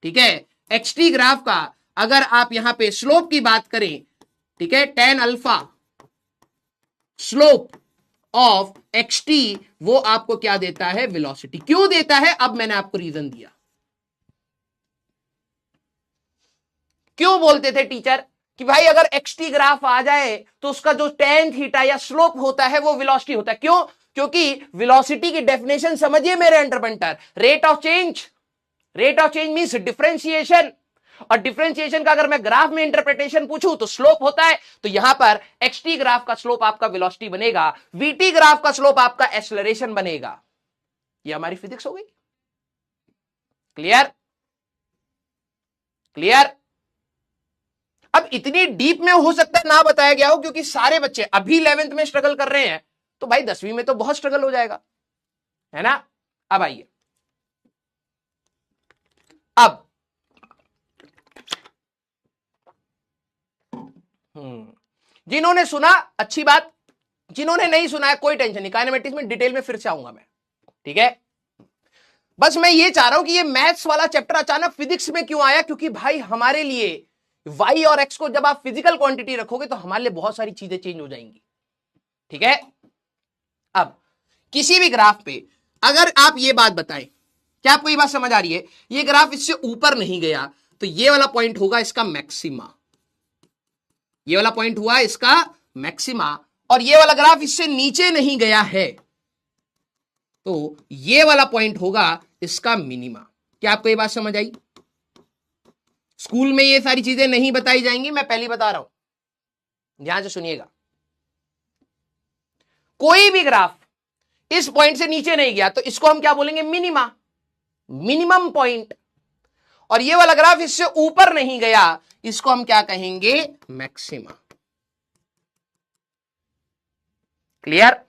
ठीक है, xt ग्राफ का अगर आप यहां पे स्लोप की बात करें, ठीक है, tan alpha slope of xt वो आपको क्या देता है, वेलोसिटी। क्यों देता है, अब मैंने आपको रीजन दिया। क्यों बोलते थे टीचर कि भाई अगर xt ग्राफ आ जाए तो उसका जो tan थीटा या स्लोप होता है वो वेलोसिटी होता है। क्यों? क्योंकि वेलोसिटी की डेफिनेशन समझिए मेरे अंडरपेंटर, rate of change means differentiation, और डिफरेंशिएशन का अगर मैं ग्राफ में इंटरप्रिटेशन पूछूं तो स्लोप होता है, तो यहां पर xt ग्राफ का स्लोप आपका वेलोसिटी बनेगा, vt ग्राफ का स्लोप आपका एक्सेलरेशन बनेगा। ये हमारी फिजिक्स हो गई। क्लियर? अब इतनी डीप में हो सकता है ना बताया गया हो, क्योंकि सारे बच्चे अभी 11th में स्ट्रगल कर रहे हैं, तो भाई 10वीं में तो बहुत स्ट्रगल हो जाएगा, है ना। अब आइए, अब जिन्होंने सुना अच्छी बात, जिन्होंने नहीं सुना है कोई टेंशन नहीं, काइनेमेटिक्स में डिटेल में फिर से आऊंगा मैं, ठीक है। बस मैं ये चाह रहा हूं कि ये मैथ्स वाला चैप्टर अचानक फिजिक्स में क्यों आया, क्योंकि भाई हमारे लिए y और x को जब आप फिजिकल क्वांटिटी रखोगे तो हमारे लिए बहुत सारी चीजें चेंज हो जाएंगी, ठीक है। अब किसी भी ग्राफ पे अगर आप ये बात बताएं क्या आपको ये बात समझ आ रही है? ये ग्राफ इससे ऊपर नहीं गया तो ये वाला पॉइंट होगा इसका मैक्सिमा, ये वाला पॉइंट हुआ इसका मैक्सिमा, और ये वाला ग्राफ इससे नीचे नहीं गया है तो ये वाला पॉइंट होगा इसका मिनिमा। क्या आपको ये बात समझ आई? स्कूल में ये सारी चीजें नहीं बताई जाएंगी, मैं पहले बता रहा हूं, ध्यान से सुनिएगा। कोई भी ग्राफ इस पॉइंट से नीचे नहीं गया तो इसको हम क्या बोलेंगे? Minima, minimum point. और ये वाला ग्राफ इससे ऊपर नहीं गया, इसको हम क्या कहेंगे? मैक्सिमा। क्लियर?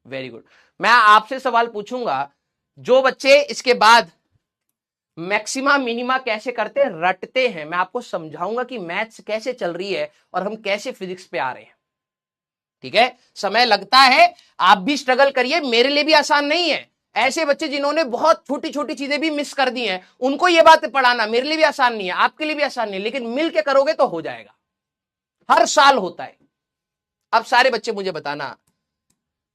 Very good. मैं आपसे सवाल पूछूंगा, जो बच्चे इसके बाद मैक्सिमा मिनिमा कैसे करते हैं, रटते हैं, मैं आपको समझाऊंगा कि मैथ्स कैसे चल रही है और हम कैसे फिजिक्स पे आ रहे हैं। ठीक है, समय लगता है, आप भी स्ट्रगल करिए, मेरे लिए भी आसान नहीं है। ऐसे बच्चे जिन्होंने बहुत छोटी छोटी चीजें भी मिस कर दी हैं, उनको ये बात पढ़ाना मेरे लिए भी आसान नहीं है, आपके लिए भी आसान नहीं है, लेकिन मिल के करोगे तो हो जाएगा। हर साल होता है। अब सारे बच्चे मुझे बताना,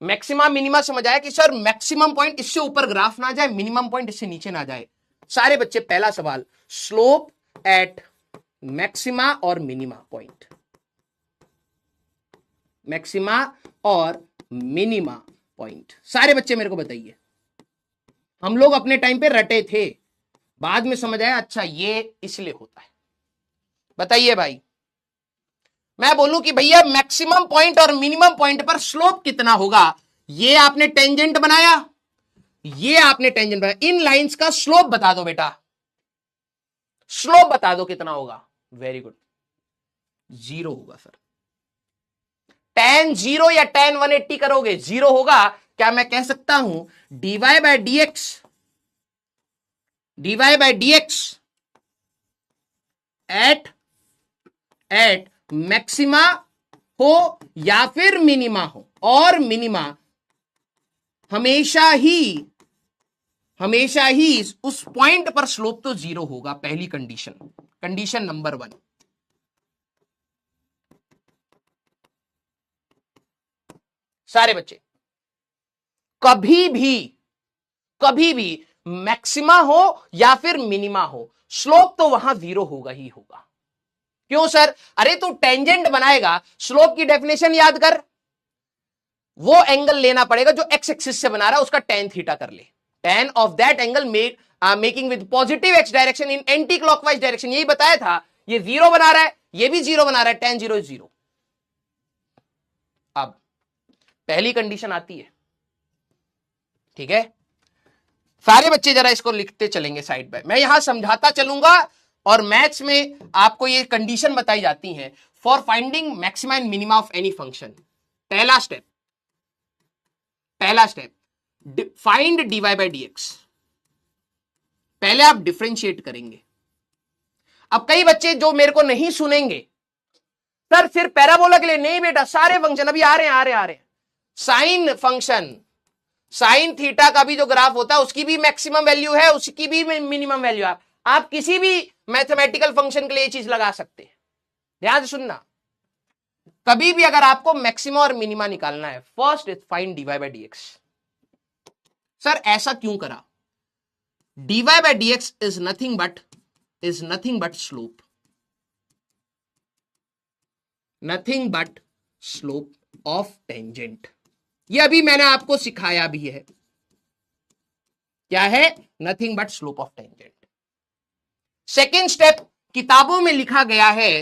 मैक्सिमम मिनिमा समझ आया कि सर मैक्सिमम पॉइंट इससे ऊपर ग्राफ ना जाए, मिनिमम पॉइंट इससे नीचे ना जाए। सारे बच्चे पहला सवाल, स्लोप एट मैक्सिमा और मिनिमा पॉइंट, मैक्सिमा और मिनिमा पॉइंट, सारे बच्चे मेरे को बताइए। हम लोग अपने टाइम पे रटे थे, बाद में समझ आया अच्छा ये इसलिए होता है। बताइए भाई, मैं बोलूं कि भैया मैक्सिमम पॉइंट और मिनिमम पॉइंट पर स्लोप कितना होगा, ये आपने टेंजेंट बनाया, ये आपने टेंजेंट बनाया, इन लाइंस का स्लोप बता दो बेटा, स्लोप बता दो कितना होगा। वेरी गुड, 0 होगा सर। tan 0 या tan 180 करोगे 0 होगा। क्या मैं कह सकता हूं dy by dx at maxima हो या फिर मिनिमा हो, और मिनिमा हमेशा ही उस पॉइंट पर स्लोप तो 0 होगा। पहली कंडीशन नंबर 1। सारे बच्चे, कभी भी मैक्सिमा हो या फिर मिनिमा हो, स्लोप तो वहां 0 होगा ही होगा। क्यों सर? अरे तू टेंजेंट बनाएगा, स्लोप की डेफिनेशन याद कर, वो एंगल लेना पड़ेगा जो एक्स एक्सिस से बना रहा है, उसका tan थीटा कर ले, tan of that angle making with positive x direction in anti clockwise direction. यही बताया था, ये 0 बना रहा है, ये भी 0 बना रहा है, tan 0 0। अब पहली कंडीशन आती है, ठीक है, सारे बच्चे जरा इसको लिखते चलेंगे साइड बाय, मैं यहां समझाता चलूंगा, और मैथ्स में आपको ये कंडीशन बताई जाती हैं for finding maxima and minima of any function. पहला step find dy by dx। पहले आप डिफरेंशिएट करेंगे। अब कई बच्चे जो मेरे को नहीं सुनेंगे, सर सिर्फ पैराबोला के लिए नहीं बेटा, सारे फंक्शन अभी आ रहे हैं। साइन फंक्शन, साइन थीटा का भी जो ग्राफ होता है उसकी भी मैक्सिमम वैल्यू है, उसकी भी मिनिमम वैल्यू है। आप किसी भी मैथमेटिकल फंक्शन के लिए ये चीज लगा सकते हैं। ध्यान से सुनना, कभी भी अगर आपको मैक्सिमम और मिनिमा निकालना है, first is find dy by dx। Sir ऐसा क्यों करा? dy by dx is nothing but slope, nothing but slope of tangent. ये अभी मैंने आपको सिखाया भी है, क्या है? Nothing but slope of tangent. Second step किताबों में लिखा गया है,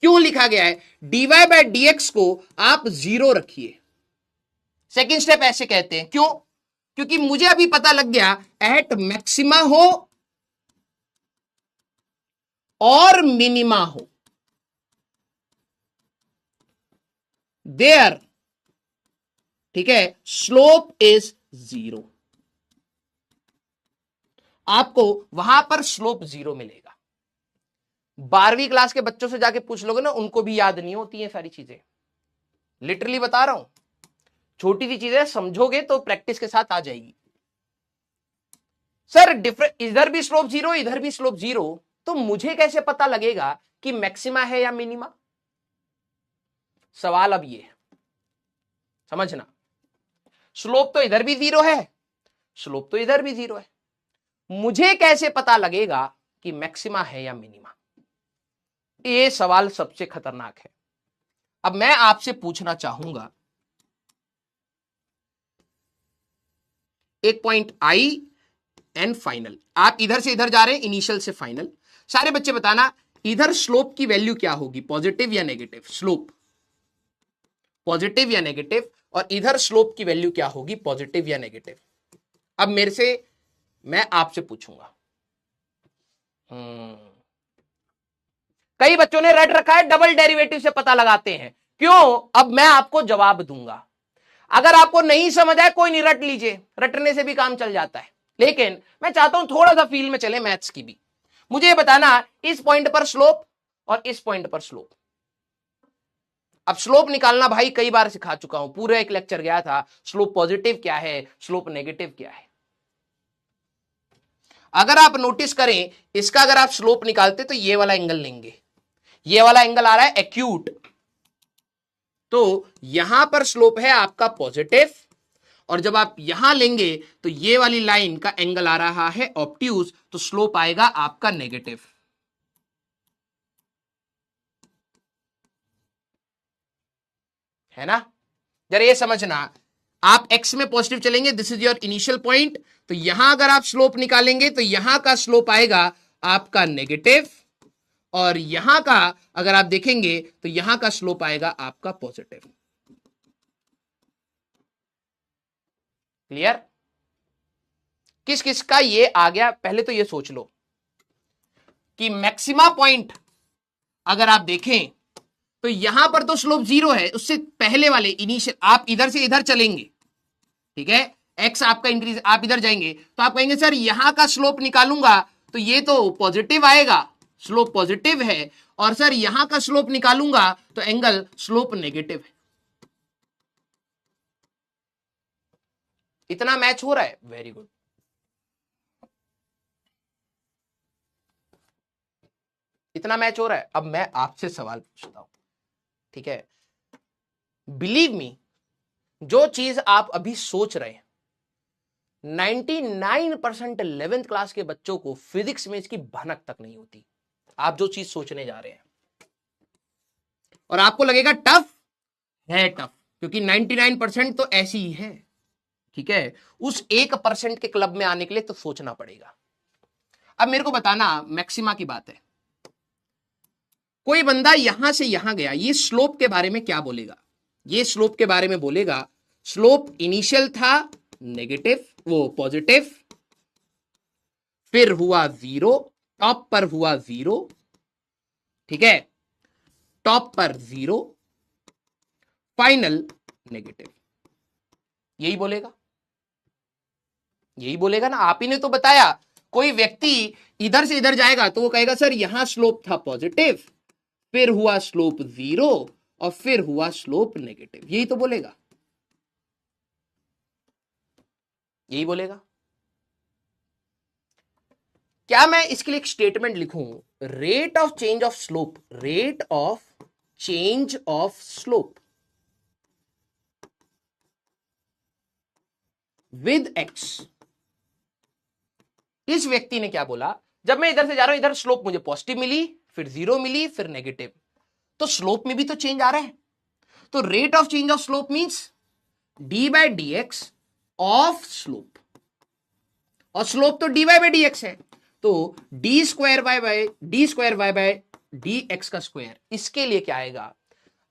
क्यों लिखा गया है? dy बाय dx को आप 0 रखिए। सेकेंड स्टेप ऐसे कहते हैं, क्यों? क्योंकि मुझे अभी पता लग गया एट मैक्सिमा हो और मिनिमा हो, देयर, ठीक है, स्लोप इज 0। आपको वहां पर स्लोप 0 मिलेगा। 12वीं क्लास के बच्चों से जाके पूछ लोगे ना, उनको भी याद नहीं होती है सारी चीजें, लिटरली बता रहा हूं। छोटी सी चीजें समझोगे तो प्रैक्टिस के साथ आ जाएगी। सर इधर भी स्लोप 0, इधर भी स्लोप 0, तो मुझे कैसे पता लगेगा कि मैक्सिमा है या मिनिमा? सवाल अब ये समझना, स्लोप तो इधर भी 0 है, स्लोप तो इधर भी 0 है। मुझे कैसे पता लगेगा कि मैक्सिमा है या मिनिमा? ये सवाल सबसे खतरनाक है। अब मैं आपसे पूछना चाहूंगा, एक पॉइंट आई एंड फाइनल, आप इधर से इधर जा रहे हैं, इनिशियल से फाइनल। सारे बच्चे बताना इधर स्लोप की वैल्यू क्या होगी, पॉजिटिव या नेगेटिव? स्लोप पॉजिटिव या नेगेटिव, और इधर स्लोप की वैल्यू क्या होगी, पॉजिटिव या नेगेटिव? अब मेरे से, मैं आपसे पूछूंगा। कई बच्चों ने रट रखा है डबल डेरिवेटिव से पता लगाते हैं, क्यों? अब मैं आपको जवाब दूंगा। अगर आपको नहीं समझ आए कोई नहीं, रट लीजिए, रटने से भी काम चल जाता है। लेकिन मैं चाहता हूं थोड़ा सा फील में चले मैथ्स की भी। मुझे बताना इस पॉइंट पर स्लोप और इस पॉइंट पर स्लोप। अब स्लोप निकालना भाई कई बार सिखा चुका हूं, पूरा एक लेक्चर गया था, स्लोप पॉजिटिव क्या है, स्लोप नेगेटिव क्या है। अगर आप नोटिस करें, इसका अगर आप स्लोप निकालते तो ये वाला एंगल लेंगे, ये वाला एंगल आ रहा है एक्यूट, तो यहां पर स्लोप है आपका पॉजिटिव, और जब आप यहां लेंगे तो ये वाली लाइन का एंगल आ रहा है ऑब्ट्यूज, तो स्लोप आएगा आपका नेगेटिव। है ना? जरा ये समझना, आप x में पॉजिटिव चलेंगे, this is your initial point, तो यहां अगर आप स्लोप निकालेंगे तो यहां का स्लोप आएगा आपका नेगेटिव, और यहां का अगर आप देखेंगे तो यहां का स्लोप आएगा आपका पॉजिटिव। क्लियर? किस किस का ये आ गया? पहले तो ये सोच लो कि मैक्सिमा पॉइंट अगर आप देखें तो यहां पर तो स्लोप 0 है, उससे पहले वाले इनिशियल, आप इधर से इधर चलेंगे, ठीक है, एक्स आपका इंक्रीज, आप इधर जाएंगे तो आप कहेंगे सर यहां का स्लोप निकालूंगा तो ये तो पॉजिटिव आएगा, स्लोप पॉजिटिव है, और सर यहां का स्लोप निकालूंगा तो एंगल स्लोप नेगेटिव है। इतना मैच हो रहा है? Very good. इतना मैच हो रहा है। अब मैं आपसे सवाल पूछता हूं, ठीक है? बिलीव मी, जो चीज आप अभी सोच रहे हैं, 99% 11th क्लास के बच्चों को फिजिक्स में इसकी भनक तक नहीं होती। आप जो चीज सोचने जा रहे हैं, और आपको लगेगा टफ है, टफ, क्योंकि 99% तो ऐसी ही है, ठीक है? उस 1% के क्लब में आने के लिए तो सोचना पड़ेगा। अब मेरे को बताना, मैक्सिमा की बात है, कोई बंदा यहां से यहां गया, ये स्लोप के बारे में क्या बोलेगा? ये स्लोप के बारे में बोलेगा, स्लोप इनिशियल था नेगेटिव, वो पॉजिटिव, फिर हुआ 0, टॉप पर हुआ 0, ठीक है, टॉप पर 0, फाइनल नेगेटिव। यही बोलेगा, यही बोलेगा ना। आप ही ने तो बताया, कोई व्यक्ति इधर से इधर जाएगा तो वो कहेगा सर यहां स्लोप था पॉजिटिव, फिर हुआ स्लोप 0, और फिर हुआ स्लोप नेगेटिव। यही तो बोलेगा, यही बोलेगा। क्या मैं इसके लिए एक स्टेटमेंट लिखूं, rate of change of slope, rate of change of slope with x. इस व्यक्ति ने क्या बोला, जब मैं इधर से जा रहा हूं, इधर स्लोप मुझे पॉजिटिव मिली, फिर 0 मिली, फिर नेगेटिव, तो स्लोप में भी तो चेंज आ रहा है। तो rate of change of slope means d by d x of slope, और स्लोप तो d y by d x है, तो d square y by d x का स्क्वायर। इसके लिए क्या आएगा,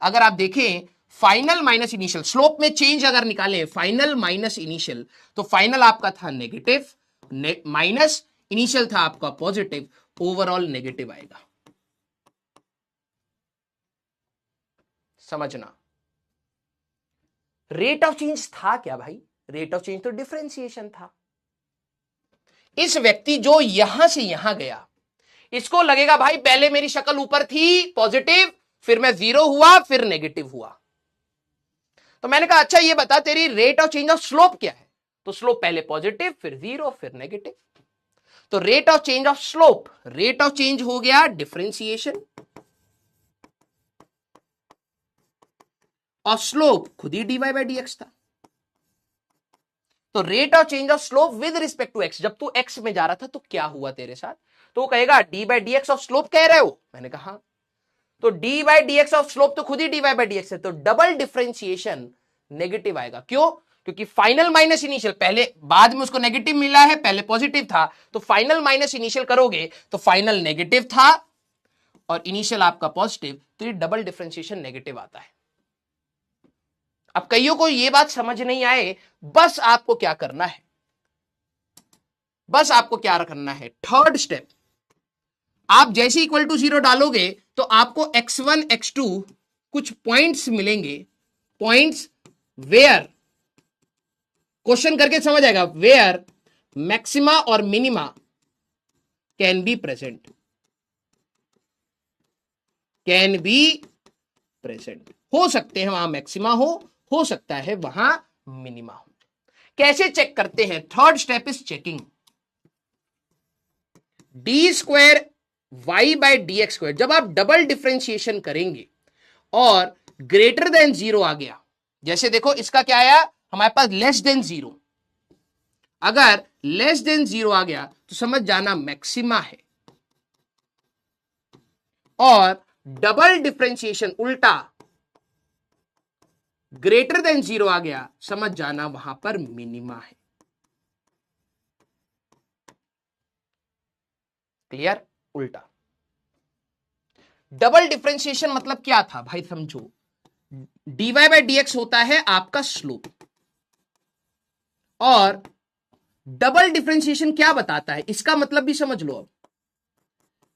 अगर आप देखें फाइनल माइनस इनिशियल, स्लोप में चेंज अगर निकालें फाइनल माइनस इनिशियल, तो फाइनल आपका था नेगेटिव, माइनस इनिशियल था आपका पॉजिटिव, ओवरऑल नेगेटिव आएगा। समझना, रेट ऑफ चेंज था क्या भाई? रेट ऑफ चेंज तो डिफरेंशिएशन था। इस व्यक्ति जो यहां से यहां गया, इसको लगेगा भाई पहले मेरी शक्ल ऊपर थी पॉजिटिव, फिर मैं 0 हुआ, फिर नेगेटिव हुआ। तो मैंने कहा अच्छा ये बता तेरी rate of change of slope क्या है? तो स्लोप पहले पॉजिटिव, फिर 0, फिर नेगेटिव। तो rate of change of slope, rate of change हो गया डिफरेंशिएशन, और स्लोप खुद ही dy बाई dx था। तो rate of change of slope with respect to x, जब तू एक्स में जा रहा था तो क्या हुआ तेरे साथ, तो वो कहेगा d by d x of slope कह रहे हो, मैंने कहा हाँ। तो d by d x of slope तो खुद ही d y by d x है, तो डबल डिफरेंशिएशन नेगेटिव आएगा। क्यों? क्योंकि फाइनल माइनस इनिशियल, पहले बाद में उसको नेगेटिव मिला है, पहले पॉजिटिव था, तो फाइनल माइनस इनिशियल करोगे तो फाइनल नेगेटिव था और इनिशियल आपका पॉजिटिव, तो ये डबल डिफरेंशिएशन नेगेटिव आता है। अब कईयों को ये बात समझ नहीं आए, बस आपको क्या करना है, बस आपको क्या करना है, थर्ड स्टेप, आप जैसे इक्वल टू 0 डालोगे तो आपको x1 x2 कुछ पॉइंट्स मिलेंगे, पॉइंट्स वेयर, क्वेश्चन करके समझ आएगा, वेयर मैक्सिमा और minima can be present, can be present, हो सकते हैं वहां मैक्सिमा हो सकता है वहां मिनिमा हो। कैसे चेक करते हैं? Third step is checking d square y by d x square, जब आप डबल डिफरेंशिएशन करेंगे और ग्रेटर देन 0 आ गया, जैसे देखो इसका क्या आया हमारे पास लेस देन 0, अगर लेस देन 0 आ गया तो समझ जाना मैक्सिमा है, और डबल डिफरेंशिएशन उल्टा ग्रेटर देन 0 आ गया, समझ जाना वहां पर मिनिमा है। क्लियर? उल्टा डबल डिफरेंशिएशन मतलब क्या था भाई, समझो, dy बाई डी एक्स होता है आपका स्लोप, और डबल डिफरेंशिएशन क्या बताता है इसका मतलब भी समझ लो। अब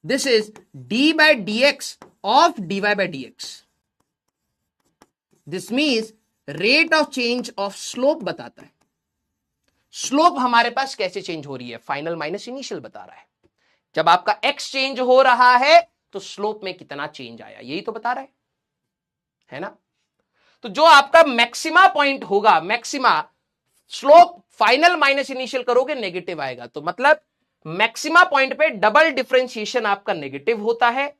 this is D by d x of dy by d x, this means rate of change of slope बताता है। स्लोप हमारे पास कैसे चेंज हो रही है, फाइनल माइनस इनिशियल बता रहा है। जब आपका एक्स चेंज हो रहा है तो स्लोप में कितना चेंज आया, यही तो बता रहा है ना। तो जो आपका मैक्सिमा पॉइंट होगा, maxima slope final minus initial करोगे नेगेटिव आएगा, तो मतलब मैक्सिमा पॉइंट पे डबल डिफरेंशिएशन आपका नेगेटिव होता है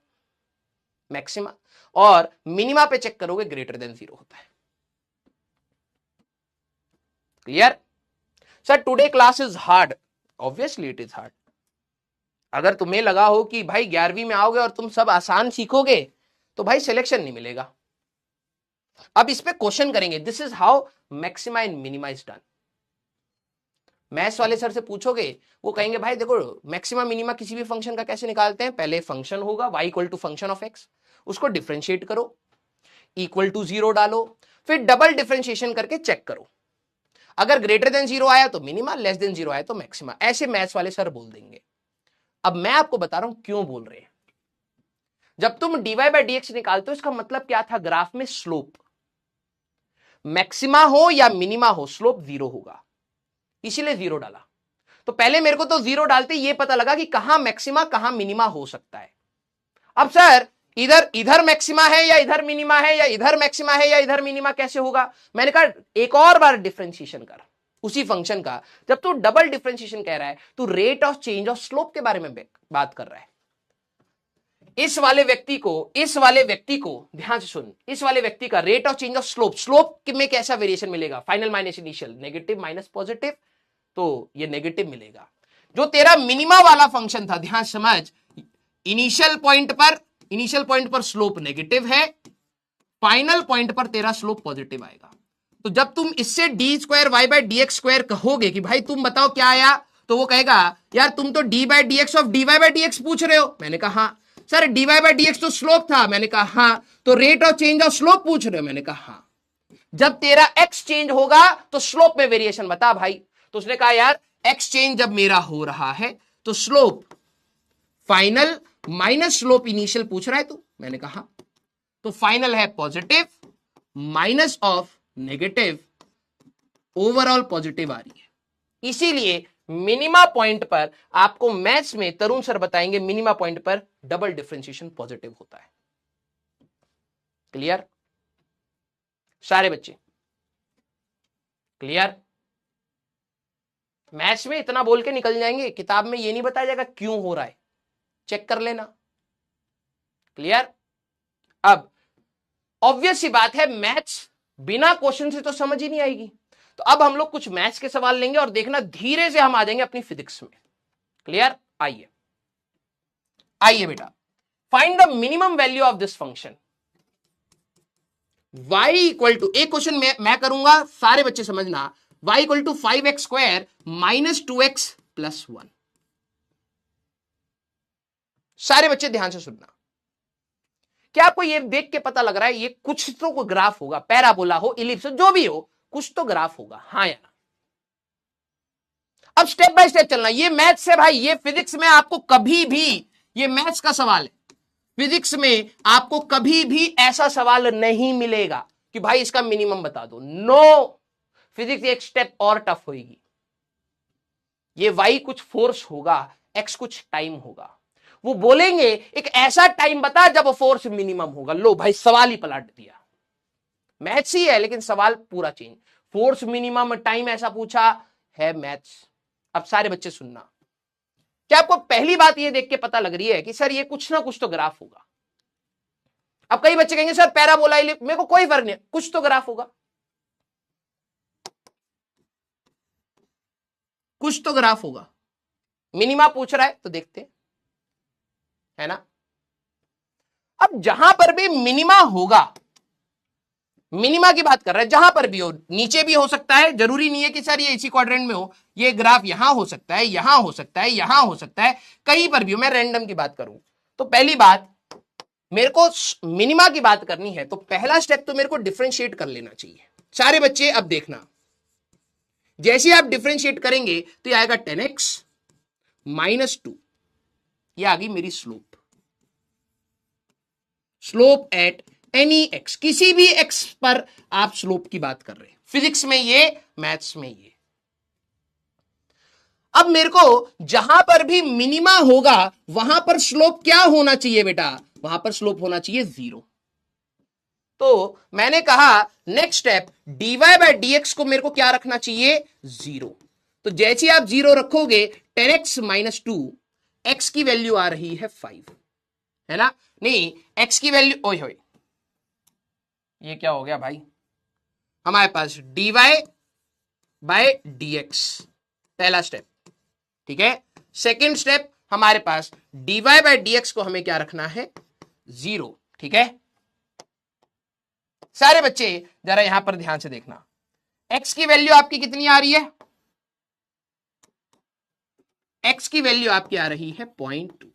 मैक्सिमा, और मिनिमा पे चेक करोगे ग्रेटर देन 0 होता है। Clear? Sir today class is hard, obviously it is hard. अगर तुम्हें लगा हो कि भाई 11वीं में आओगे और तुम सब आसान सीखोगे तो भाई सिलेक्शन नहीं मिलेगा। अब इस पे क्वेश्चन करेंगे, this is how maxima and minima is done. Maths वाले सर से पूछोगे, वो कहेंगे भाई देखो मैक्सिमा मिनिमा किसी भी फंक्शन का कैसे निकालते हैं, पहले फंक्शन होगा y equal to function of x, उसको डिफरेंशिएट करो, इक्वल टू 0 डालो, फिर डबल डिफरेंशिएशन करके चेक करो, अगर ग्रेटर देन 0 आया तो मिनिमा, लेस देन 0 आया तो मैक्सिमा। ऐसे मैथ्स वाले सर बोल देंगे। अब मैं आपको बता रहा हूं क्यों बोल रहे हैं। जब तुम dy बाई डी एक्स निकालते हो इसका मतलब क्या था, ग्राफ में स्लोप मैक्सिमा हो या मिनिमा हो स्लोप 0 होगा, इसीलिए 0 डाला। तो पहले मेरे को तो 0 डालते ये पता लगा कि कहां मैक्सिमा कहां मिनिमा हो सकता है। अब सर इधर मैक्सिमा है या इधर मिनिमा है, या इधर मैक्सिमा है या इधर मिनिमा, कैसे होगा? मैंने कहा एक और बार डिफरेंशिएशन कर उसी फंक्शन का। जब तू डबल डिफरेंशिएशन कह रहा है तो rate of change of slope के बारे में बात कर रहा है। इस वाले व्यक्ति को ध्यान से सुन, इस वाले व्यक्ति का rate of change of slope में कैसा वेरिएशन मिलेगा, final minus initial, negative minus positive, तो ये नेगेटिव मिलेगा। जो तेरा मिनिमा वाला फंक्शन था, ध्यान समझ, इनिशियल पॉइंट पर स्लोप नेगेटिव है, फाइनल पॉइंट पर तेरा स्लोप पॉजिटिव आएगा। तो जब तुम इससे d square y by d x square कहोगे कि भाई तुम बताओ क्या आया, तो वो कहेगा यार तुम तो d by d x of d y by d x पूछ रहे हो। मैंने कहा हाँ। Sir d y by d x तो स्लोप था। मैंने कहा हाँ। तो rate of change of slope पूछ रहे हो। मैंने कहा हाँ। जब तेरा एक्स चेंज होगा तो स्लोप में वेरिएशन बता भाई। तो उसने कहा यार एक्स चेंज जब मेरा हो रहा है तो slope final minus slope initial पूछ रहा है तू। मैंने कहा तो फाइनल है positive minus of negative, overall positive आ रही है। इसीलिए मिनिमा पॉइंट पर आपको मैथ्स में तरुण सर बताएंगे मिनिमा पॉइंट पर डबल डिफरेंशिएशन पॉजिटिव होता है। क्लियर सारे बच्चे? क्लियर? मैथ्स में इतना बोल के निकल जाएंगे, किताब में ये नहीं बताया जाएगा क्यों हो रहा है, चेक कर लेना। क्लियर? अब ऑब्वियस सी बात है मैथ्स बिना क्वेश्चन से तो समझ ही नहीं आएगी। तो अब हम लोग कुछ मैथ्स के सवाल लेंगे और देखना धीरे से हम आ जाएंगे अपनी फिजिक्स में। क्लियर? आइए आइए बेटा, find the minimum value of this function y equal to, एक क्वेश्चन मैं करूंगा, सारे बच्चे समझना, y equal to 5x square minus 2x plus 1। सारे बच्चे ध्यान से सुनना। क्या आपको ये देख के पता लग रहा है ये कुछ तो ग्राफ होगा, पैराबोला हो, इलिप्स, जो भी हो, कुछ तो ग्राफ होगा, हाँ या ना? अब स्टेप बाय स्टेप चलना। ये मैथ्स है भाई, ये फिजिक्स में आपको कभी भी, ये मैथ्स का सवाल है, फिजिक्स में आपको कभी भी ऐसा सवाल नहीं मिलेगा कि भाई इसका मिनिमम बता दो। नो, फिजिक्स एक स्टेप और टफ होगी। ये y कुछ फोर्स होगा, x कुछ टाइम होगा, वो बोलेंगे एक ऐसा टाइम बता जब फोर्स मिनिमम होगा। लो भाई, सवाल ही पलट दिया। मैथ्स ही है लेकिन सवाल पूरा चेंज। फोर्स मिनिमम, टाइम ऐसा पूछा है मैथ्स। अब सारे बच्चे सुनना, क्या आपको पहली बात ये देख के पता लग रही है कि सर ये कुछ ना कुछ तो ग्राफ होगा। अब कई बच्चे कहेंगे सर पैराबोला, मेरे को कोई फर्क नहीं, कुछ तो ग्राफ होगा, कुछ तो ग्राफ होगा। मिनिमा पूछ रहा है तो देखते है ना। अब जहां पर भी मिनिमा होगा, मिनिमा की बात कर रहे हैं, जहां पर भी हो, नीचे भी हो सकता है, जरूरी नहीं है कि सर ये इसी क्वाड्रेंट में हो, ये ग्राफ यहां हो सकता है, यहां हो सकता है, यहां हो सकता है, कहीं पर भी हो। मैं रैंडम की बात करूं तो पहली बात मेरे को मिनिमा की बात करनी है तो पहला स्टेप तो मेरे को डिफरेंशिएट कर लेना चाहिए। सारे बच्चे अब देखना, जैसे आप डिफरेंशिएट करेंगे तो ये आएगा 10x माइनस 2, ये आ गई मेरी slope. Slope at any x, किसी भी x पर आप स्लोप की बात कर रहे हैं, फिजिक्स में ये, मैथ्स में ये। अब मेरे को जहां पर भी मिनिमा होगा वहां पर स्लोप क्या होना चाहिए बेटा? वहां पर स्लोप होना चाहिए 0। तो मैंने कहा next step, dy by dx को मेरे को क्या रखना चाहिए? 0। तो जैसे आप 0 रखोगे 10x माइनस 2, x की वैल्यू आ रही है 5, है ना? नहीं, x की वैल्यू, ओए होए, ये क्या हो गया भाई? हमारे पास dy बाय dx पहला स्टेप, ठीक है। सेकेंड स्टेप हमारे पास dy बाय dx को हमें क्या रखना है? 0, ठीक है। सारे बच्चे जरा यहां पर ध्यान से देखना, x की वैल्यू आपकी कितनी आ रही है? x की वैल्यू आपकी आ रही है 0.2,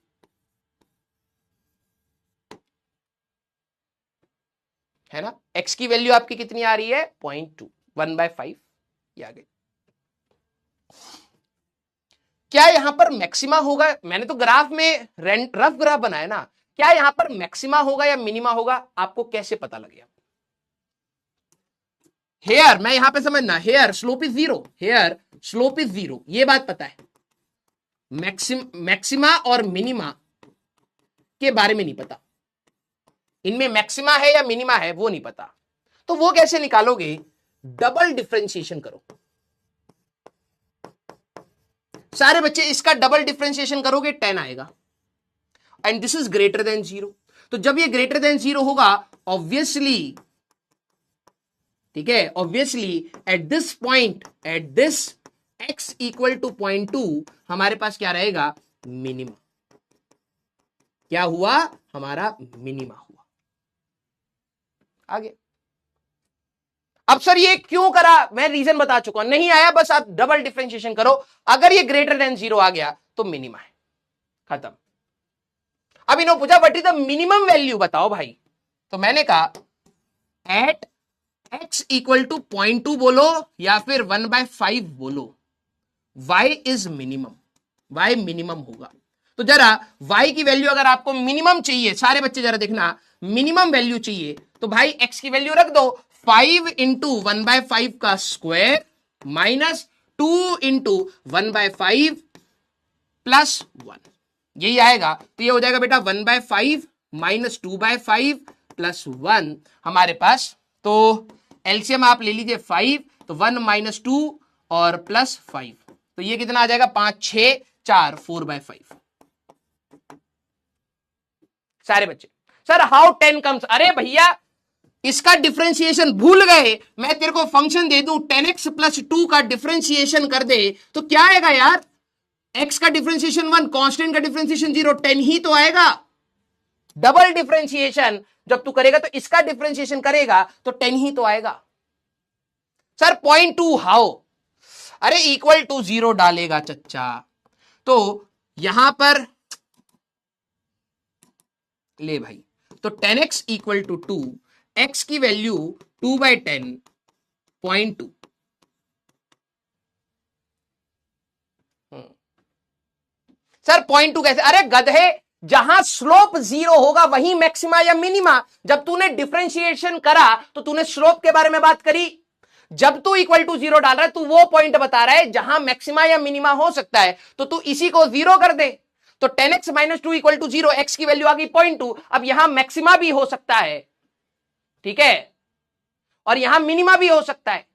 है ना। x की वैल्यू आपकी कितनी आ रही है? 0.2, 1/5 ये आ गई। क्या यहां पर मैक्सिमा होगा? मैंने तो ग्राफ में रफ ग्राफ बनाया ना, क्या यहां पर मैक्सिमा होगा या मिनिमा होगा? आपको कैसे पता लगेगा? हेयर, मैं यहां पे समझना, here slope is 0, here slope is 0, ये बात पता है। मैक्सिमा और मिनिमा के बारे में नहीं पता, इनमें मैक्सिमा है या मिनिमा है वो नहीं पता। तो वो कैसे निकालोगे? डबल डिफरेंशिएशन करो। सारे बच्चे इसका डबल डिफरेंशिएशन करोगे 10 आएगा, and this is greater than 0। तो जब ये ग्रेटर देन 0 होगा, ऑब्वियसली, ठीक है, obviously at this point, at this x equal to 0.2 हमारे पास क्या रहेगा? मिनिमा। क्या हुआ? हमारा मिनिमा हुआ। आगे, अब सर ये क्यों करा? मैं रीजन बता चुका हूं, नहीं आया बस आप डबल डिफरेंशिएशन करो। अगर ये ग्रेटर देन 0 आ गया तो मिनिमा है, खत्म। अब इन्होंने पूछा what is the minimum value, बताओ भाई। तो मैंने कहा एट x इक्वल टू 0.2 बोलो या फिर 1/5 बोलो, y is minimum, y minimum होगा। तो जरा y की वैल्यू अगर आपको मिनिमम चाहिए, सारे बच्चे जरा देखना, मिनिमम वैल्यू चाहिए तो भाई x की वैल्यू रख दो 5 इंटू 1/5 का स्क्वायर माइनस 2 इंटू 1/5 प्लस 1, यही आएगा। तो ये हो जाएगा बेटा 1/5 माइनस 2/5 प्लस 1 हमारे पास। तो एलसीएम आप ले लीजिए 5, तो 1 माइनस 2 और प्लस 5, तो ये कितना आ जाएगा? 5 6 4, 4/5। सारे बच्चे, सर हाउ 10 कम्स? अरे भैया इसका डिफरेंशिएशन भूल गए, मैं तेरे को फंक्शन दे दूं 10x प्लस 2 का डिफरेंशिएशन कर दे तो क्या आएगा यार? x का डिफरेंशिएशन 1, कांस्टेंट का डिफरेंशिएशन 0, 10 ही तो आएगा। डबल डिफरेंशिएशन जब तू करेगा तो इसका डिफरेंशिएशन करेगा तो 10 ही तो आएगा। Sir 0.2 how? अरे इक्वल टू 0 डालेगा चच्चा, तो यहां पर ले भाई, तो 10x इक्वल टू 2, x की वैल्यू 2/10, 0.2। सर 0.2 कैसे? अरे गधे, जहां स्लोप 0 होगा वही मैक्सिमा या मिनिमा। जब तूने डिफरेंशिएशन करा तो तूने स्लोप के बारे में बात करी। जब तू इक्वल टू 0 डाल रहा है, तू वो पॉइंट बता रहा है जहां मैक्सिमा या मिनिमा हो सकता है, तो तू इसी को 0 कर दे। तो 10x minus 2 equal to 0, x की वैल्यू आ गई 0.2। अब यहां मैक्सिमा भी हो सकता है, ठीक है, और यहां मिनिमा भी हो सकता है।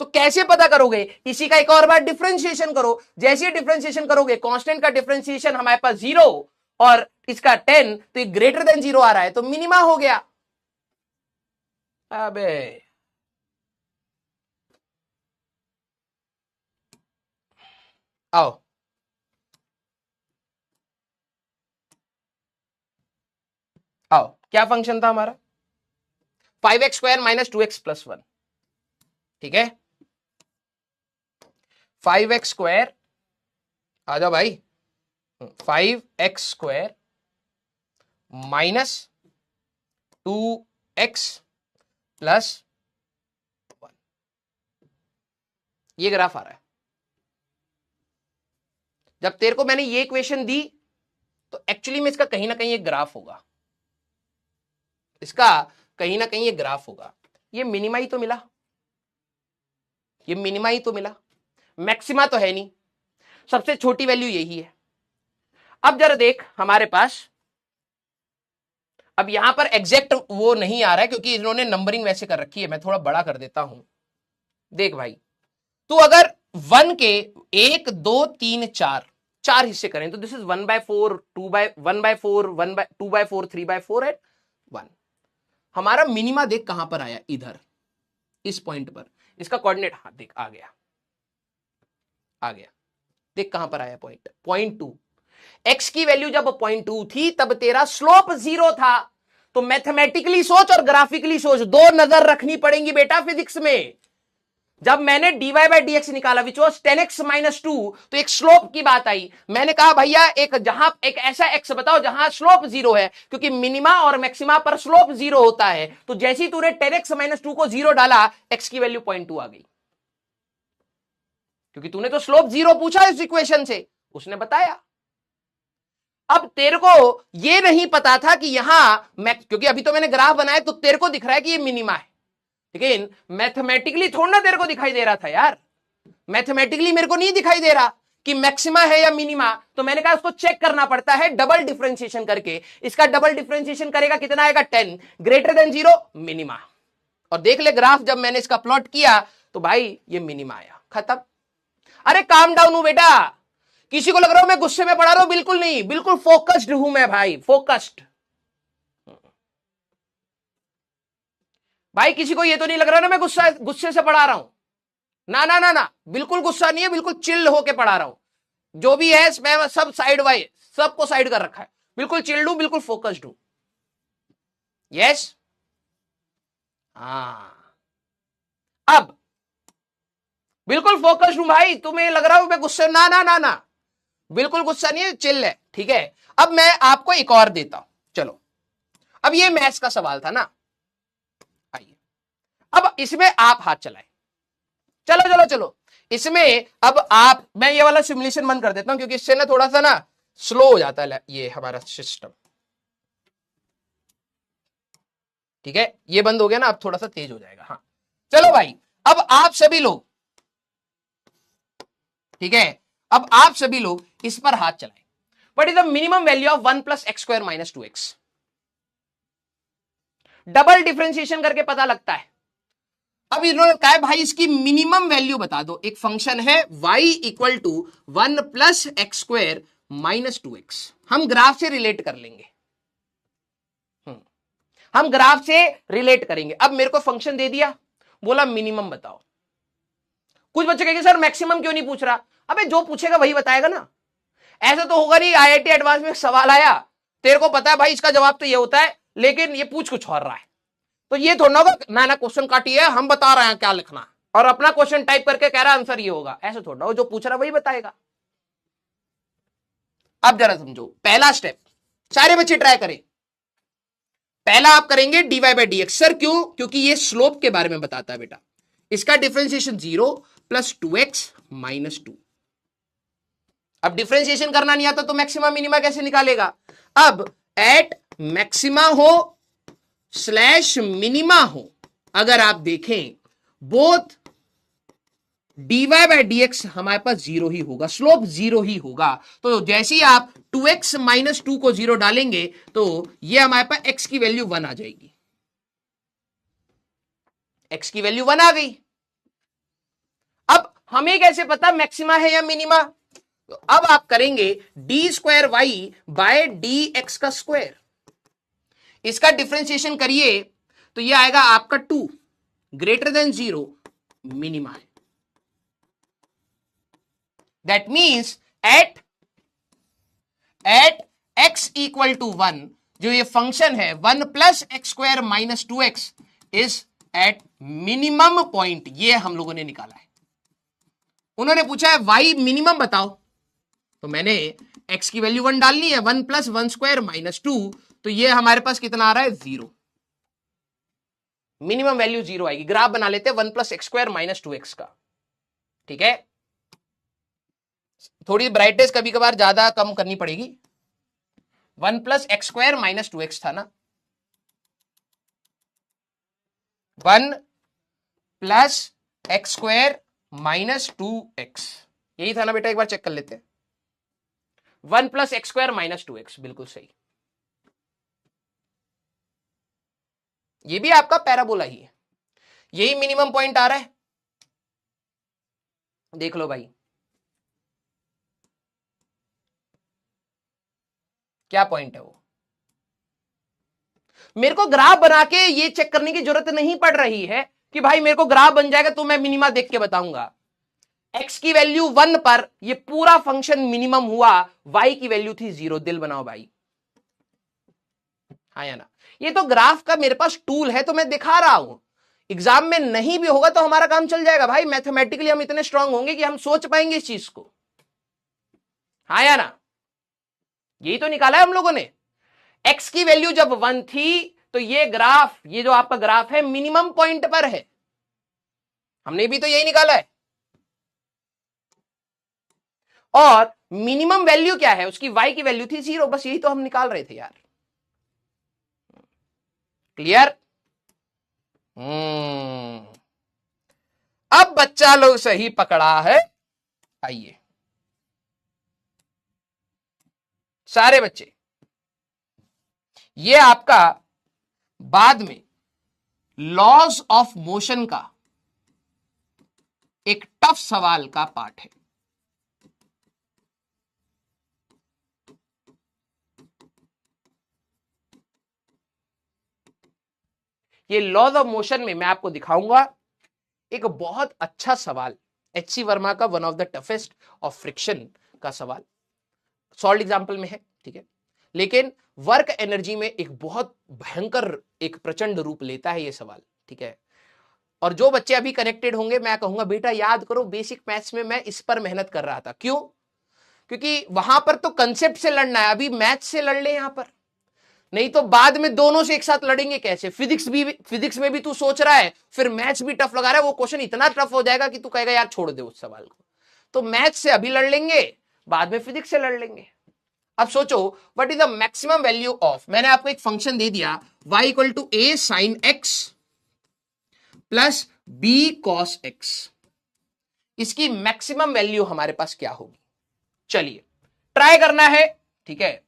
तो कैसे पता करोगे? इसी का एक और बार डिफरेंशिएशन करो। जैसे डिफरेंशिएशन करोगे, कांस्टेंट का डिफरेंशिएशन हमारे पास 0 और इसका 10, तो ये ग्रेटर देन 0 आ रहा है, तो मिनिमा हो गया। अबे आओ, आओ, क्या फंक्शन था हमारा? 5x square minus 2x plus 1, ठीक है। 5x स्क्वायर, आ जाओ भाई, 5x square minus 2x plus 1, ये ग्राफ आ रहा है। जब तेरे को मैंने ये इक्वेशन दी तो एक्चुअली में इसका कहीं ना कहीं एक ग्राफ होगा, इसका कहीं ना कहीं एक ग्राफ होगा। ये मिनिमा ही तो मिला, ये मिनिमा ही तो मिला, मैक्सिमा तो है नहीं। सबसे छोटी वैल्यू यही है। अब जरा देख हमारे पास, अब यहां पर एग्जैक्ट वो नहीं आ रहा है क्योंकि इन्होंने नंबरिंग वैसे कर रखी है। मैं थोड़ा बड़ा कर देता हूं। देख भाई, तो अगर 1 के 1 2 3 4 हिस्से करें तो दिस इज 1/4, 1/4, 2/4, 3/4 एंड 1। हमारा मिनिमा देख कहां पर आया, इधर इस पॉइंट पर। इसका कोऑर्डिनेट, हाँ देख आ गया, आ गया, देख कहां पर आया पॉइंट, 0.2। x की वैल्यू जब 0.2 थी तब तेरा स्लोप 0 था। तो मैथमेटिकली सोच और ग्राफिकली सोच, दो नजर रखनी पड़ेंगी बेटा फिजिक्स में। जब मैंने dy बाई dx निकाला विच वॉज 10x माइनस 2, तो एक स्लोप की बात आई। मैंने कहा भैया एक ऐसा x बताओ जहां स्लोप 0 है, क्योंकि मिनिमा और मैक्सिमा पर स्लोप 0 होता है। तो जैसे ही तूने 10x माइनस 2 को 0 डाला, x की वैल्यू 0.2 आ गई, क्योंकि तूने तो स्लोप 0 पूछा इस इक्वेशन से, उसने बताया। अब तेरे को ये नहीं पता था कि यहां क्योंकि अभी तो मैंने ग्राफ बनाया तो तेरे को दिख रहा है कि ये मिनिमा है, लेकिन मैथमेटिकली थोड़ा ना तेरे को दिखाई दे रहा था यार। मैथमेटिकली मेरे को नहीं दिखाई दे रहा कि मैक्सिमा है या मिनिमा। तो मैंने कहा उसको चेक करना पड़ता है डबल डिफरेंशिएशन करके। इसका डबल डिफरेंशिएशन करेगा, कितना आएगा, 10 ग्रेटर देन 0 मिनिमा। और देख ले ग्राफ, जब मैंने इसका प्लॉट किया तो भाई ये मिनिमा आया, खत्म। अरे काम डाउन हूं बेटा, किसी को लग रहा हूं मैं गुस्से में पढ़ा रहा हूं, बिल्कुल नहीं, बिल्कुल फोकस्ड हूं मैं भाई, फोकस्ड। भाई किसी को ये तो नहीं लग रहा ना मैं गुस्से से पढ़ा रहा हूं, ना ना ना ना, बिल्कुल गुस्सा नहीं है, बिल्कुल चिल्ड होके पढ़ा रहा हूं। जो भी है मैं सब साइड वाइज सबको साइड कर रखा है, बिल्कुल चिल्ड हूं, बिल्कुल फोकस्ड हूं। यस, हाँ, अब बिल्कुल फोकस्ड हूं भाई। तुम्हें लग रहा हूं मैं गुस्से, ना ना ना ना, बिल्कुल गुस्सा नहीं है, चिल है, ठीक है। अब मैं आपको एक और देता हूं, चलो। अब ये मैथ्स का सवाल था ना, आइए अब इसमें आप हाथ चलाएं। चलो चलो चलो, इसमें अब आप, मैं ये वाला सिमुलेशन बंद कर देता हूं क्योंकि इससे ना थोड़ा सा ना स्लो हो जाता है ये हमारा सिस्टम, ठीक है। ये बंद हो गया ना, अब थोड़ा सा तेज हो जाएगा। हाँ चलो भाई, अब आप सभी लोग, ठीक है, अब आप सभी लोग इस पर हाथ चलाएं। What is the minimum value of 1 plus x square minus 2x? Double differentiation करके पता लगता है। अब इन्होंने कहा है भाई इसकी मिनिमम वैल्यू बता दो। एक फंक्शन है y equal to 1 plus x square minus 2x, हम ग्राफ से रिलेट कर लेंगे। हम ग्राफ से रिलेट करेंगे। अब मेरे को फंक्शन दे दिया, बोला मिनिमम बताओ। कुछ बच्चे कहेंगे सर मैक्सिमम क्यों नहीं पूछ रहा? अबे जो पूछेगा वही बताएगा ना। ऐसा तो होगा नहीं आईआईटी एडवांस में सवाल आया, तेरे को पता है भाई इसका जवाब तो ये होता है, लेकिन ये पूछ कुछ और रहा है, तो ये थोड़ा ना होगा ना क्वेश्चन काटिए हम बता रहे हैं क्या लिखना और अपना क्वेश्चन टाइप करके कह रहा है आंसर ये होगा। ऐसा थोड़ा हो, जो पूछ रहा वही बताएगा। अब जरा समझो पहला स्टेप, सारे बच्चे ट्राई करें। पहला आप करेंगे dy by d x. Sir क्यों? क्योंकि ये स्लोप के बारे में बताता है बेटा। इसका डिफरेंशिएशन 0 प्लस 2x माइनस 2। अब डिफरेंशिएशन करना नहीं आता तो मैक्सिमा मिनिमा कैसे निकालेगा? अब एट मैक्सिमा हो स्लैश मिनिमा हो, अगर आप देखें both dy by d x हमारे पास 0 ही होगा, स्लोप 0 ही होगा। तो जैसे ही आप 2x माइनस 2 को 0 डालेंगे तो ये हमारे पास x की वैल्यू 1 आ जाएगी। x की वैल्यू 1 आ गई। अब हमें कैसे पता मैक्सिमा है या मिनिमा? तो अब आप करेंगे d square y by d x का स्क्वायर, इसका डिफरेंशिएशन करिए तो ये आएगा आपका 2 ग्रेटर देन 0 मिनिमा है। That means at x equal to 1 जो ये फंक्शन है 1 plus x square minus 2x is at minimum point. ये हम लोगों ने निकाला है। उन्होंने पूछा है y मिनिमम बताओ, तो मैंने x की वैल्यू 1 डालनी है, 1 प्लस 1 स्क्वायर माइनस 2, तो ये हमारे पास कितना आ रहा है 0। मिनिमम वैल्यू 0 आएगी। ग्राफ बना लेते हैं 1 plus x square minus 2x का। ठीक है, थोड़ी ब्राइटनेस कभी कभार ज्यादा कम करनी पड़ेगी। 1 plus x square minus 2x था ना, 1 plus x square minus 2x यही था ना बेटा? एक बार चेक कर लेते हैं। 1 plus x square minus 2x, बिल्कुल सही। ये भी आपका पैराबोला ही है, यही मिनिमम पॉइंट आ रहा है। देख लो भाई क्या पॉइंट है वो। मेरे को ग्राफ बना के ये चेक करने की जरूरत नहीं पड़ रही है कि भाई मेरे को ग्राफ बन जाएगा तो मैं मिनिमा देख के बताऊंगा। x की वैल्यू 1 पर ये पूरा फंक्शन मिनिमम हुआ, y की वैल्यू थी 0। दिल बनाओ भाई, हाँ या ना? ये तो ग्राफ का मेरे पास टूल है तो मैं दिखा रहा हूं। एग्जाम में नहीं भी होगा तो हमारा काम चल जाएगा भाई। मैथमेटिकली हम इतने स्ट्रांग होंगे कि हम सोच पाएंगे इस चीज को, हाँ या ना? यही तो निकाला है हम लोगों ने। x की वैल्यू जब 1 थी तो ये ग्राफ, ये जो आपका ग्राफ है मिनिमम पॉइंट पर है। हमने भी तो यही निकाला है। और मिनिमम वैल्यू क्या है उसकी? y की वैल्यू थी 0। बस यही तो हम निकाल रहे थे यार। क्लियर? अब बच्चा लोग सही पकड़ा है। आइए सारे बच्चे, ये आपका बाद में लॉज ऑफ मोशन का एक टफ सवाल का पार्ट है। ये लॉज ऑफ मोशन में मैं आपको दिखाऊंगा एक बहुत अच्छा सवाल, एच.सी. वर्मा का one of the toughest of friction का सवाल, सॉल्ड एग्जाम्पल में है। ठीक है, लेकिन वर्क एनर्जी में एक बहुत भयंकर, एक प्रचंड रूप लेता है ये सवाल। ठीक है, और जो बच्चे अभी कनेक्टेड होंगे मैं कहूंगा बेटा याद करो, बेसिक मैथ्स में मैं इस पर मेहनत कर रहा था। क्यों? क्योंकि वहां पर तो कंसेप्ट से लड़ना है, अभी मैथ्स से लड़ ले यहां पर, नहीं तो बाद में दोनों से एक साथ लड़ेंगे कैसे? फिजिक्स में भी तू सोच रहा है, फिर मैथ्स भी टफ लगा रहा है, वो क्वेश्चन इतना टफ हो जाएगा कि तू कहेगा यार छोड़ दे उस सवाल को। तो मैथ्स से अभी लड़ लेंगे, बाद में फिजिक्स से लड़ लेंगे। अब सोचो what is the maximum value of, मैंने आपको एक फंक्शन दे दिया y equal to a sin x plus b cos x, इसकी मैक्सिमम वैल्यू हमारे पास क्या होगी? चलिए ट्राई करना है। ठीक है,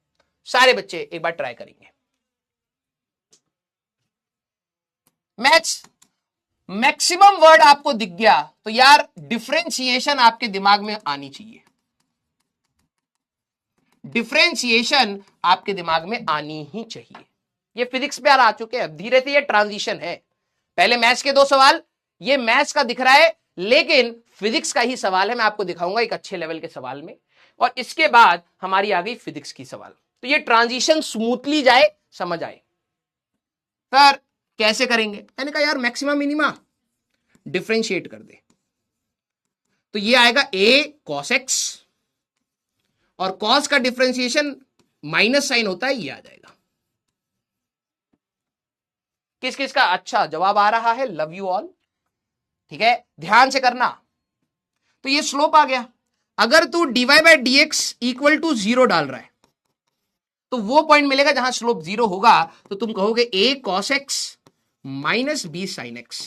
सारे बच्चे एक बार ट्राई करेंगे। मैथ्स मैक्सिमम वर्ड आपको दिख गया तो यार डिफरेंशिएशन आपके दिमाग में आनी चाहिए, डिफरेंशिएशन आपके दिमाग में आनी ही चाहिए। ये फिजिक्स पे आ चुके हैं, धीरे से ये ट्रांजिशन है। पहले मैथ्स के 2 सवाल, ये मैथ्स का दिख रहा है लेकिन फिजिक्स का ही सवाल है, मैं आपको दिखाऊंगा एक अच्छे लेवल के सवाल में, और इसके बाद हमारी आ गई फिजिक्स की सवाल। तो ये ट्रांजिशन स्मूथली जाए, समझ आए। सर कैसे करेंगे? मैंने कहा यार मैक्सिमम मिनिमा डिफरेंशिएट कर दे, तो ये आएगा a cos x, और cos का डिफरेंशिएशन माइनस साइन होता है, ये आ जाएगा। किस किस का अच्छा जवाब आ रहा है? Love you all. ठीक है, ध्यान से करना। तो ये स्लोप आ गया। अगर तू dy by d x equal to 0 डाल रहा है तो वो पॉइंट मिलेगा जहां स्लोप 0 होगा, तो तुम कहोगे a cos x minus b sin x।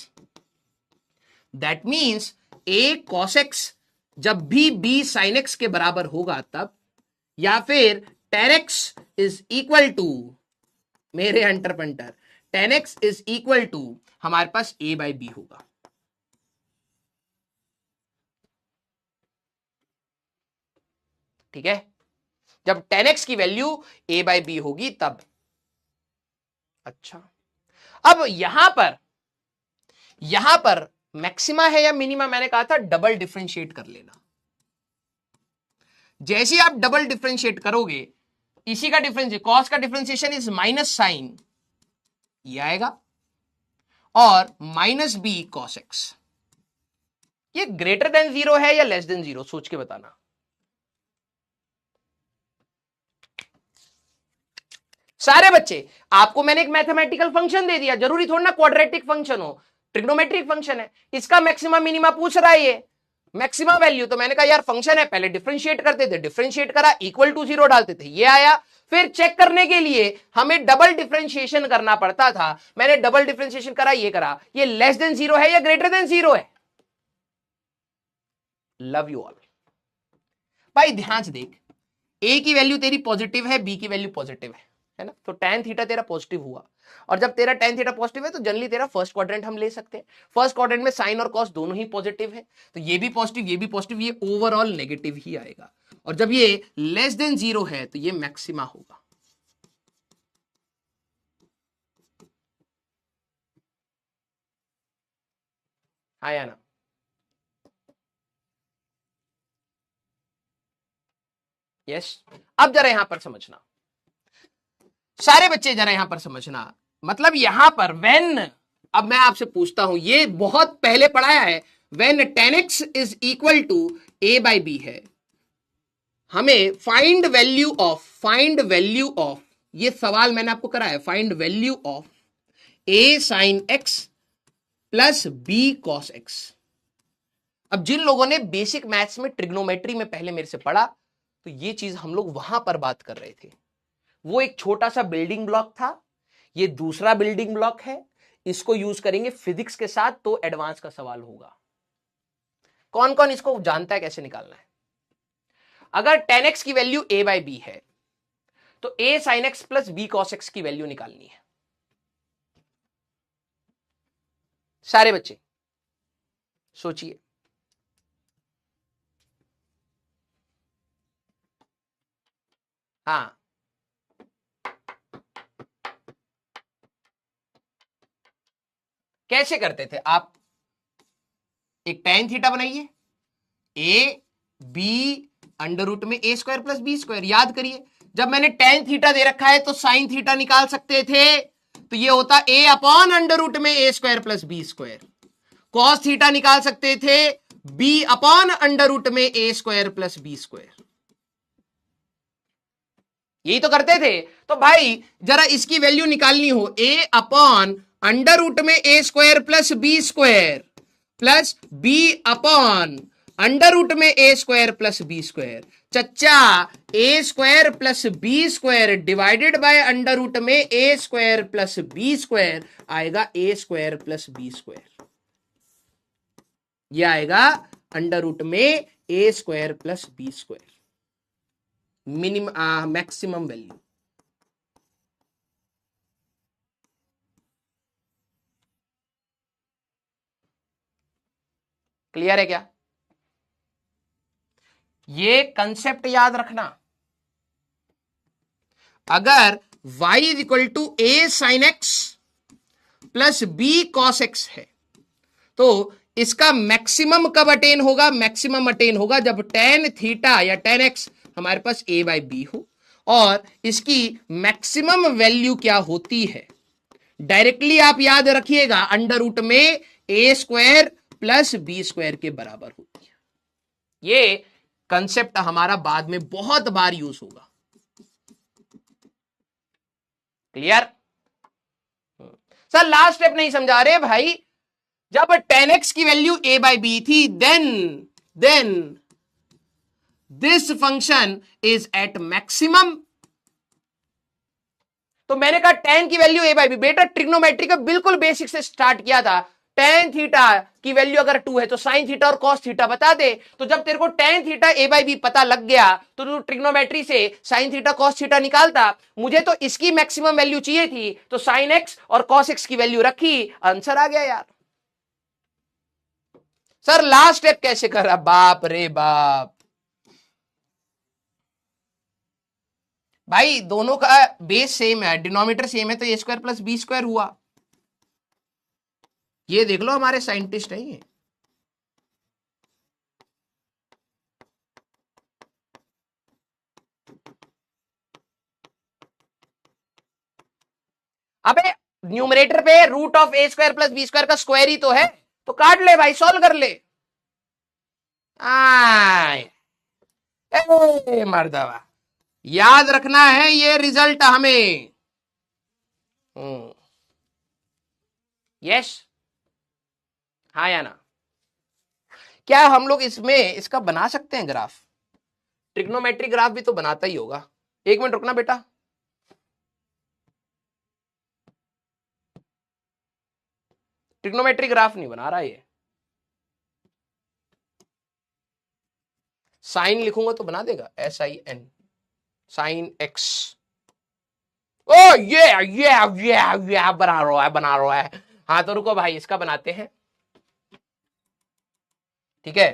That means a cos x जब भी b sin x के बराबर होगा तब, या फिर tan x is equal to, मेरे अंटर पंटर, tan x is equal to हमारे पास a बाई बी होगा। ठीक है, जब tan x की वैल्यू a बाई बी होगी तब। अच्छा, अब यहां पर मैक्सिमा है या मिनिमा? मैंने कहा था डबल डिफरेंशिएट कर लेना। जैसे आप डबल डिफरेंशिएट करोगे, इसी का डिफरेंशिएट, कॉस का डिफरेंशिएशन इज माइनस साइन, ये आएगा, और माइनस बी कॉस एक्स। ये ग्रेटर देन 0 है या लेस देन 0? सोच के बताना। सारे बच्चे, आपको मैंने एक मैथमेटिकल फंक्शन दे दिया, जरूरी थोड़ा ना क्वाड्रेटिक फंक्शन हो, ट्रिग्नोमेट्रिक फंक्शन है, इसका मैक्सिमम मिनिमा पूछ रहा है ये मैक्सिमम वैल्यू। तो मैंने कहा यार फंक्शन है, पहले डिफरेंशिएट करते थे, डिफरेंशिएट करा, इक्वल टू 0 डालते थे, ये आया। फिर चेक करने के लिए हमें डबल डिफरेंशिएशन करना पड़ता था, मैंने डबल डिफरेंशिएशन करा, ये करा, ये लेस देन 0 है या ग्रेटर देन 0 है? Love you all. भाई ध्यान से देख, ए की वैल्यू तेरी पॉजिटिव है, बी की वैल्यू पॉजिटिव है ना, तो tan थीटा तेरा पॉजिटिव हुआ, और जब तेरा tan थीटा पॉजिटिव है तो जनरली तेरा फर्स्ट क्वाड्रेंट हम ले सकते हैं। फर्स्ट क्वाड्रेंट में साइन और कॉस दोनों ही पॉजिटिव है, तो ये भी पॉजिटिव, ये भी पॉजिटिव, ये ओवरऑल नेगेटिव ही आएगा। और जब ये लेस देन 0 है तो ये मैक्सिमा होगा। आया ना? यस। अब जरा यहां पर समझना, सारे बच्चे जरा यहां पर समझना, मतलब यहां पर व्हेन, अब मैं आपसे पूछता हूं, ये बहुत पहले पढ़ाया है, when tan x is equal to a by b है, हमें फाइंड वैल्यू ऑफ, ये सवाल मैंने आपको करा है, find value of a sine x plus b cos x। अब जिन लोगों ने बेसिक मैथ्स में ट्रिग्नोमेट्री में पहले मेरे से पढ़ा, तो ये चीज हम लोग वहां पर बात कर रहे थे। वो एक छोटा सा बिल्डिंग ब्लॉक था, ये दूसरा बिल्डिंग ब्लॉक है, इसको यूज करेंगे फिजिक्स के साथ तो एडवांस का सवाल होगा। कौन कौन इसको जानता है कैसे निकालना है? अगर tan x की वैल्यू a बाई बी है तो a sin x plus b cos x की वैल्यू निकालनी है। सारे बच्चे सोचिए। हाँ, कैसे करते थे आप? एक tan थीटा बनाइए, a b अंडर रूट में a square plus b square. याद करिए, जब मैंने tan थीटा दे रखा है तो sin थीटा निकाल सकते थे, तो ये होता a अपॉन अंडर रूट में a square plus b square. cos theta निकाल सकते थे b अपॉन अंडर रूट में a square plus b square. यही तो करते थे। तो भाई जरा इसकी वैल्यू निकालनी हो, a अपॉन अंडर रूट में a square plus b square plus b upon under root में a square plus b square. चच्चा a square plus b square divided by under root में a square plus b square आएगा a square plus b square. यह आएगा under root में a square plus b square, minimum maximum value. Clear है क्या? ये concept याद रखना, अगर y is equal to a sine x plus b cos x है, तो इसका मैक्सिमम कब अटेन होगा? मैक्सिमम अटेन होगा जब tan थीटा या tan x हमारे पास a बाई बी हो, और इसकी मैक्सिमम वैल्यू क्या होती है? डायरेक्टली आप याद रखिएगा, अंडर रूट में a square plus b square के बराबर होती है। ये कंसेप्ट हमारा बाद में बहुत बार यूज होगा। क्लियर? सर लास्ट स्टेप नहीं समझा रहे भाई। जब tan x की वैल्यू a बाई बी थी, then this function is at maximum. तो मैंने कहा tan की वैल्यू a बाई बी, बेटा ट्रिग्नोमेट्री का बिल्कुल बेसिक से स्टार्ट किया था। tan थीटा की वैल्यू अगर 2 है तो sin थीटा और cos थीटा बता दे। तो जब तेरे को tan theta a by b पता लग गया तो तू ट्रिग्नोमेट्री से sin थीटा cos थीटा निकालता। मुझे तो इसकी मैक्सिमम वैल्यू चाहिए थी, तो sin x और cos x की वैल्यू रखी, आंसर आ गया यार। सर लास्ट स्टेप कैसे करा? बाप रे बाप भाई, दोनों का बेस सेम है, डिनोमिनेटर सेम है, तो ए स्क्वायर प्लस बी स्क्वायर हुआ। ये देख लो, हमारे साइंटिस्ट है ये। अबे न्यूमरेटर पे root of a square plus b square का स्क्वायर ही तो है, तो काट ले भाई, सॉल्व कर ले। मर्दवा, याद रखना है ये रिजल्ट हमें। यस, हाँ या ना? क्या हम लोग इसमें इसका बना सकते हैं ग्राफ? ट्रिग्नोमेट्रिक ग्राफ भी तो बनाता ही होगा। एक मिनट रुकना बेटा। ट्रिग्नोमेट्रिक ग्राफ नहीं बना रहा ये। साइन लिखूंगा तो बना देगा, SIN, साइन एक्स। ओ ये बना रहा है। हाँ तो रुको भाई, इसका बनाते हैं। ठीक है,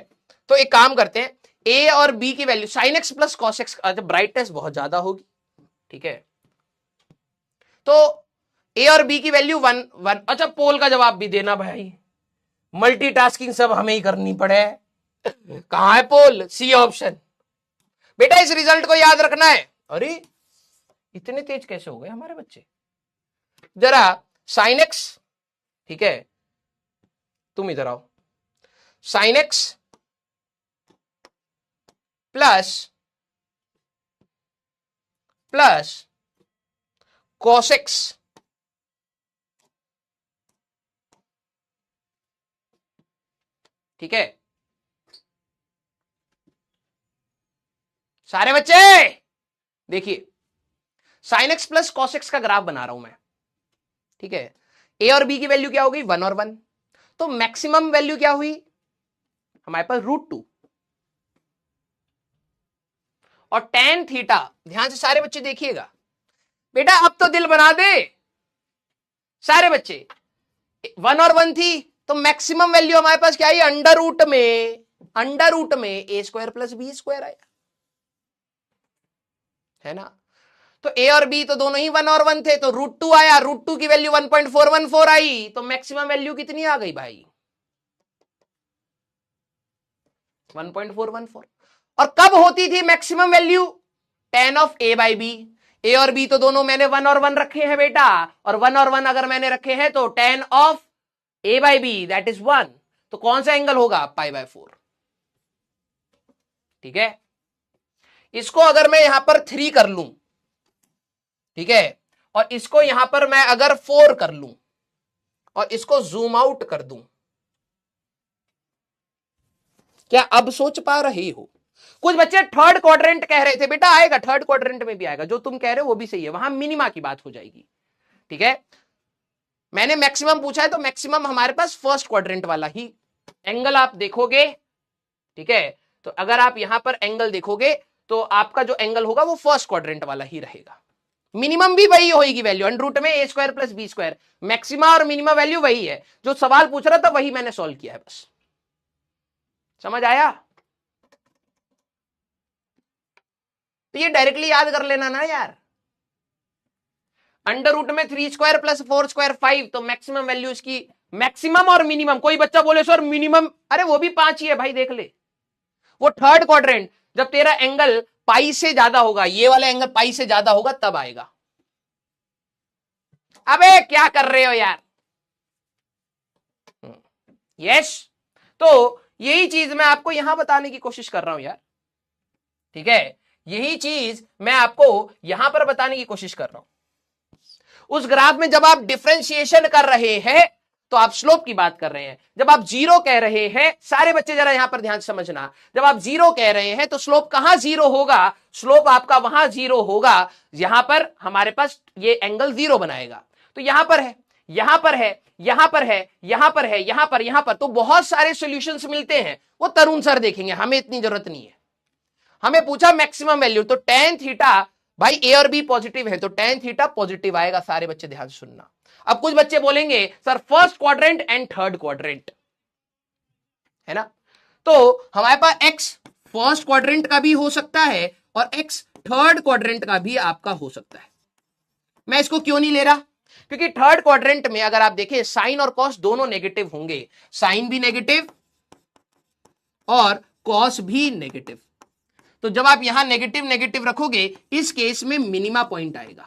तो एक काम करते हैं, ए और बी की value sign x plus cos x, brightness बहुत ज्यादा होगी। ठीक है, तो ए और बी की वैल्यू 1 1। अच्छा, पोल का जवाब भी देना भाई, मल्टीटास्किंग सब हमें ही करनी पड़े। कहां है पोल? C option. बेटा इस रिजल्ट को याद रखना है। अरे इतने तेज कैसे हो गए हमारे बच्चे? जरा साइन एक्स, ठीक है, तुम इधर आओ, sign x plus cos x, ठीक है सारे बच्चे? देखिए, sign x plus cos x का ग्राफ बना रहा हूं मैं। ठीक है, ए और बी की वैल्यू क्या हो गई? 1 और 1। तो मैक्सिमम वैल्यू क्या हुई हमारे पास? √2। और tan थीटा, ध्यान से सारे बच्चे देखिएगा बेटा, अब तो दिल बना दे सारे बच्चे। 1 और 1 थी, तो मैक्सिमम वैल्यू हमारे पास क्या आई? अंडर रूट में a square plus b square आया, है ना? तो ए और बी तो दोनों ही 1 और 1 थे, तो √2 आया, √2 की वैल्यू 1.414 आई, तो मैक्सिमम वैल्यू कितनी आ गई भाई? 1.414। और कब होती थी maximum value? tan of a by b. A और बी तो दोनों मैंने 1 और 1 रखे हैं बेटा, और 1 और 1 अगर मैंने रखे हैं तो tan of a by b that is 1, तो कौन सा एंगल होगा? π/4। ठीक है, इसको अगर मैं यहां पर 3 कर लूं, ठीक है, और इसको यहां पर मैं अगर 4 कर लूं और इसको जूम आउट कर दूं, क्या अब सोच पा रहे हो? कुछ बच्चे थर्ड क्वाड्रेंट कह रहे थे, बेटा आएगा, थर्ड क्वाड्रेंट में भी आएगा, जो तुम कह रहे हो वो भी सही है, वहां मिनिमा की बात हो जाएगी। ठीक है, मैंने मैक्सिमम पूछा है तो मैक्सिमम हमारे पास फर्स्ट क्वाड्रेंट वाला ही एंगल आप देखोगे। ठीक है, तो अगर आप यहां पर एंगल देखोगे तो आपका जो एंगल होगा वो फर्स्ट क्वाड्रेंट वाला ही रहेगा। मिनिमम भी वही होगी वैल्यू, अंडर रूट में a square plus b square, maxima और मिनिमम वैल्यू वही है। जो सवाल पूछ रहा था वही मैंने सॉल्व किया है, बस समझ आया? तो ये डायरेक्टली याद कर लेना ना यार, अंडर रूट में 3 स्क्वायर प्लस 4 स्क्वायर 5, तो मैक्सिमम वैल्यू इसकी, मैक्सिमम और मिनिमम। कोई बच्चा बोले सर मिनिमम, अरे वो भी 5 ही है भाई, देख ले। वो थर्ड क्वाड्रेंट जब तेरा एंगल पाई से ज्यादा होगा, ये वाला एंगल पाई से ज्यादा होगा तब आएगा। अबे क्या कर रहे हो यार। यस, तो यही चीज मैं आपको यहां बताने की कोशिश कर रहा हूं यार, ठीक है, यही चीज मैं आपको यहां पर बताने की कोशिश कर रहा हूं। उस ग्राफ में जब आप डिफरेंशिएशन कर रहे हैं तो आप स्लोप की बात कर रहे हैं, जब आप जीरो कह रहे हैं, सारे बच्चे जरा यहां पर ध्यान से समझना, जब आप जीरो कह रहे हैं तो स्लोप कहां जीरो होगा, स्लोप आपका वहां जीरो होगा यहां पर हमारे पास ये एंगल जीरो बनाएगा। तो यहां पर है, यहां पर है, यहां पर है, यहां पर है, यहां पर, तो बहुत सारे सॉल्यूशंस मिलते हैं, वो तरुण सर देखेंगे, हमें इतनी जरूरत नहीं है। हमें पूछा मैक्सिमम वैल्यू, तो टेन थीटा, भाई ए और बी पॉजिटिव है तो टेन थीटा पॉजिटिव आएगा। सारे बच्चे ध्यान से सुनना। अब कुछ बच्चे बोलेंगे sir first quadrant and third quadrant, है ना, तो हमारे पास एक्स फर्स्ट क्वाड्रेंट का भी हो सकता है और एक्स थर्ड क्वाड्रेंट का भी आपका हो सकता है। मैं इसको क्यों नहीं ले रहा, क्योंकि थर्ड क्वाड्रेंट में अगर आप देखें साइन और कॉस दोनों नेगेटिव होंगे, साइन भी नेगेटिव और कॉस भी नेगेटिव। तो जब आप यहां नेगेटिव नेगेटिव रखोगे, इस केस में मिनिमा पॉइंट आएगा।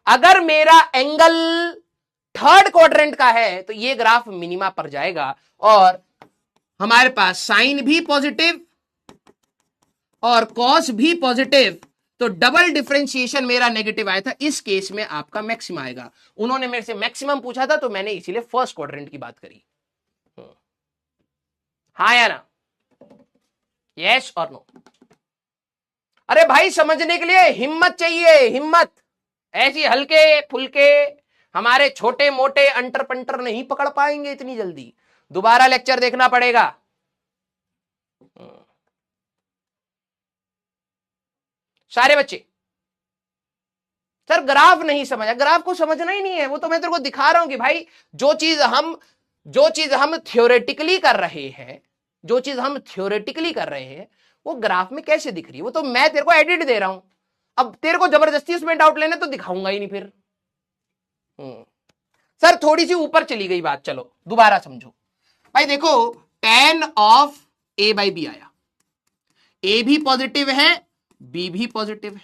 अगर मेरा एंगल थर्ड क्वाड्रेंट का है तो ये ग्राफ मिनिमा पर जाएगा और हमारे पास साइन भी पॉजिटिव और कॉस भी पॉजिटिव, तो डबल डिफरेंशिएशन मेरा नेगेटिव आया था, इस केस में आपका मैक्सिमम आएगा। उन्होंने मेरे से मैक्सिमम पूछा था तो मैंने इसीलिए फर्स्ट क्वाड्रेंट की बात करी। हाँ या ना, यस और नो। अरे भाई समझने के लिए हिम्मत चाहिए, हिम्मत। ऐसी हल्के फुल्के हमारे छोटे मोटे अंटर पंटर नहीं पकड़ पाएंगे इतनी जल्दी, दोबारा लेक्चर देखना पड़ेगा। सारे बच्चे सर ग्राफ नहीं समझा, ग्राफ को समझना ही नहीं है, वो तो मैं तेरे को दिखा रहा हूं कि भाई जो चीज हम थ्योरेटिकली कर रहे हैं, जो चीज हम थ्योरेटिकली कर रहे हैं वो ग्राफ में कैसे दिख रही है, वो तो मैं तेरे को एडिट दे रहा हूं। अब तेरे को जबरदस्ती उसमें डाउट लेना तो दिखाऊंगा ही नहीं फिर। सर थोड़ी सी ऊपर चली गई बात, चलो दोबारा समझो। भाई देखो tan of a by b आया, a भी पॉजिटिव है b भी पॉजिटिव है,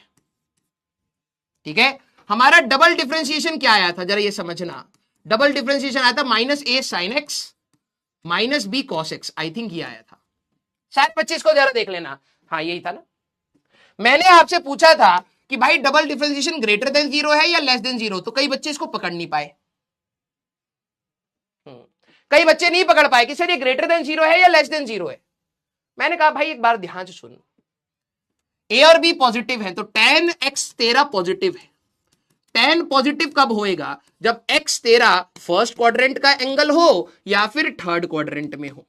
ठीक है। हमारा डबल डिफरेंशिएशन क्या आया था जरा ये समझना, डबल डिफरेंशिएशन आया था minus a sine x minus b cos x, I think ये आया था। शायद 25 को जरा देख लेना, हाँ यही था ना। मैंने आपसे पूछा था कि भाई double differentiation greater than zero है या लेस देन जीरो, तो कई बच्चे इसको पकड़ नहीं पाए, कई बच्चे नहीं पकड़ पाए कि सर ये ग्रेटर देन जीरो है या लेस देन जीरो है। मैंने कहा भाई एक बार ध्यान से सुन, ए और बी पॉजिटिव है तो tan x तेरा पॉजिटिव है। tan पॉजिटिव कब होएगा, जब x तेरा फर्स्ट क्वाड्रेंट का एंगल हो या फिर थर्ड क्वाड्रेंट में हो।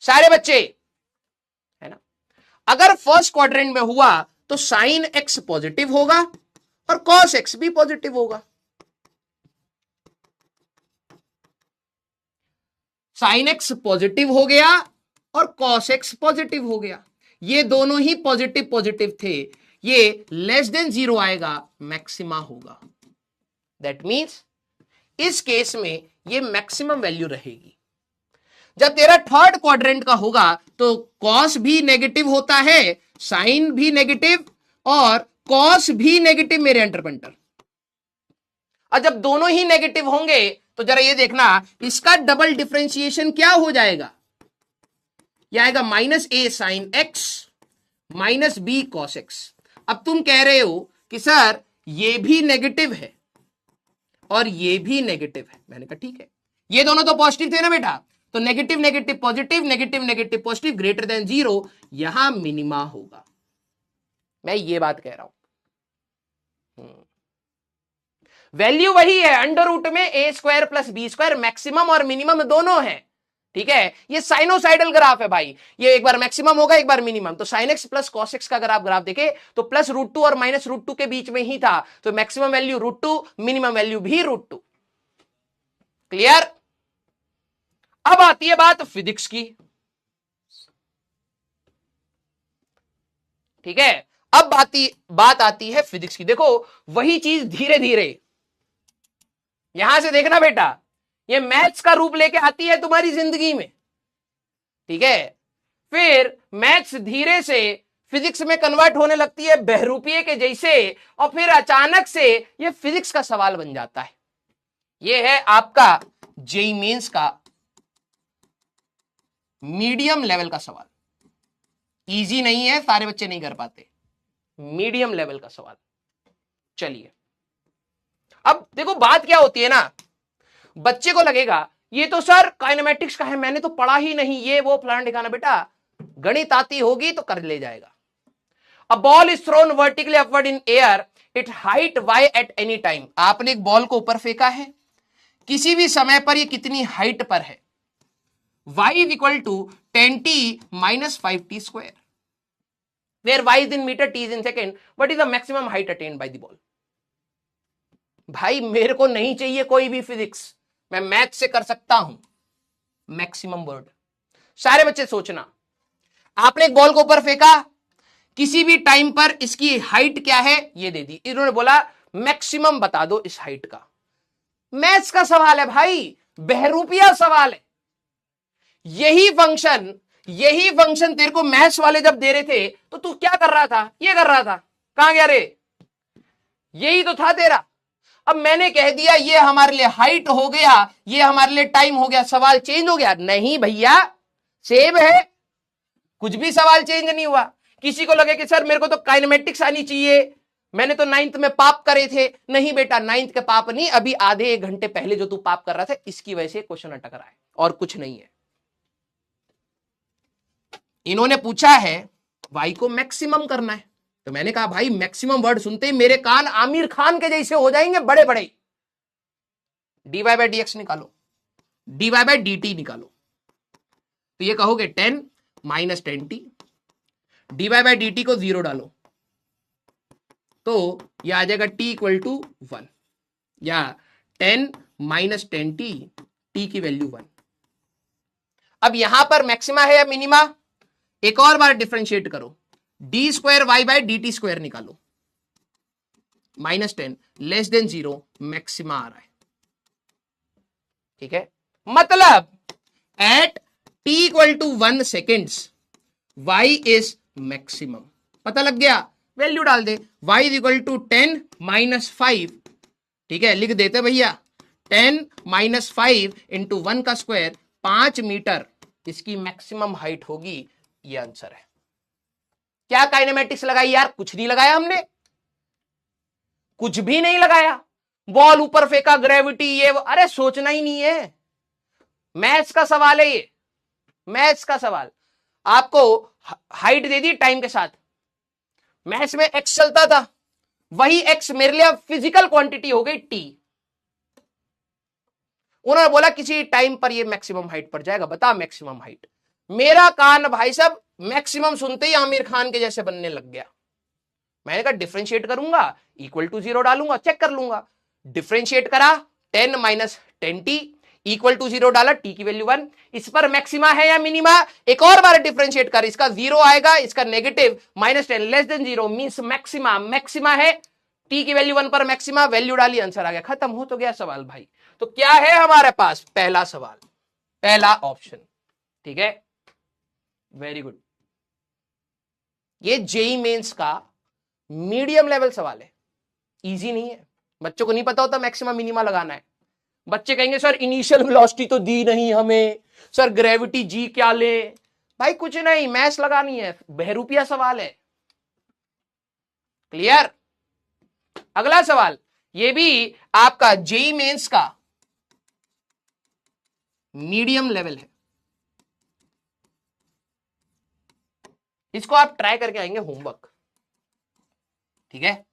सारे बच्चे, है ना, अगर फर्स्ट क्वाड्रेंट में हुआ तो साइन x पॉजिटिव होगा और cos x भी पॉजिटिव होगा। साइन x पॉजिटिव हो गया और cos x पॉजिटिव हो गया, ये दोनों ही पॉजिटिव पॉजिटिव थे, ये लेस देन जीरो आएगा, मैक्सिमा होगा। दैट मींस इस केस में ये मैक्सिमम वैल्यू रहेगी। जब तेरा थर्ड क्वाड्रेंट का होगा तो cos भी नेगेटिव होता है, साइन भी नेगेटिव और cos भी नेगेटिव मेरे एंटरपेंटर। और जब दोनों ही नेगेटिव होंगे तो जरा ये देखना, इसका डबल डिफरेंशिएशन क्या हो जाएगा, यह आएगा minus a sine x minus b cos x। अब तुम कह रहे हो कि सर ये भी नेगेटिव है और ये भी नेगेटिव है, मैंने कहा ठीक है, ये दोनों तो पॉजिटिव थे ना बेटा, तो negative negative positive, negative negative positive, greater than zero, यहां मिनिमा होगा। मैं ये बात कह रहा हूं, वैल्यू वही है, अंडर रूट में a square plus b square, maximum और मिनिमम दोनों है, ठीक है। ये साइनोसाइडल ग्राफ है भाई, ये एक बार मैक्सिमम होगा एक बार मिनिमम। तो sign x plus cos x का अगर आप ग्राफ देखें तो प्लस √2 और माइनस √2 के बीच में ही था, तो मैक्सिमम वैल्यू √2, मिनिमम वैल्यू भी √2। क्लियर। अब आती है बात फिजिक्स की, ठीक है। अब बात आती है फिजिक्स की। देखो वही चीज धीरे धीरे, यहां से देखना बेटा, ये मैथ्स का रूप लेके आती है तुम्हारी जिंदगी में, ठीक है। फिर मैथ्स धीरे से फिजिक्स में कन्वर्ट होने लगती है बहरूपिये के जैसे, और फिर अचानक से ये फिजिक्स का सवाल बन जाता है। ये है आपका जेईई मेंस का मीडियम लेवल का सवाल। इजी नहीं है, सारे बच्चे नहीं कर पाते, मीडियम लेवल का सवाल। चलिए अब देखो बात क्या होती है ना, बच्चे को लगेगा ये तो सर काइनेमेटिक्स का है, मैंने तो पढ़ा ही नहीं, ये वो प्लान दिखाना। बेटा गणित आती होगी तो कर ले जाएगा। A ball is thrown vertically upward in air, it height y at any time. आपने एक बॉल को ऊपर फेंका है, किसी भी समय पर ये कितनी हाइट पर है, y is equal to 10t minus 5t square, where y is in meter, t is in second. What is the maximum height attained by the ball? भाई मेरे को नहीं चाहिए कोई भी फिजिक्स, मैं मैथ से कर सकता हूं मैक्सिमम वर्ड। सारे बच्चे सोचना, आपने एक बॉल को ऊपर फेंका, किसी भी टाइम पर इसकी हाइट क्या है ये दे दी, इन्होंने बोला मैक्सिमम बता दो इस हाइट का। मैथ्स का सवाल है भाई, बहरूपिया सवाल है। यही फंक्शन तेरे को मैथ्स वाले जब दे रहे थे तो तू क्या कर रहा था, ये कर रहा था, कहां गया रे, यही तो था तेरा। अब मैंने कह दिया ये हमारे लिए हाइट हो गया, ये हमारे लिए टाइम हो गया, सवाल चेंज हो गया? नहीं भैया, सेम है, कुछ भी सवाल चेंज नहीं हुआ। किसी को लगे कि सर मेरे को तो काइनेमेटिक्स आनी चाहिए, मैंने तो 9th में पाप करे थे। नहीं बेटा, 9th के पाप नहीं, अभी आधे एक घंटे पहले जो तू पाप कर रहा था इसकी वजह से क्वेश्चन अटक रहा है, और कुछ नहीं है। इन्होंने पूछा है वाई को मैक्सिमम करना है, तो मैंने कहा भाई मैक्सिमम वर्ड सुनते ही मेरे कान आमिर खान के जैसे हो जाएंगे बड़े बड़े। dy बाय dx निकालो, dy बाय dt निकालो, तो ये कहोगे 10 minus 10t, dy by dt को 0 डालो तो ये आ जाएगा t इक्वल टू 1, या 10 माइनस 10t, t की वैल्यू 1। अब यहां पर मैक्सिमा है या मिनिमा, एक और बार डिफरेंशिएट करो, d square y by d t square निकालो, -10 लेस देन 0 मैक्सिमा आ रहा है, ठीक है। मतलब at t equal to 1 seconds y is maximum. पता लग गया, वैल्यू डाल दे, y is equal to 10 minus 5, ठीक है, लिख देते भैया 10 माइनस 5 इंटू 1 का स्क्वायर 5 मीटर, इसकी मैक्सिमम हाइट होगी। ये आंसर है। क्या काइनेमेटिक्स लगाई यार, कुछ नहीं लगाया हमने, कुछ भी नहीं लगाया। बॉल ऊपर फेंका, ग्रेविटी, ये अरे सोचना ही नहीं है, मैथ्स का सवाल है ये, मैथ्स का सवाल। आपको हाइट दे दी टाइम के साथ, मैथ्स में एक्स चलता था, वही एक्स मेरे लिए फिजिकल क्वांटिटी हो गई टी। उन्होंने बोला किसी टाइम पर ये मैक्सिमम हाइट पर जाएगा, बता मैक्सिमम हाइट। मेरा कान भाई साहब मैक्सिमम सुनते ही आमिर खान के जैसे बनने लग गया। मैंने कहा डिफरेंशिएट करूंगा, इक्वल टू 0 डालूंगा, चेक कर लूंगा। डिफरेंशिएट करा, 10 माइनस 10t इक्वल टू 0 डाला, t की वैल्यू 1। इस पर मैक्सिमा है या मिनिमा, एक और बार डिफरेंशिएट कर, इसका 0 आएगा, इसका negative, -10 less than 0 means maxima, maxima है, t की वैल्यू 1 पर मैक्सिमा, वैल्यू डाली, आंसर आ गया, खत्म हो तो गया सवाल भाई। तो क्या है हमारे पास, पहला सवाल, पहला ऑप्शन, ठीक है, वेरी गुड। ये जेईई मेंस का मीडियम लेवल सवाल है, इजी नहीं है। बच्चों को नहीं पता होता मैक्सिमम मिनिमा लगाना है। बच्चे कहेंगे सर इनिशियल वेलोसिटी तो दी नहीं हमें, सर ग्रेविटी जी क्या ले। भाई कुछ नहीं, मैथ्स लगानी है, बहरूपिया सवाल है, क्लियर। अगला सवाल, ये भी आपका जेईई मेंस का मीडियम लेवल है, इसको आप ट्राई करके आएंगे होमवर्क, ठीक है।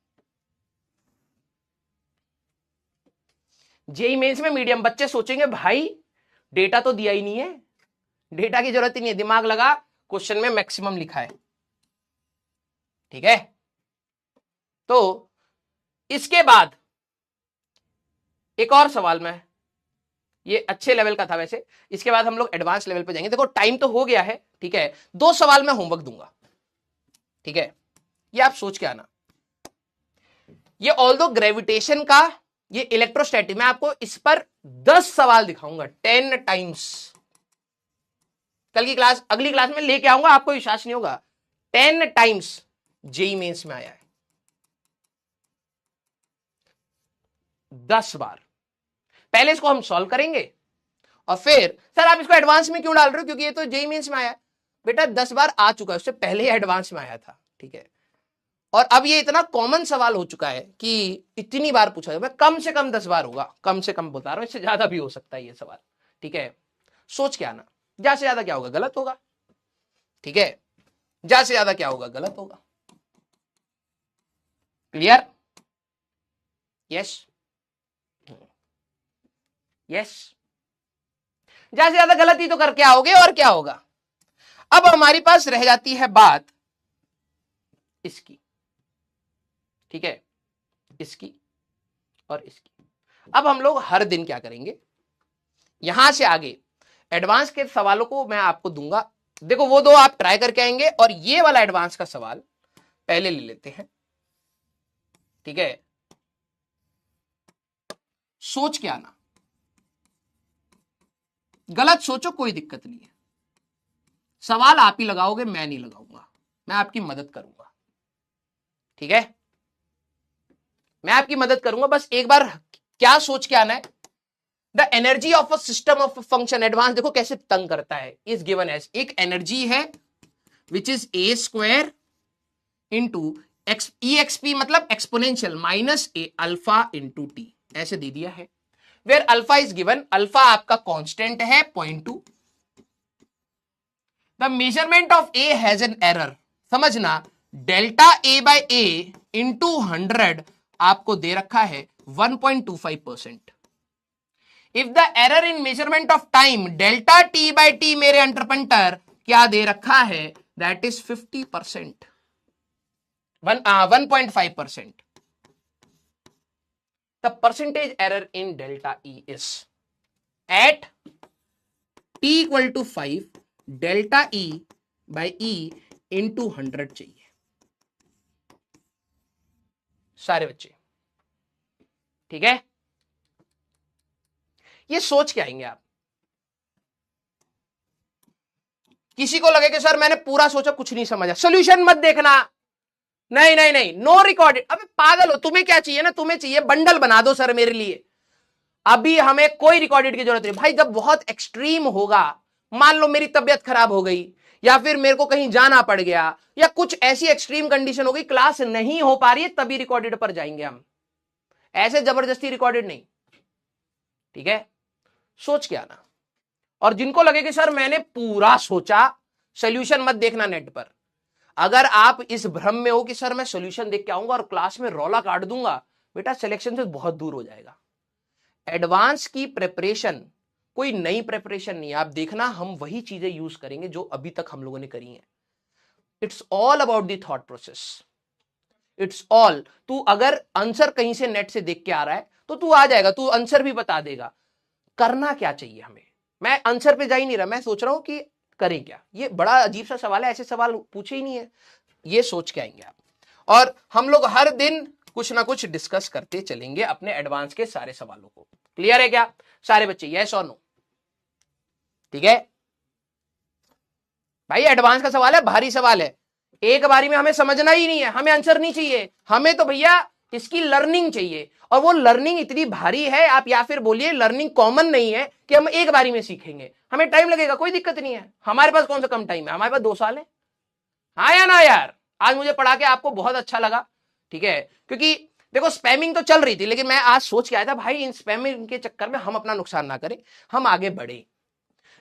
जेईई मेंस में मीडियम, बच्चे सोचेंगे भाई डेटा तो दिया ही नहीं है, डेटा की जरूरत ही नहीं है, दिमाग लगा, क्वेश्चन में मैक्सिमम लिखा है, ठीक है। तो इसके बाद एक और सवाल में, ये अच्छे लेवल का था वैसे, इसके बाद हम लोग एडवांस लेवल पे जाएंगे। देखो टाइम तो हो गया है, ठीक है, 2 सवाल मैं होमवर्क दूंगा, ठीक है। ये आप सोच के आना। ये ऑल्दो ग्रेविटेशन का, ये इलेक्ट्रोस्टैटिक, मैं आपको इस पर 10 सवाल दिखाऊंगा 10 टाइम्स। कल की क्लास, अगली क्लास में लेके आऊंगा, आपको विश्वास नहीं होगा, 10 टाइम्स जेईई मेंस में आया है, 10 बार। पहले इसको हम सॉल्व करेंगे और फिर सर आप इसको एडवांस में क्यों डाल रहे हो, क्योंकि ये तो जेईई मेंस में आया है। बेटा 10 बार आ चुका है, उससे पहले ही एडवांस में आया था, ठीक है। और अब ये इतना कॉमन सवाल हो चुका है कि इतनी बार पूछा जाए, कम से कम 10 बार होगा, कम से कम बता रहा हूं, इससे ज्यादा भी हो सकता है ये सवाल, ठीक है। सोच के आना, ज्यादा से ज्यादा क्या होगा, गलत होगा, ठीक है, ज्यादा से ज्यादा क्या होगा, गलत होगा। क्लियर? यस यस, ज्यादा से ज्यादा गलत ही तो करके आओगे, और क्या होगा। अब हमारी पास रह जाती है बात इसकी, ठीक है, इसकी और इसकी। अब हम लोग हर दिन क्या करेंगे, यहां से आगे एडवांस के सवालों को मैं आपको दूंगा, देखो वो 2 आप ट्राई करके आएंगे, और ये वाला एडवांस का सवाल पहले ले लेते हैं, ठीक है। सोच के आना, गलत सोचो कोई दिक्कत नहीं है, सवाल आप ही लगाओगे, मैं नहीं लगाऊंगा, मैं आपकी मदद करूंगा, ठीक है, मैं आपकी मदद करूंगा। बस एक बार क्या सोच के आना है, the energy of a system of a function, advance देखो कैसे तंग करता है, इज गिवन एज, एक एनर्जी है which is a square into exp मतलब exponential minus a alpha into t, ऐसे दे दिया है, where alpha is given, alpha आपका कांस्टेंट है 0.2, the measurement of a has an error, समझना, delta a by a into 100 आपको दे रखा है 1.25%। If the error in measurement of time delta t by t, मेरे अंटरपंटर क्या दे रखा है, that is 50%, 1.5%। The percentage error in delta E is at t equal to 5 delta E by E into 100 चाहिए सारे बच्चे, ठीक है। ये सोच के आएंगे आप, किसी को लगे कि सर मैंने पूरा सोचा कुछ नहीं समझा, सोल्यूशन मत देखना, नहीं नहीं नहीं, नो रिकॉर्डेड। अबे पागल हो, तुम्हें क्या चाहिए ना, तुम्हें चाहिए बंडल बना दो सर मेरे लिए, अभी हमें कोई रिकॉर्डेड की जरूरत नहीं भाई। जब बहुत एक्सट्रीम होगा, मान लो मेरी तबियत खराब हो गई, या फिर मेरे को कहीं जाना पड़ गया, या कुछ ऐसी एक्सट्रीम कंडीशन हो गई, क्लास नहीं हो पा रही है, तभी रिकॉर्डेड पर जाएंगे हम, ऐसे जबरदस्ती रिकॉर्डेड नहीं, ठीक है। सोच के आना, और जिनको लगे कि सर मैंने पूरा सोचा, सोल्यूशन मत देखना नेट पर। अगर आप इस भ्रम में हो कि सर मैं सोल्यूशन देख के आऊंगा और क्लास में रौला काट दूंगा, बेटा सिलेक्शन से बहुत दूर हो जाएगा। एडवांस की प्रिपरेशन कोई नई प्रिपरेशन नहीं है, आप देखना हम वही चीजें यूज करेंगे जो अभी तक हम लोगों ने करी हैं। It's all about the thought process, it's all. तू अगर आंसर कहीं से नेट से देख के आ रहा है तो तू आ जाएगा, तू आंसर भी बता देगा। करना क्या चाहिए हमें, मैं आंसर पे जा ही नहीं रहा, मैं सोच रहा हूं कि करें क्या। ये बड़ा अजीब सा सवाल है, ऐसे सवाल पूछे ही नहीं है, ये सोच के आएंगे आप। और हम लोग हर दिन कुछ ना कुछ डिस्कस करते चलेंगे अपने एडवांस के सारे सवालों को। क्लियर है क्या सारे बच्चे, यस और नो? ठीक है भाई, एडवांस का सवाल है, भारी सवाल है, एक बारी में हमें समझना ही नहीं है, हमें आंसर नहीं चाहिए, हमें तो भैया इसकी लर्निंग चाहिए। और वो लर्निंग इतनी भारी है, आप या फिर बोलिए लर्निंग कॉमन नहीं है कि हम एक बारी में सीखेंगे, हमें टाइम लगेगा, कोई दिक्कत नहीं है। हमारे पास कौन सा कम टाइम है, हमारे पास 2 साल है। हाँ या ना यार, आज मुझे पढ़ा के आपको बहुत अच्छा लगा, ठीक है, क्योंकि देखो स्पैमिंग तो चल रही थी, लेकिन मैं आज सोच के आया था भाई इन स्पैमिंग के चक्कर में हम अपना नुकसान ना करें, हम आगे बढ़े।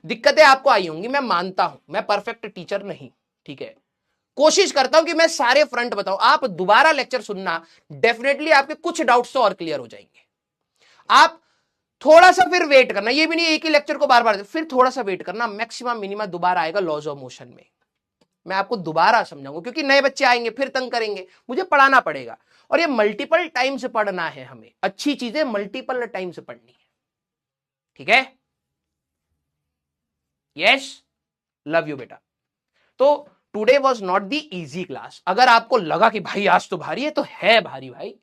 दिक्कतें आपको आई होंगी, मैं मानता हूं, मैं परफेक्ट टीचर नहीं, ठीक है, कोशिश करता हूं कि मैं सारे फ्रंट बताऊं। आप दोबारा लेक्चर सुनना, डेफिनेटली आपके कुछ डाउट्स तो और क्लियर हो जाएंगे। आप थोड़ा सा फिर वेट करना, ये भी नहीं एक ही लेक्चर को बार बार, फिर थोड़ा सा वेट करना, मैक्सिमम मिनिमम दोबारा आएगा लॉज ऑफ मोशन में, मैं आपको दोबारा समझाऊंगा, क्योंकि नए बच्चे आएंगे फिर तंग करेंगे, मुझे पढ़ाना पड़ेगा। और ये मल्टीपल टाइम से पढ़ना है, हमें अच्छी चीजें मल्टीपल टाइम से पढ़नी है, ठीक है। यस, लव यू बेटा। तो today was not the easy class. अगर आपको लगा कि भाई आज तो भारी है, तो है भारी भाई,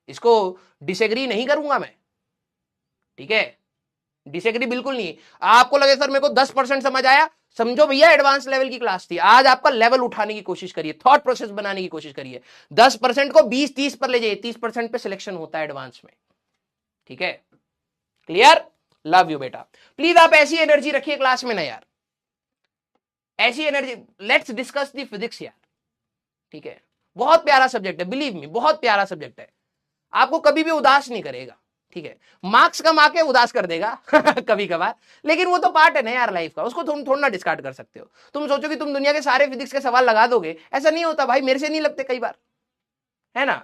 इसको डिसएग्री नहीं करूंगा मैं, ठीक है, डिसएग्री बिल्कुल नहीं। आपको लगे सर मेरे को 10% समझ आया, समझो भैया एडवांस लेवल की क्लास थी। आज आपका लेवल उठाने की कोशिश करिए, थॉट प्रोसेस बनाने की कोशिश करिए। 10% को 20-30 पर ले जाइए, 30% पे सिलेक्शन होता है एडवांस में, ठीक है, क्लियर। लव यू बेटा। प्लीज आप ऐसी एनर्जी रखिए क्लास में ना यार, ऐसी energy. Let's discuss the physics यार, ठीक है, बहुत प्यारा सब्जेक्ट है, बिलीव मी, बहुत प्यारा सब्जेक्ट है, आपको कभी भी उदास नहीं करेगा, ठीक है। मार्क्स कम आके उदास कर देगा कभी कभार, लेकिन वो तो पार्ट है ना यार लाइफ का, उसको तुम थोड़ा ना डिस्कार्ड कर सकते हो। तुम सोचो कि तुम दुनिया के सारे फिजिक्स के सवाल लगा दोगे, ऐसा नहीं होता भाई, मेरे से नहीं लगते कई बार, है ना।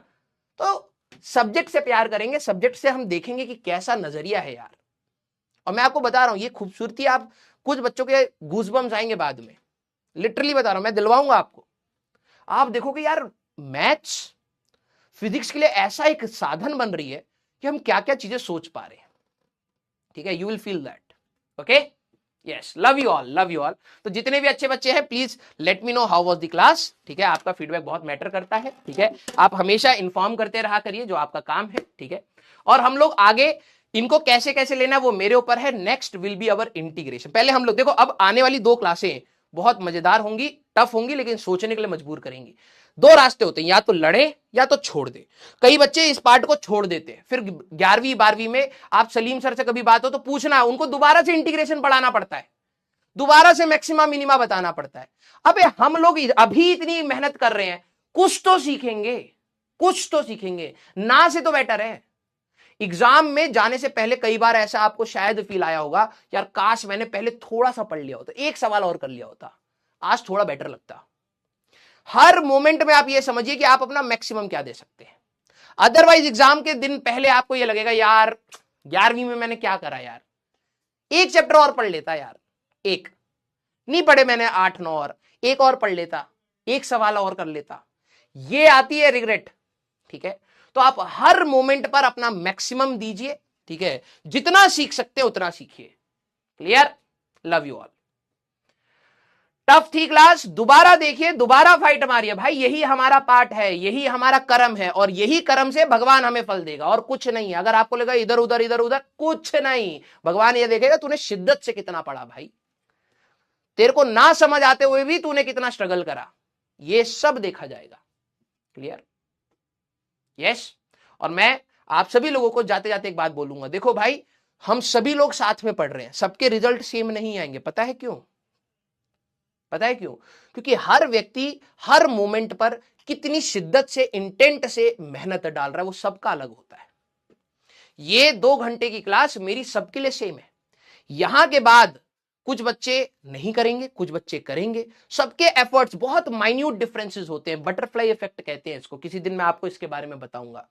तो सब्जेक्ट से प्यार करेंगे, सब्जेक्ट से हम देखेंगे कि कैसा नजरिया है यार। और मैं आपको बता रहा हूं ये खूबसूरती, आप कुछ बच्चों के गूज़बम्स आएंगे बाद में, लिटरली बता रहा हूं, मैं दिलवाऊंगा आपको। आप देखोगे यार मैथ्स फिजिक्स के लिए ऐसा एक साधन बन रही है कि हम क्या क्या चीजें सोच पा रहे हैं, ठीक है, you will feel that, okay. Yes, love you all, love you all. तो जितने भी अच्छे बच्चे हैं please let me know how was the class, ठीक है, आपका फीडबैक बहुत मैटर करता है, ठीक है, आप हमेशा इन्फॉर्म करते रहा करिए, जो आपका काम है, ठीक है। और हम लोग आगे इनको कैसे कैसे लेना है वो मेरे ऊपर है। Next will be our integration. पहले हम लोग देखो, अब आने वाली 2 क्लासें बहुत मजेदार होंगी, टफ होंगी, लेकिन सोचने के लिए मजबूर करेंगी। 2 रास्ते होते हैं, या तो लड़े या तो छोड़ दे। कई बच्चे इस पार्ट को छोड़ देते हैं, फिर 11वीं 12वीं में आप सलीम सर से कभी बात हो तो पूछना, उनको दोबारा से इंटीग्रेशन पढ़ाना पड़ता है, दोबारा से मैक्सिमा मिनिमा बताना पड़ता है। अबे हम लोग अभी इतनी मेहनत कर रहे हैं, कुछ तो सीखेंगे, कुछ तो सीखेंगे ना, से तो बेटर है। एग्जाम में जाने से पहले कई बार ऐसा आपको शायद फील आया होगा, यार काश मैंने पहले थोड़ा सा पढ़ लिया होता, एक सवाल और कर लिया होता, आज थोड़ा बेटर लगता। हर मोमेंट में आप ये समझिए कि आप अपना मैक्सिमम क्या दे सकते हैं। अदरवाइज एग्जाम के दिन पहले आपको ये लगेगा यार 11वीं में मैंने क्या करा यार, एक चैप्टर और पढ़ लेता यार, एक नहीं पढ़े मैंने 8-9 और, एक और पढ़ लेता, एक सवाल और कर लेता, ये आती है रिग्रेट, ठीक है। तो आप हर मोमेंट पर अपना मैक्सिमम दीजिए, ठीक है, जितना सीख सकते हैं उतना सीखिए, clear. Love you all. Tough थी क्लास, दोबारा देखिए, दोबारा फाइट मारिए भाई, यही हमारा पार्ट है, यही हमारा कर्म है, और यही कर्म से भगवान हमें फल देगा, और कुछ नहीं। अगर आपको लगा इधर उधर इधर उधर, कुछ नहीं, भगवान ये देखेगा तूने शिद्दत से कितना पढ़ा भाई, तेरे को ना समझ आते हुए भी तूने कितना स्ट्रगल करा, ये सब देखा जाएगा, क्लियर। यस। और मैं आप सभी लोगों को जाते जाते एक बात बोलूंगा, देखो भाई हम सभी लोग साथ में पढ़ रहे हैं, सबके रिजल्ट सेम नहीं आएंगे, पता है क्यों? पता है क्यों? क्योंकि हर व्यक्ति हर मोमेंट पर कितनी शिद्दत से, इंटेंट से मेहनत डाल रहा है, वो सबका अलग होता है। ये 2 घंटे की क्लास मेरी सबके लिए सेम है। यहां के बाद कुछ बच्चे नहीं करेंगे, कुछ बच्चे करेंगे, सबके एफर्ट्स, बहुत माइन्यूट डिफरेंसेस होते हैं, बटरफ्लाई इफेक्ट कहते हैं इसको, किसी दिन मैं आपको इसके बारे में बताऊंगा।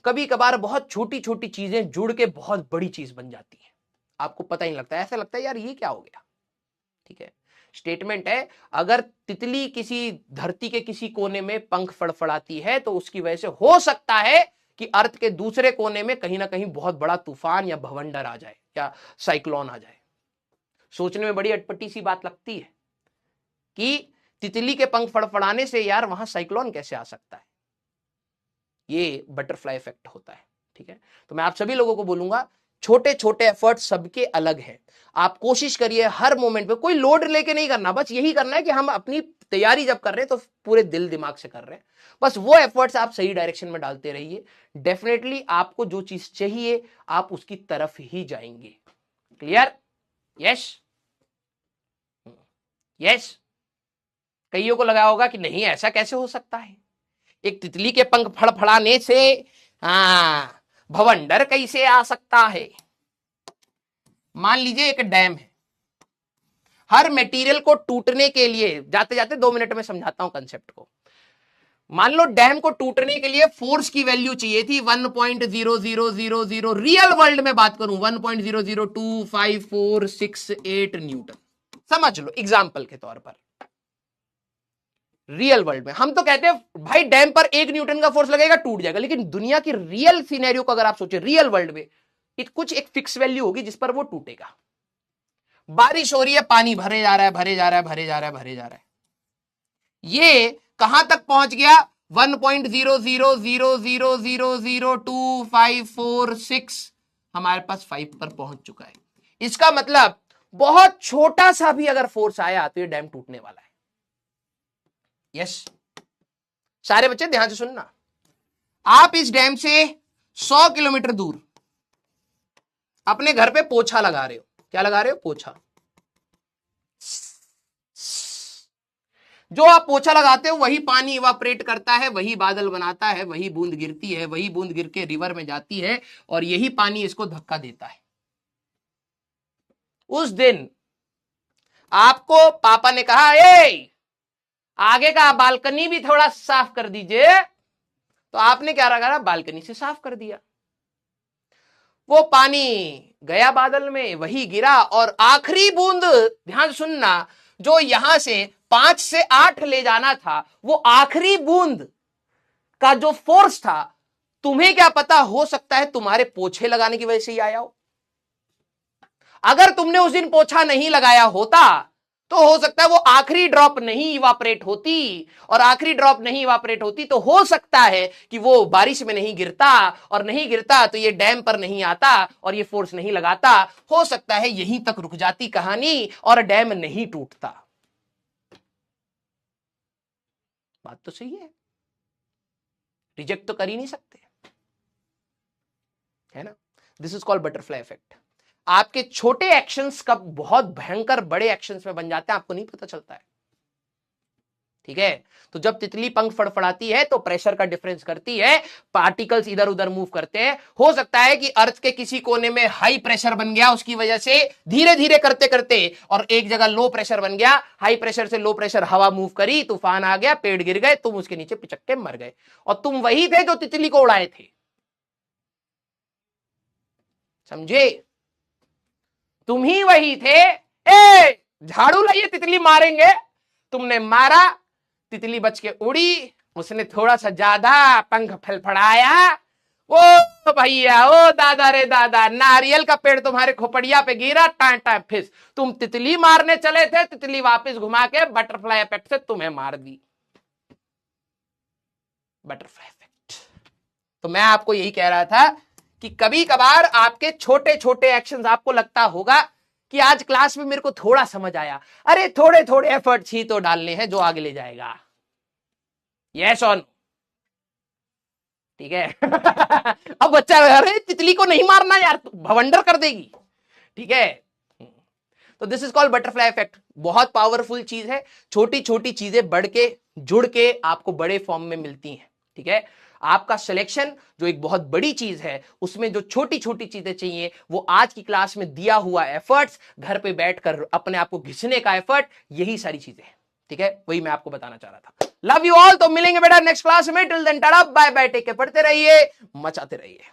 कभी कभार बहुत छोटी छोटी चीजें जुड़ के बहुत बड़ी चीज बन जाती है, आपको पता ही नहीं लगता, ऐसा लगता है यार ये क्या हो गया, ठीक है। स्टेटमेंट है, अगर तितली किसी धरती के किसी कोने में पंख फड़फड़ाती है तो उसकी वजह से हो सकता है कि अर्थ के दूसरे कोने में कहीं ना कहीं बहुत बड़ा तूफान या भवंडर आ जाए या साइक्लोन आ जाए। सोचने में बड़ी अटपटी सी बात लगती है कि तितली के पंख फड़फड़ाने से यार वहां साइक्लोन कैसे आ सकता है, ये बटरफ्लाई इफेक्ट होता है, ठीक है। तो मैं आप सभी लोगों को बोलूंगा, छोटे छोटे एफर्ट सबके अलग हैं, आप कोशिश करिए हर मोमेंट पे, कोई लोड लेके नहीं करना, बस यही करना है कि हम अपनी तैयारी जब कर रहे हैं तो पूरे दिल दिमाग से कर रहे हैं, बस वो एफर्ट्स आप सही डायरेक्शन में डालते रहिए, डेफिनेटली आपको जो चीज चाहिए आप उसकी तरफ ही जाएंगे, क्लियर। Yes yes. कईयों को लगा होगा कि नहीं ऐसा कैसे हो सकता है, एक तितली के पंख फड़फड़ाने से भवंडर कैसे आ सकता है। मान लीजिए एक डैम है, हर मटेरियल को टूटने के लिए, जाते जाते 2 मिनट में समझाता हूं कंसेप्ट को। मान लो डैम को टूटने के लिए फोर्स की वैल्यू चाहिए थी 1.0000, रियल वर्ल्ड में बात करूं 1.0025468 न्यूटन, समझ लो एग्जांपल के तौर पर। रियल वर्ल्ड में हम तो कहते हैं भाई डैम पर 1 न्यूटन का फोर्स लगेगा टूट जाएगा, लेकिन दुनिया की रियल सिनेरियो को अगर आप सोचे, रियल वर्ल्ड में कुछ एक फिक्स वैल्यू होगी जिस पर वो टूटेगा। बारिश हो रही है, पानी भरे जा रहा है, भरे जा रहा है, भरे जा रहा है, भरे जा रहा है, ये कहां तक पहुंच गया? 1.0000002546 हमारे पास 5 पर पहुंच चुका है। इसका मतलब बहुत छोटा सा भी अगर फोर्स आया तो ये डैम टूटने वाला है। यस, सारे बच्चे ध्यान से सुनना। आप इस डैम से 100 किलोमीटर दूर अपने घर पे पोछा लगा रहे हो। क्या लगा रहे हो? पोछा। जो आप पोछा लगाते हो वही पानी इवापोरेट करता है, वही बादल बनाता है, वही बूंद गिरती है, वही बूंद गिर के रिवर में जाती है और यही पानी इसको धक्का देता है। उस दिन आपको पापा ने कहा, ए आगे का बालकनी भी थोड़ा साफ कर दीजिए, तो आपने क्या करा? बालकनी से साफ कर दिया। वो पानी गया बादल में, वही गिरा और आखिरी बूंद, ध्यान सुनना, जो यहां से 5 से 8 ले जाना था, वो आखिरी बूंद का जो फोर्स था, तुम्हें क्या पता, हो सकता है तुम्हारे पोछे लगाने की वजह से ही आया हो। अगर तुमने उस दिन पोछा नहीं लगाया होता तो हो सकता है वो आखिरी ड्रॉप नहीं इवापोरेट होती, और आखिरी ड्रॉप नहीं इवापोरेट होती तो हो सकता है कि वो बारिश में नहीं गिरता, और नहीं गिरता तो ये डैम पर नहीं आता और ये फोर्स नहीं लगाता। हो सकता है यहीं तक रुक जाती कहानी और डैम नहीं टूटता। बात तो सही है, रिजेक्ट तो कर ही नहीं सकते, है ना। This is called butterfly effect. आपके छोटे एक्शंस कब बहुत भयंकर बड़े एक्शंस में बन जाते हैं, आपको नहीं पता चलता है। ठीक है, तो जब तितली पंख फड़फड़ाती है तो प्रेशर का डिफरेंस करती है, पार्टिकल्स इधर उधर मूव करते हैं। हो सकता है कि अर्थ के किसी कोने में हाई प्रेशर बन गया, उसकी वजह से धीरे धीरे करते करते, और एक जगह लो प्रेशर बन गया, हाई प्रेशर से लो प्रेशर हवा मूव करी, तूफान आ गया, पेड़ गिर गए, तुम उसके नीचे पिचक के मर गए, और तुम वही थे जो तितली को उड़ाए थे। समझे? तुम ही वही थे। ए झाड़ू लाइए, तितली मारेंगे। तुमने मारा, तितली बच के उड़ी, उसने थोड़ा सा ज्यादा पंख फड़फड़ाया, ओ भैया, ओ दादा रे दादा, नारियल का पेड़ तुम्हारे खोपड़िया पे गिरा, टां टां फिस। तुम तितली मारने चले थे, तितली वापस घुमा के बटरफ्लाई इफेक्ट से तुम्हें मार दी। Butterfly effect. तो मैं आपको यही कह रहा था कि कभी कभार आपके छोटे छोटे एक्शंस, आपको लगता होगा कि आज क्लास में मेरे को थोड़ा समझ आया, अरे थोड़े थोड़े एफर्ट्स ही तो डालने हैं जो आगे ले जाएगा। यस ऑन, ठीक है। अब बच्चा, अरे तितली को नहीं मारना यार, भवंडर कर देगी। ठीक है, तो this is called butterfly effect. बहुत पावरफुल चीज है। छोटी छोटी चीजें बढ़ के जुड़ के आपको बड़े फॉर्म में मिलती हैं। ठीक है, आपका सिलेक्शन जो एक बहुत बड़ी चीज है, उसमें जो छोटी छोटी चीजें चाहिए, वो आज की क्लास में दिया हुआ एफर्ट्स, घर पे बैठकर अपने आप को घिसने का एफर्ट, यही सारी चीजें हैं। ठीक है, वही मैं आपको बताना चाह रहा था। Love you all. तो मिलेंगे बेटा नेक्स्ट क्लास में। Till then tata bye bye, take care, पढ़ते रहिए, मचाते रहिए।